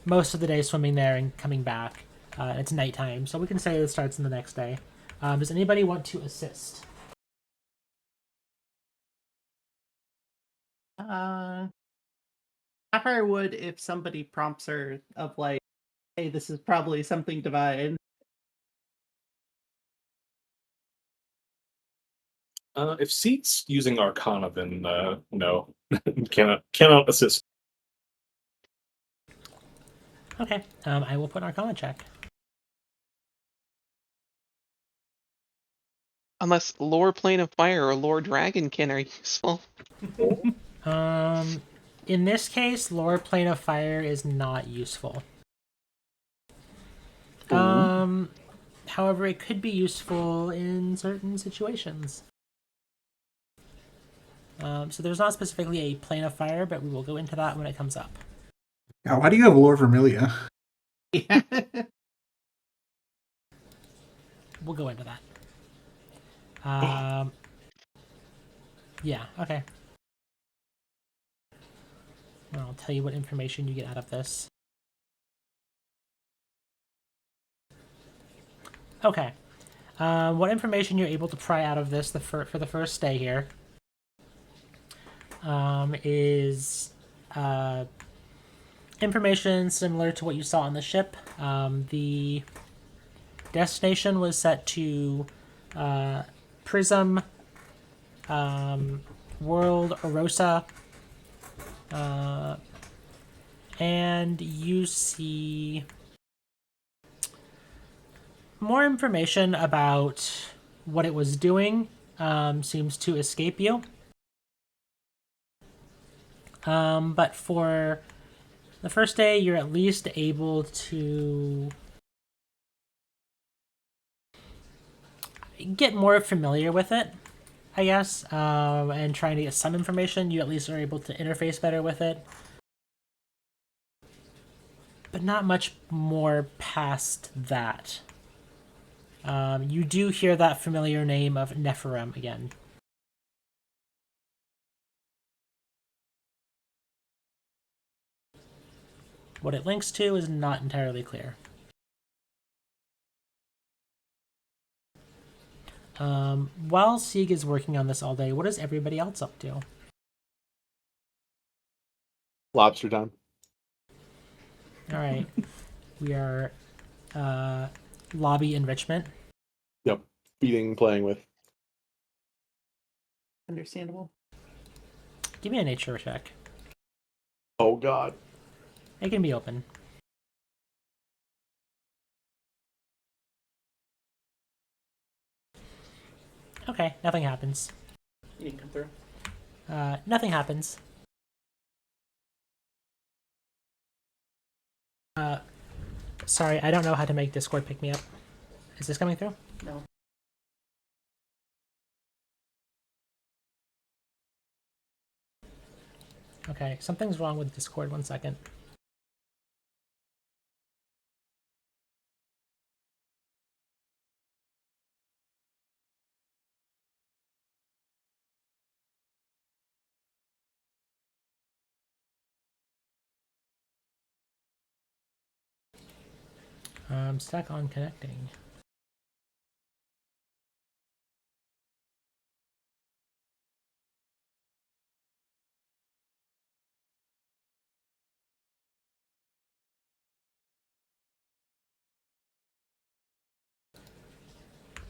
most of the day swimming there and coming back. It's nighttime, so we can say it starts in the next day. Does anybody want to assist? Sapphire would if somebody prompts her of like, hey, this is probably something divine. If Seat's using Arcana, then no, cannot assist. Okay, I will put an Arcana check. Unless Lore Plane of Fire or Lore Dragonkin are useful. In this case, Lore Plane of Fire is not useful. However, it could be useful in certain situations. So there's not specifically a Plane of Fire, but we will go into that when it comes up. Yeah, why do you have Lore Vermilia? Yeah. We'll go into that. Yeah, okay. I'll tell you what information you get out of this. Okay. What information you're able to pry out of this for the first day here is information similar to what you saw on the ship. The destination was set to Prism, World Aurousa, and you see more information about what it was doing seems to escape you. But for the first day, you're at least able to get more familiar with it, I guess, and trying to get some information. You at least are able to interface better with it. But not much more past that. You do hear that familiar name of Nephirim again. What it links to is not entirely clear. While Sieg is working on this all day, what is everybody else up to? Lobster time. All right. We are lobby enrichment. Yep. Feeding, playing with. Understandable. Give me a nature check. Oh God. It can be open. Okay, nothing happens. You can come through. Nothing happens. Sorry, I don't know how to make Discord pick me up. Is this coming through? No. Okay, something's wrong with Discord. 1 second. I'm stuck on connecting.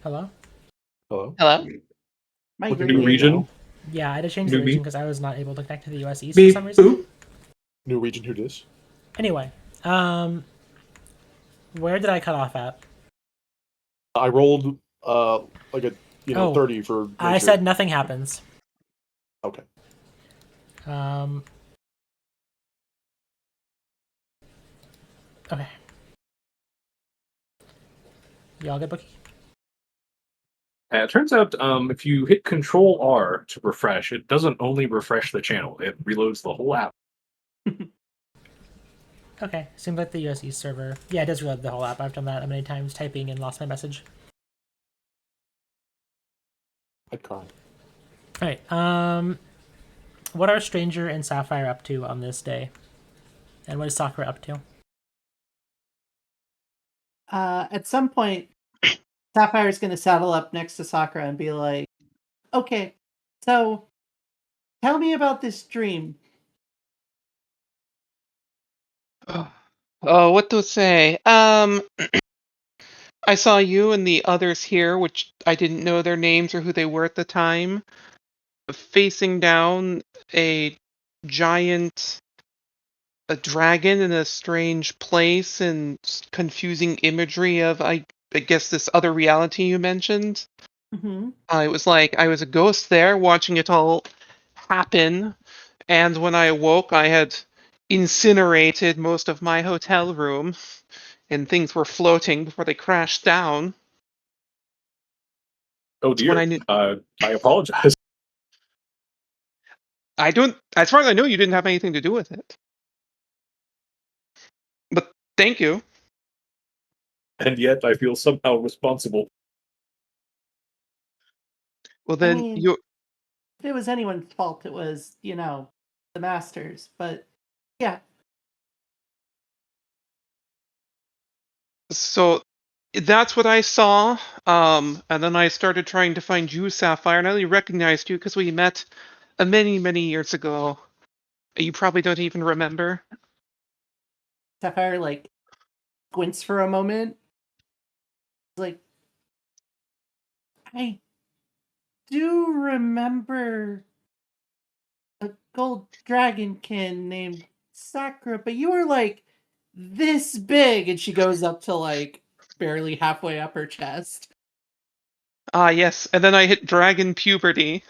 Hello? Hello. Hello? My Look at great New me region. now. Yeah, I had to change the Newbie. region because I was not able to connect to the US East for Beep some reason. boop. New region. Who dis? Anyway, where did I cut off at? I rolled like a 30 for. I nature. said nothing happens. Okay. Okay. Y'all good, Bookie? It turns out if you hit Control R to refresh, it doesn't only refresh the channel; it reloads the whole app. Okay, seems like the US East server. Yeah, it does reload the whole app. I've done that many times, typing and lost my message. I'd cry. Alright, what are Stranger and Sapphire up to on this day? And what is Sakura up to? At some point, Sapphire's going to saddle up next to Sakura and be like, okay, so tell me about this dream. Oh, what to say? I saw you and the others here, which I didn't know their names or who they were at the time, facing down a giant a dragon in a strange place and confusing imagery of I guess this other reality you mentioned. Mm-hmm. It was like I was a ghost there watching it all happen, and when I awoke I had incinerated most of my hotel room and things were floating before they crashed down. Oh That's when dear. I knew. I apologize. I don't. As far as I know, you didn't have anything to do with it. But thank you. And yet I feel somehow responsible. Well, I then mean, you. if it was anyone's fault, it was, the Masters. But yeah, So that's what I saw. And then I started trying to find you, Sapphire, and I only recognized you because we met many, many years ago. You probably don't even remember. Sapphire like squints for a moment. Like, I do remember a gold dragonkin named Sakura, but you were like this big, and she goes up to like barely halfway up her chest. Ah, yes. And then I hit dragon puberty.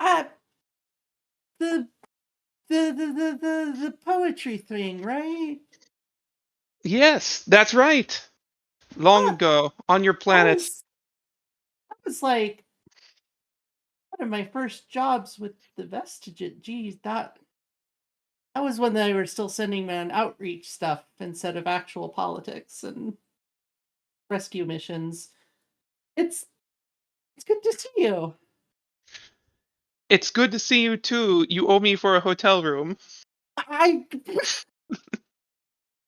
Ah, the the poetry thing, right? Yes, that's right. Long Ah, ago on your that planet. was like one of my first jobs with the Vestiges. Geez, that was when they were still sending me on outreach stuff instead of actual politics and rescue missions. It's it's good to see you. It's good to see you too. You owe me for a hotel room. I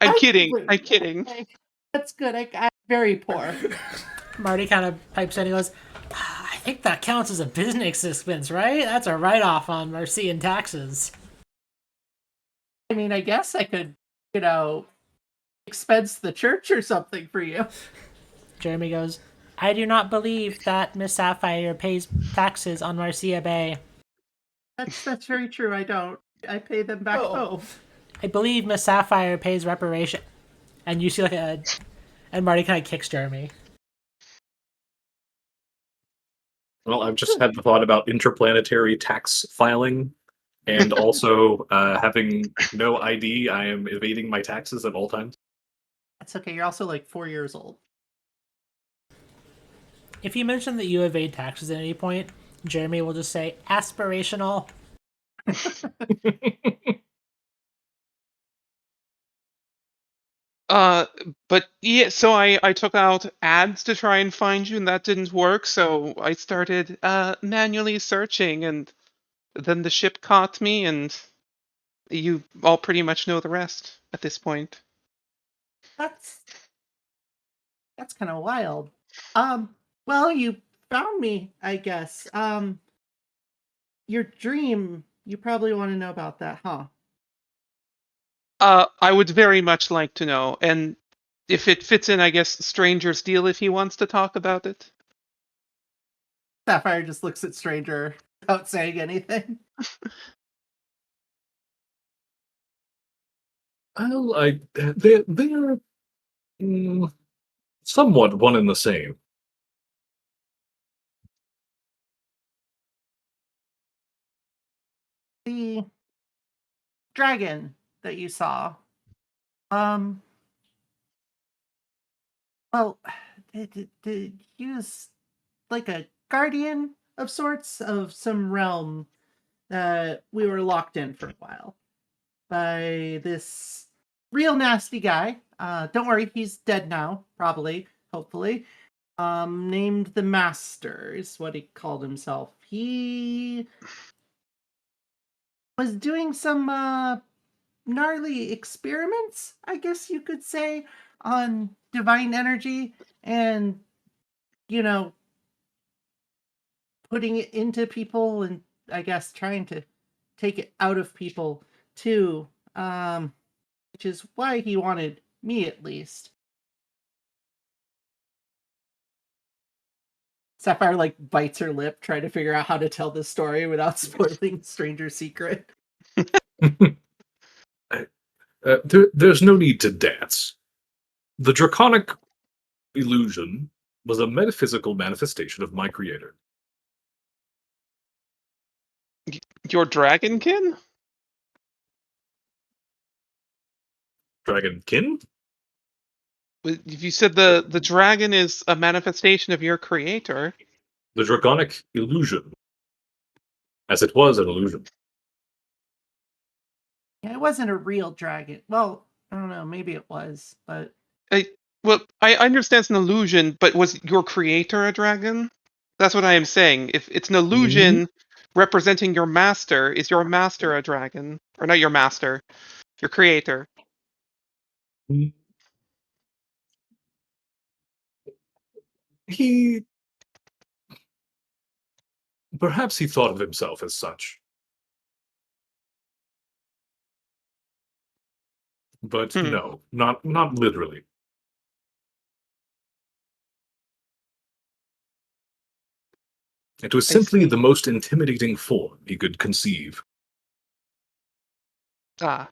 I'm I'm kidding. free. I'm kidding. Okay. That's good. I'm very poor. Marty kind of pipes in and goes, I think that counts as a business expense, right? That's a write-off on Marcian taxes. I mean, I guess I could, expense the church or something for you. Jeremy goes, I do not believe that Miss Sapphire pays taxes on Marcia Bay. That's very true. I don't. I pay them back home. I believe Miss Sapphire pays reparation. And you see like and Marty kind of kicks Jeremy. Well, I've just had the thought about interplanetary tax filing and also having no ID. I am evading my taxes at all times. That's okay. You're also like 4 years old. If you mention that you evade taxes at any point, Jeremy will just say aspirational. Uh, but yeah, so I took out ads to try and find you, and that didn't work. So I started manually searching, and then the ship caught me, and you all pretty much know the rest at this point. That's kind of wild. Well, you found me, I guess. Your dream. You probably want to know about that, huh? I would very much like to know, and if it fits in, I guess Stranger's deal if he wants to talk about it. Sapphire just looks at Stranger without saying anything. Well, they're somewhat one and the same. The dragon that you saw. Um. Well, did use like a guardian of sorts of some realm that we were locked in for a while by this real nasty guy. Don't worry, he's dead now, probably, hopefully. Named the Master is what he called himself. He was doing some gnarly experiments, I guess you could say, on divine energy and, you know, putting it into people and I guess trying to take it out of people too. Which is why he wanted me at least. Sapphire like bites her lip, trying to figure out how to tell this story without spoiling Stranger's secret. There's no need to dance. The draconic illusion was a metaphysical manifestation of my creator. Your dragonkin? Dragonkin? If you said the dragon is a manifestation of your creator. The draconic illusion. As it was an illusion. Yeah, it wasn't a real dragon. Well, I don't know, maybe it was, but I understand it's an illusion, but was your creator a dragon? That's what I am saying. If it's an illusion representing your master, is your master a dragon? Or not your master, your creator. Perhaps he thought of himself as such. But no, not literally. It was simply the most intimidating form he could conceive. Ah.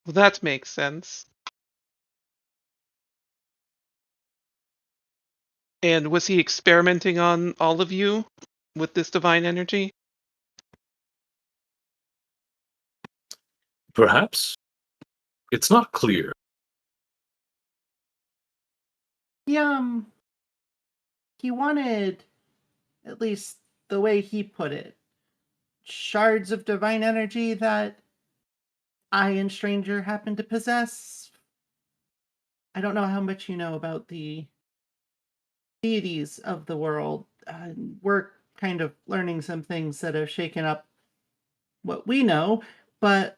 Well, that makes sense. And was he experimenting on all of you with this divine energy? Perhaps. It's not clear. He wanted, at least the way he put it, shards of divine energy that I and Stranger happen to possess. I don't know how much you know about the deities of the world. We're kind of learning some things that have shaken up what we know, but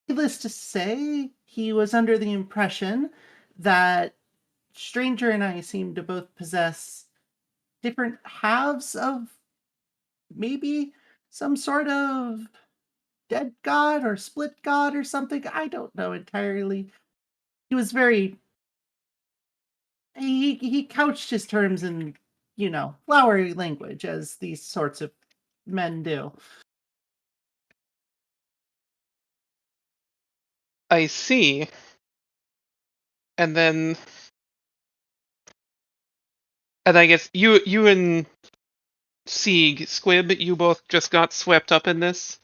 needless to say, he was under the impression that Stranger and I seem to both possess different halves of maybe some sort of dead god or split god or something. I don't know entirely. He was very he couched his terms in, flowery language, as these sorts of men do. I see. And I guess you and Sieg, Squib, you both just got swept up in this?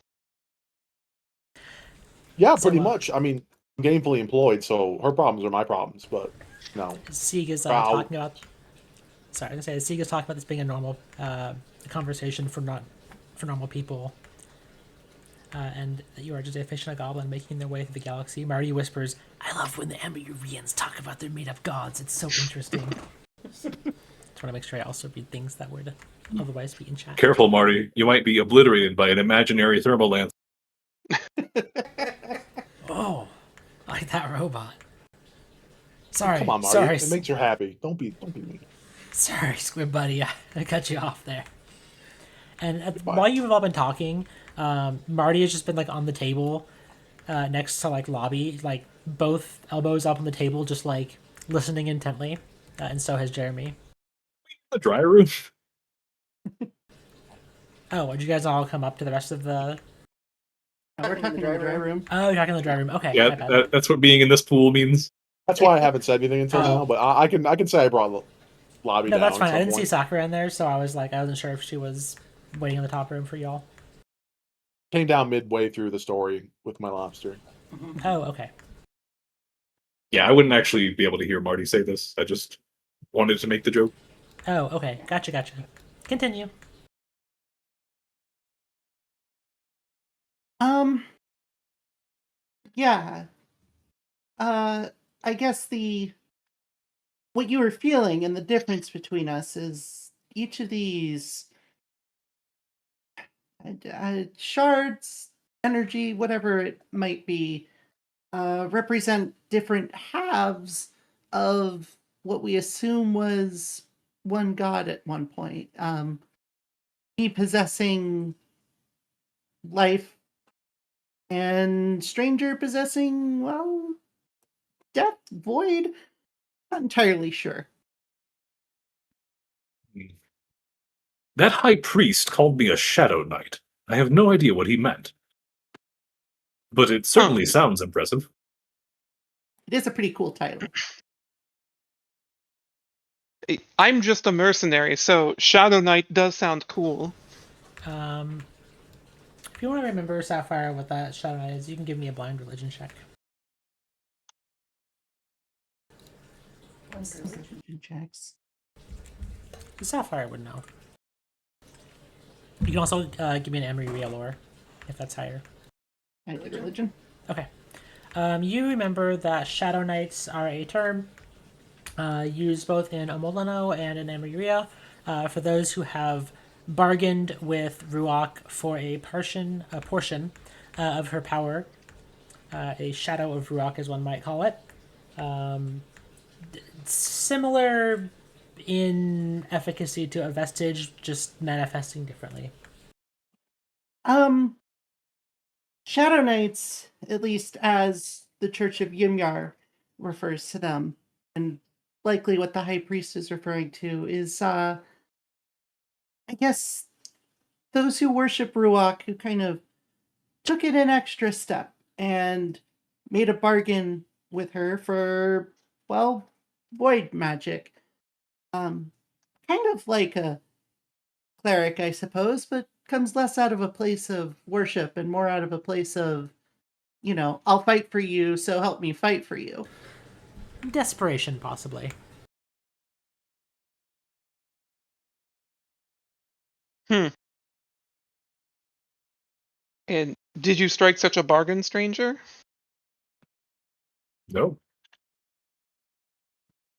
Yeah, pretty much. I mean, I'm gainfully employed, so her problems are my problems, but, Sieg is talking about... Sorry, I was going to say, Sieg is talking about this being a normal conversation for normal people. And that you are just a fish and a goblin making their way through the galaxy. Marty whispers, "I love when the Ambayurians talk about their made-up gods. It's so interesting." Just want to make sure I also read things that would otherwise be in chat. Careful, Marty. You might be obliterated by an imaginary thermal lance. Oh, like that robot. Sorry, come on, Marty. Sorry, it makes you happy. Don't be mean. Sorry, Squib Buddy. I cut you off there. And while you've all been talking, Marty has just been on the table next to Lobby, both elbows up on the table, just listening intently. And so has Jeremy. The dry room. Oh, did you guys all come up to the rest of the... We're talking in the dry room. Oh, you're talking in the dry room. Okay. Yeah, that's what being in this pool means. That's why I haven't said anything until now, but I can say I brought Lobby down. No, that's fine. I didn't see Sakura in there, so I was I wasn't sure if she was waiting in the top room for y'all. Came down midway through the story with my lobster. Oh, okay. Yeah, I wouldn't actually be able to hear Marty say this. I just wanted to make the joke. Oh, okay. Gotcha. Continue. Yeah. I guess what you were feeling and the difference between us is each of these shards, energy, whatever it might be, represent different halves of what we assume was one god at one point. He possessing life and stranger possessing, well, death, void. Not entirely sure. That high priest called me a shadow knight. I have no idea what he meant. But it certainly sounds impressive. It is a pretty cool title. I'm just a mercenary, so Shadow Knight does sound cool. If you want to remember, Sapphire, what that Shadow Knight is, you can give me a blind religion check. Checks. Sapphire would know. You can also give me an Emery Real lore, if that's higher. I did religion. Okay. You remember that Shadow Knights are a term used both in Omolano and in Emeria for those who have bargained with Ruach for a portion of her power. A shadow of Ruach, as one might call it. Similar in efficacy to a vestige, just manifesting differently. Shadow Knights, at least as the Church of Yimyar refers to them, and likely what the High Priest is referring to, is, I guess, those who worship Ruach who kind of took it an extra step and made a bargain with her for, well, void magic. Kind of like a cleric, I suppose, but comes less out of a place of worship and more out of a place of, I'll fight for you, so help me fight for you. Desperation, possibly. And did you strike such a bargain, stranger? No.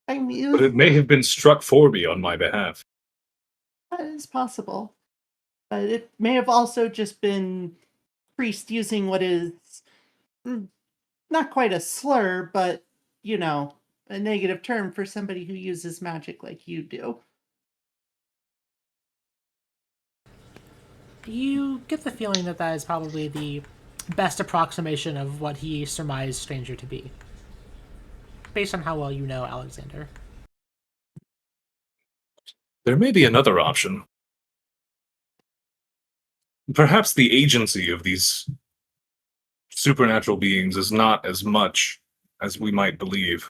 I mean, But it may have been struck for me on my behalf. that is possible. But it may have also just been priest using what is not quite a slur, but, a negative term for somebody who uses magic like you do. You get the feeling that that is probably the best approximation of what he surmised Stranger to be, based on how well you know Alexander. There may be another option. Perhaps the agency of these supernatural beings is not as much as we might believe.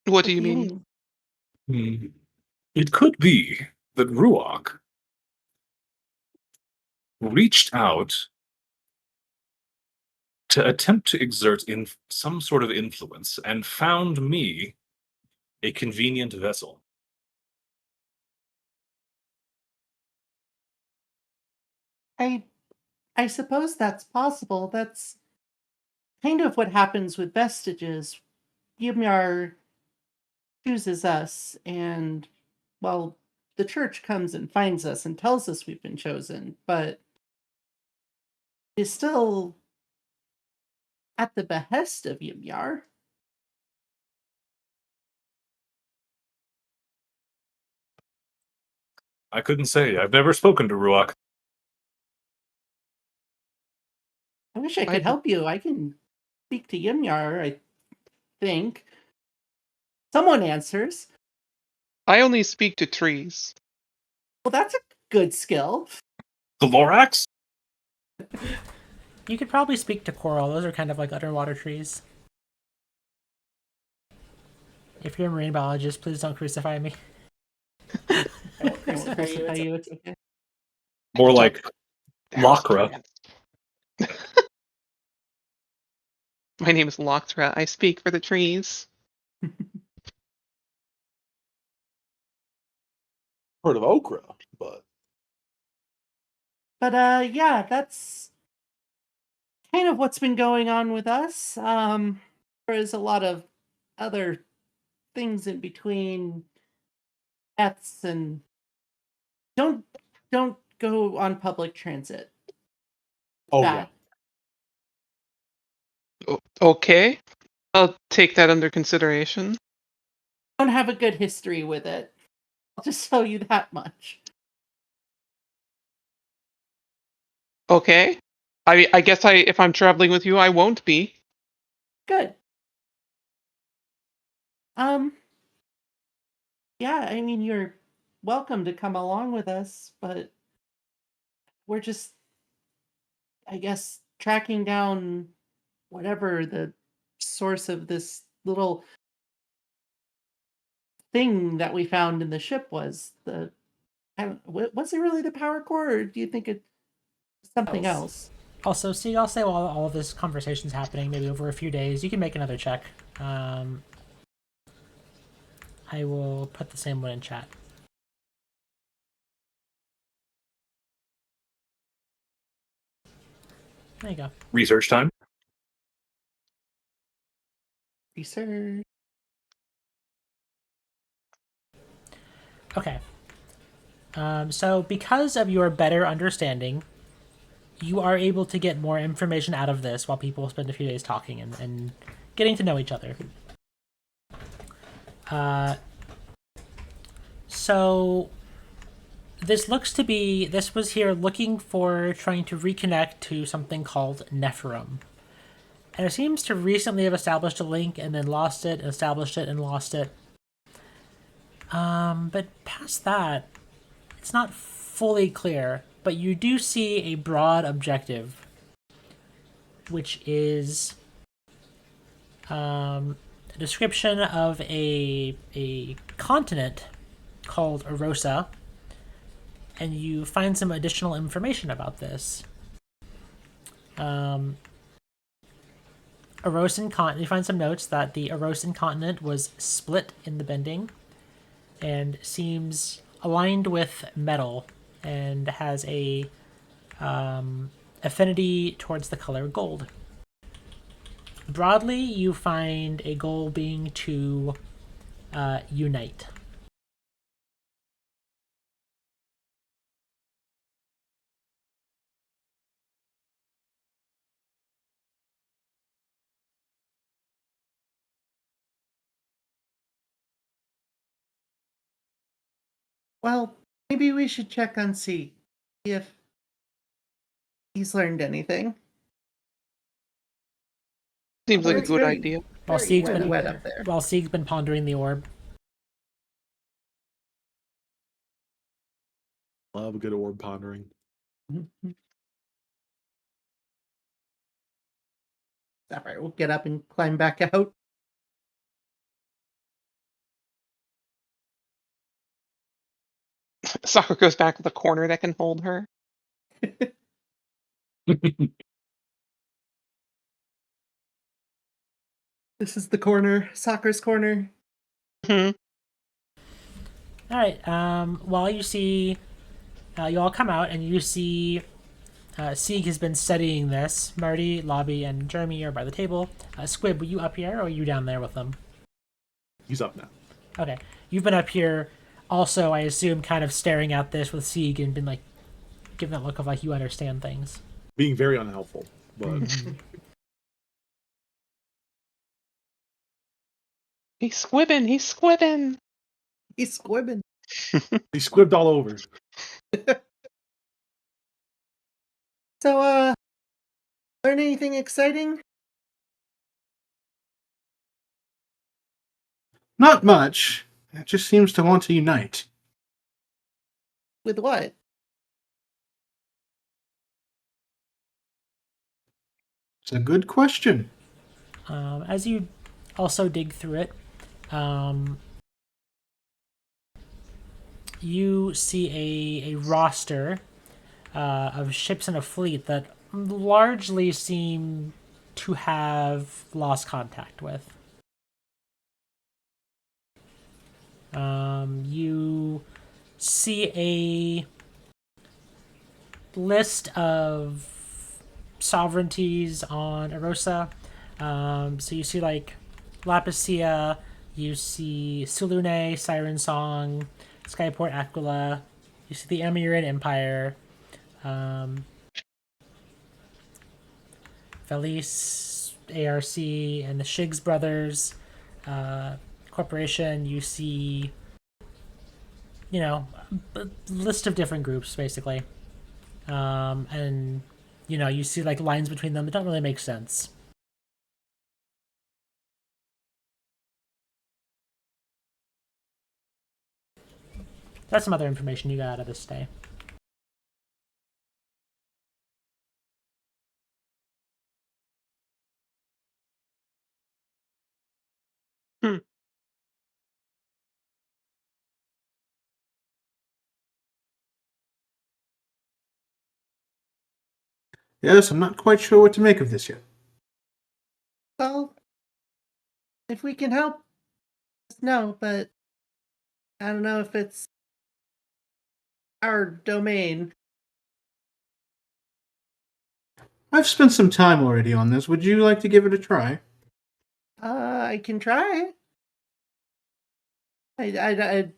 What do you mean? It could be that Ruach reached out to attempt to exert some sort of influence and found me a convenient vessel. I suppose that's possible. That's kind of what happens with vestiges. Ymir chooses us, and, well, the church comes and finds us and tells us we've been chosen, but is still at the behest of Ymir. I couldn't say. I've never spoken to Ruach. I wish I could help you. I can speak to Ymir, I think. Someone answers. I only speak to trees. Well, that's a good skill. The Lorax? You could probably speak to coral. Those are kind of like underwater trees. If you're a marine biologist, please don't crucify me. It's okay. More like Locra. My name is Lochtra. I speak for the trees. Heard of okra, but yeah, that's kind of what's been going on with us. There's a lot of other things in between deaths and don't go on public transit. oh That Okay. I'll take that under consideration. Don't have a good history with it. I'll just tell you that much. Okay. I guess if I'm traveling with you, I won't be. Good. Yeah, I mean, you're welcome to come along with us, but we're just, I guess, tracking down whatever the source of this little thing that we found in the ship was. Was it really the power core, or do you think it's something else? Also, see, I'll say while all of this conversation's happening, maybe over a few days, you can make another check. I will put the same one in chat. There you go. Research time. Research. Okay. So because of your better understanding, you are able to get more information out of this while people spend a few days talking and getting to know each other. So this was here looking for trying to reconnect to something called Nephilim. And it seems to recently have established a link and then lost it, established it and lost it. But past that, it's not fully clear, but you do see a broad objective, which is a description of a continent called Aurousa, and you find some additional information about this. You find some notes that the Aurousan continent was split in the bending and seems aligned with metal and has a affinity towards the color gold. Broadly, you find a goal being to unite. Well, maybe we should check on C. See if he's learned anything. Seems like a It's good very- idea. While very Sieg's wet up there. while Sieg's been pondering the orb. Love a good orb pondering. All right, we'll get up and climb back out. Sakura goes back to the corner that can hold her. This is the corner, Sakura's corner. Hmm. All right. While you see, you all come out and you see Sieg has been studying this. Marty, Lobby, and Jeremy are by the table. Squib, were you up here or are you down there with them? He's up now. Okay. You've been up here also, I assume, kind of staring at this with Sieg and been like, giving that look of like you understand things. Being very unhelpful, but He's squibbing. He's squibbing. He's squibbing. he squibbed all over. So, learn anything exciting? Not much. It just seems to want to unite. With what? It's a good question. As you also dig through it, you see a roster of ships in a fleet that largely seem to have lost contact with. You see a list of sovereignties on Aurousa. So you see like Lapicia, you see Sulune, Siren Song, Skyport Aquila, you see the Emiran Empire, Felice, ARC and the Shiggs brothers corporation. You see, a list of different groups, basically. And, you see, like, lines between them that don't really make sense. That's some other information you got out of this day. Yes, I'm not quite sure what to make of this yet. Well, if we can help, no, but I don't know if it's our domain. I've spent some time already on this. Would you like to give it a try? I can try. I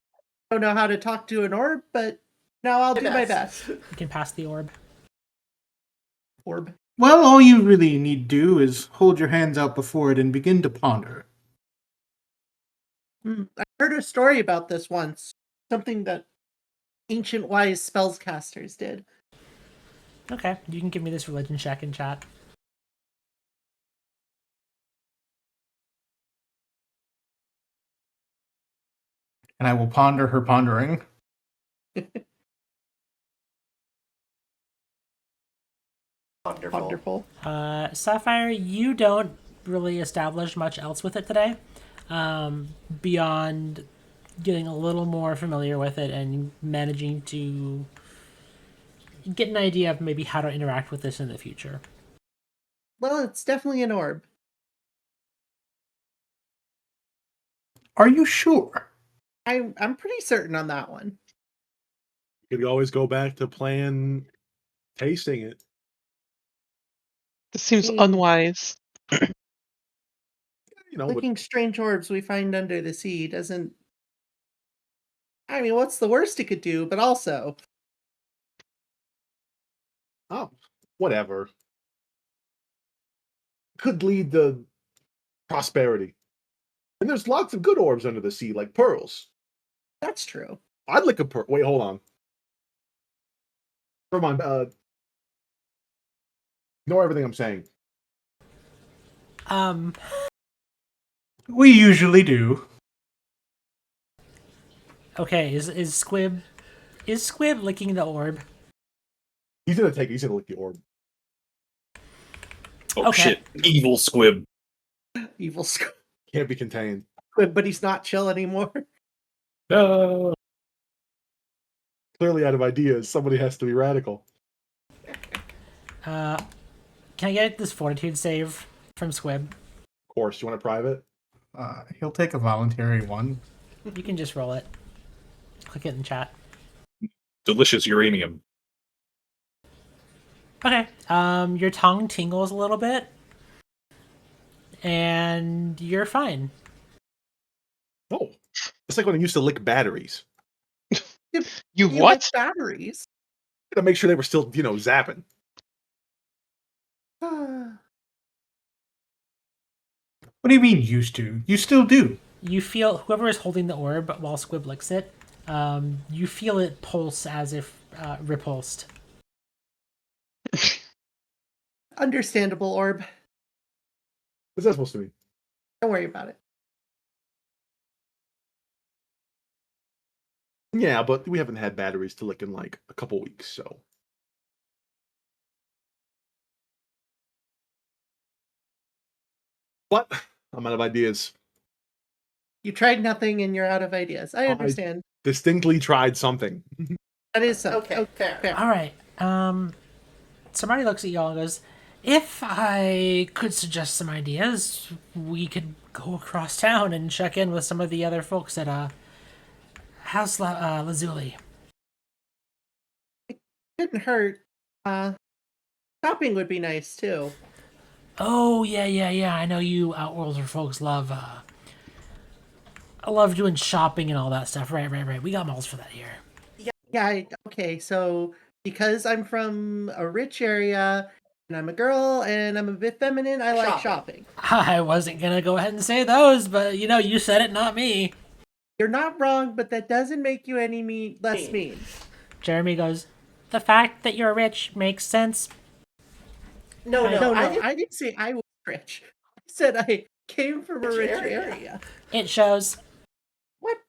don't know how to talk to an orb, but no, I'll do my best. You can pass the orb. Orb. Well, all you really need to do is hold your hands out before it and begin to ponder. I heard a story about this once. Something that ancient wise spellcasters did. Okay, you can give me this religion check in chat. And I will ponder her pondering. Wonderful. Sapphire, you don't really establish much else with it today, beyond getting a little more familiar with it and managing to get an idea of maybe how to interact with this in the future. Well, it's definitely an orb. Are you sure? I'm pretty certain on that one. You could always go back to plan tasting it. This seems unwise. Looking strange orbs we find under the sea doesn't. I mean, what's the worst it could do? But also, Whatever. Could lead to prosperity. And there's lots of good orbs under the sea, like pearls. that's true. I'd like a pearl. Wait, hold on. Never mind. Ignore everything I'm saying. We usually do. Okay, is Squib licking the orb? He's gonna lick the orb. Oh Okay. shit! Evil squib. Evil squid, Can't be contained. but he's not chill anymore. No. Clearly out of ideas. Somebody has to be radical. Can I get this fortitude save from Squib? Of course. You want a private? He'll take a voluntary one. You can just roll it. Click it in chat. Delicious uranium. Okay. Your tongue tingles a little bit, and you're fine. Oh. It's like when I used to lick batteries. You You what? like batteries? To make sure they were still, zapping. What do you mean used to? You still do. You feel whoever is holding the orb while Squib licks it. You feel it pulse as if repulsed. Understandable, orb. What's that supposed to mean? Don't worry about it. Yeah, but we haven't had batteries to lick in like a couple weeks, so. But I'm out of ideas. You tried nothing and you're out of ideas. I understand. Distinctly tried something. That is something. Okay, fair. All right. Somebody looks at y'all and goes, "If I could suggest some ideas, we could go across town and check in with some of the other folks at House Lazuli." Couldn't hurt. Shopping would be nice too. Oh yeah. I know you Outworlder folks love doing shopping and all that stuff. Right. We got malls for that here. Yeah. Okay. So because I'm from a rich area And I'm a girl, and I'm a bit feminine. I like shopping. I wasn't gonna go ahead and say those, but you said it, not me. You're not wrong, but that doesn't make you any less mean. Jeremy goes, the fact that you're rich makes sense. No, I didn't say I was rich. I said I came from a rich area. It shows. What?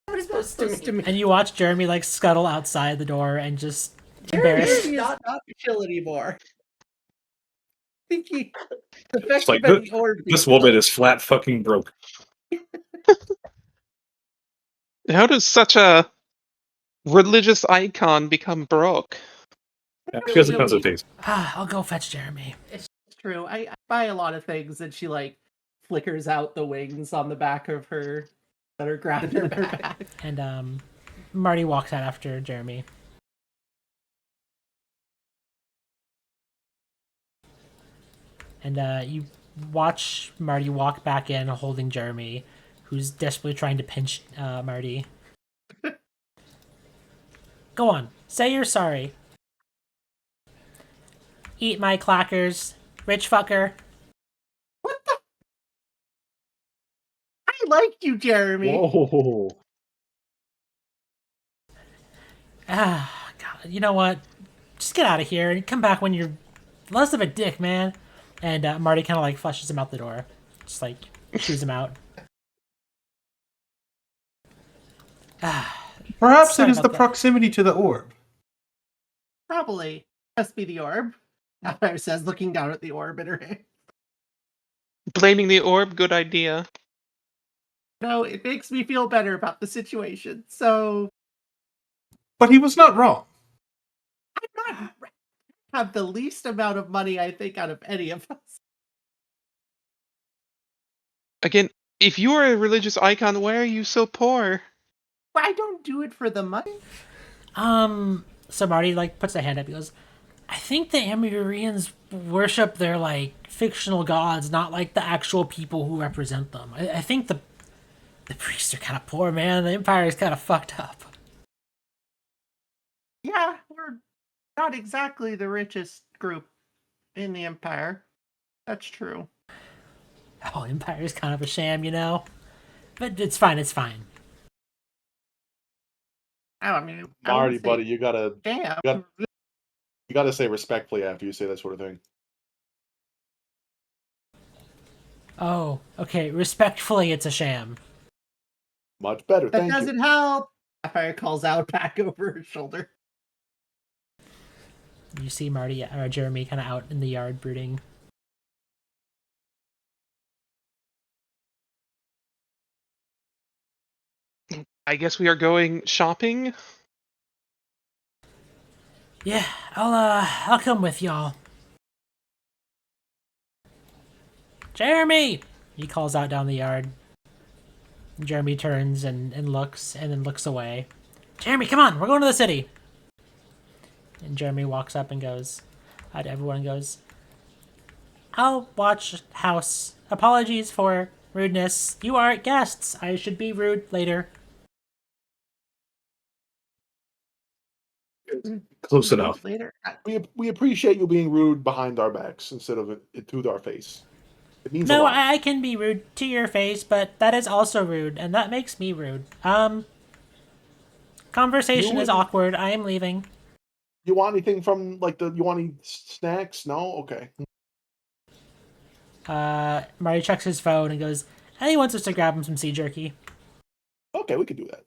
What is that supposed to mean? And you watch Jeremy like scuttle outside the door and just embarrassed. Jeremy is not chill anymore. I think he It's affected like, by the orb. this woman is flat fucking broke. How does such a religious icon become broke? Yeah, she has a sense of taste. I'll go fetch Jeremy. It's true. I buy a lot of things, and she like flickers out the wings on the back of her that are grabbed in her back. And Marty walks out after Jeremy. And you watch Marty walk back in holding Jeremy, who's desperately trying to pinch Marty. Go on, say you're sorry. Eat my clackers, rich fucker. What the? I like you, Jeremy. Whoa. God, you know what? Just get out of here and come back when you're less of a dick, man. And Marty kind of like flushes him out the door. Just like shoos him out. Perhaps Sorry it is about the that. proximity to the orb. Probably. Must be the orb. Sapphire says, looking down at the orb in her hand. Blaming the orb, good idea. No, it makes me feel better about the situation. So But he was not wrong. I'm not have the least amount of money I think out of any of us. Again, if you are a religious icon, why are you so poor? I don't do it for the money. So Marty like puts a hand up. He goes, I think the Amurians worship their like fictional gods, not like the actual people who represent them. I think the priests are kind of poor, man. The Empire is kind of fucked up. Yeah, we're not exactly the richest group in the Empire. That's true. Oh, Empire is kind of a sham, But it's fine. It's fine. I mean, Marty, buddy, you gotta damn. you gotta say respectfully after you say that sort of thing. Oh, okay. Respectfully, it's a sham. Much better. That Thank you. doesn't help. Sapphire calls out back over her shoulder. You see Marty or Jeremy kind of out in the yard brooding. I guess we are going shopping. Yeah, I'll come with y'all. Jeremy! He calls out down the yard. Jeremy turns and looks, and then looks away. Jeremy, come on, we're going to the city. And Jeremy walks up and goes, to everyone and goes, I'll watch house. Apologies for rudeness. You are guests. I should be rude later. Close enough. Later. We appreciate you being rude behind our backs instead of it to our face. It means a No, lot. I can be rude to your face, but that is also rude, and that makes me rude. Conversation is awkward. I am leaving. You want anything from you want any snacks? No? Okay. Marty checks his phone and goes, he wants us to grab him some sea jerky. Okay, we can do that.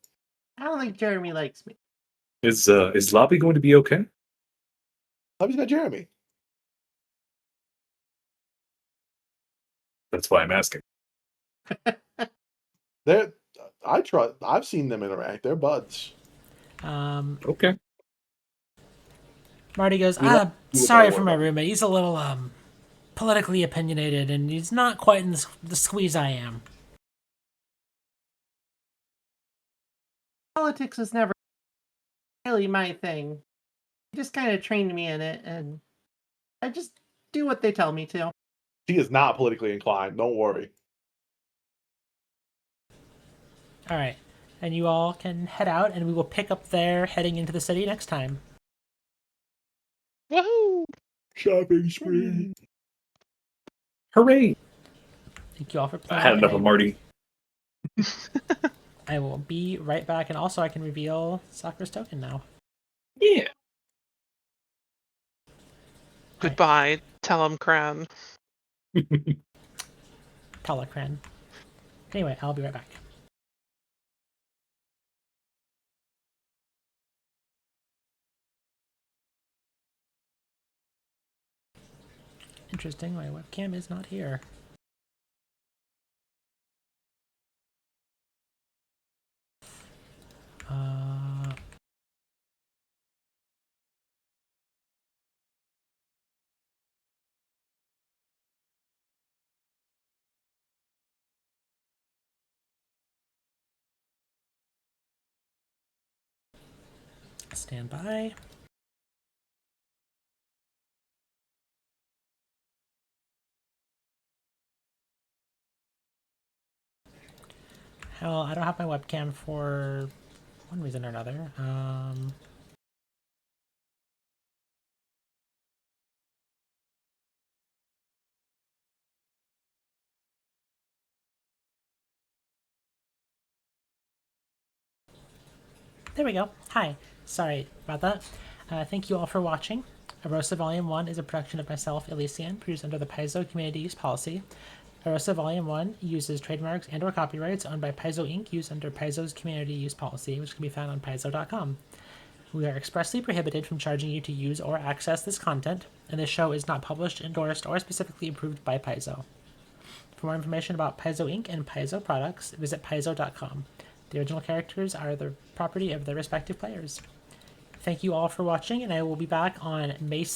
I don't think Jeremy likes me. Is Lobby going to be okay? Lobby's got Jeremy. That's why I'm asking. I've seen them interact. They're buds. Okay. Marty goes, sorry for my roommate. He's a little politically opinionated, and he's not quite in the squeeze I am. Politics was never really my thing. They just kind of trained me in it, and I just do what they tell me to. She is not politically inclined. Don't worry. All right. And you all can head out, and we will pick up there heading into the city next time. Woohoo! Shopping spree. Hooray! Thank you all for I playing. had enough and of Marty. I will be right back, and also I can reveal Sakura's token now. Yeah. Goodbye, Telemcran. Telecran. Anyway, I'll be right back. Interesting, my webcam is not here. Stand by. Well, I don't have my webcam for one reason or another. There we go. Hi. Sorry about that. Thank you all for watching. Aurousa Volume 1 is a production of myself, Elysian, produced under the Paizo Community Use Policy. Aurousa Volume 1 uses trademarks and or copyrights owned by Paizo Inc. used under Paizo's Community Use Policy, which can be found on paizo.com. We are expressly prohibited from charging you to use or access this content, and this show is not published, endorsed, or specifically approved by Paizo. For more information about Paizo Inc. and Paizo products, visit paizo.com. The original characters are the property of their respective players. Thank you all for watching, and I will be back on May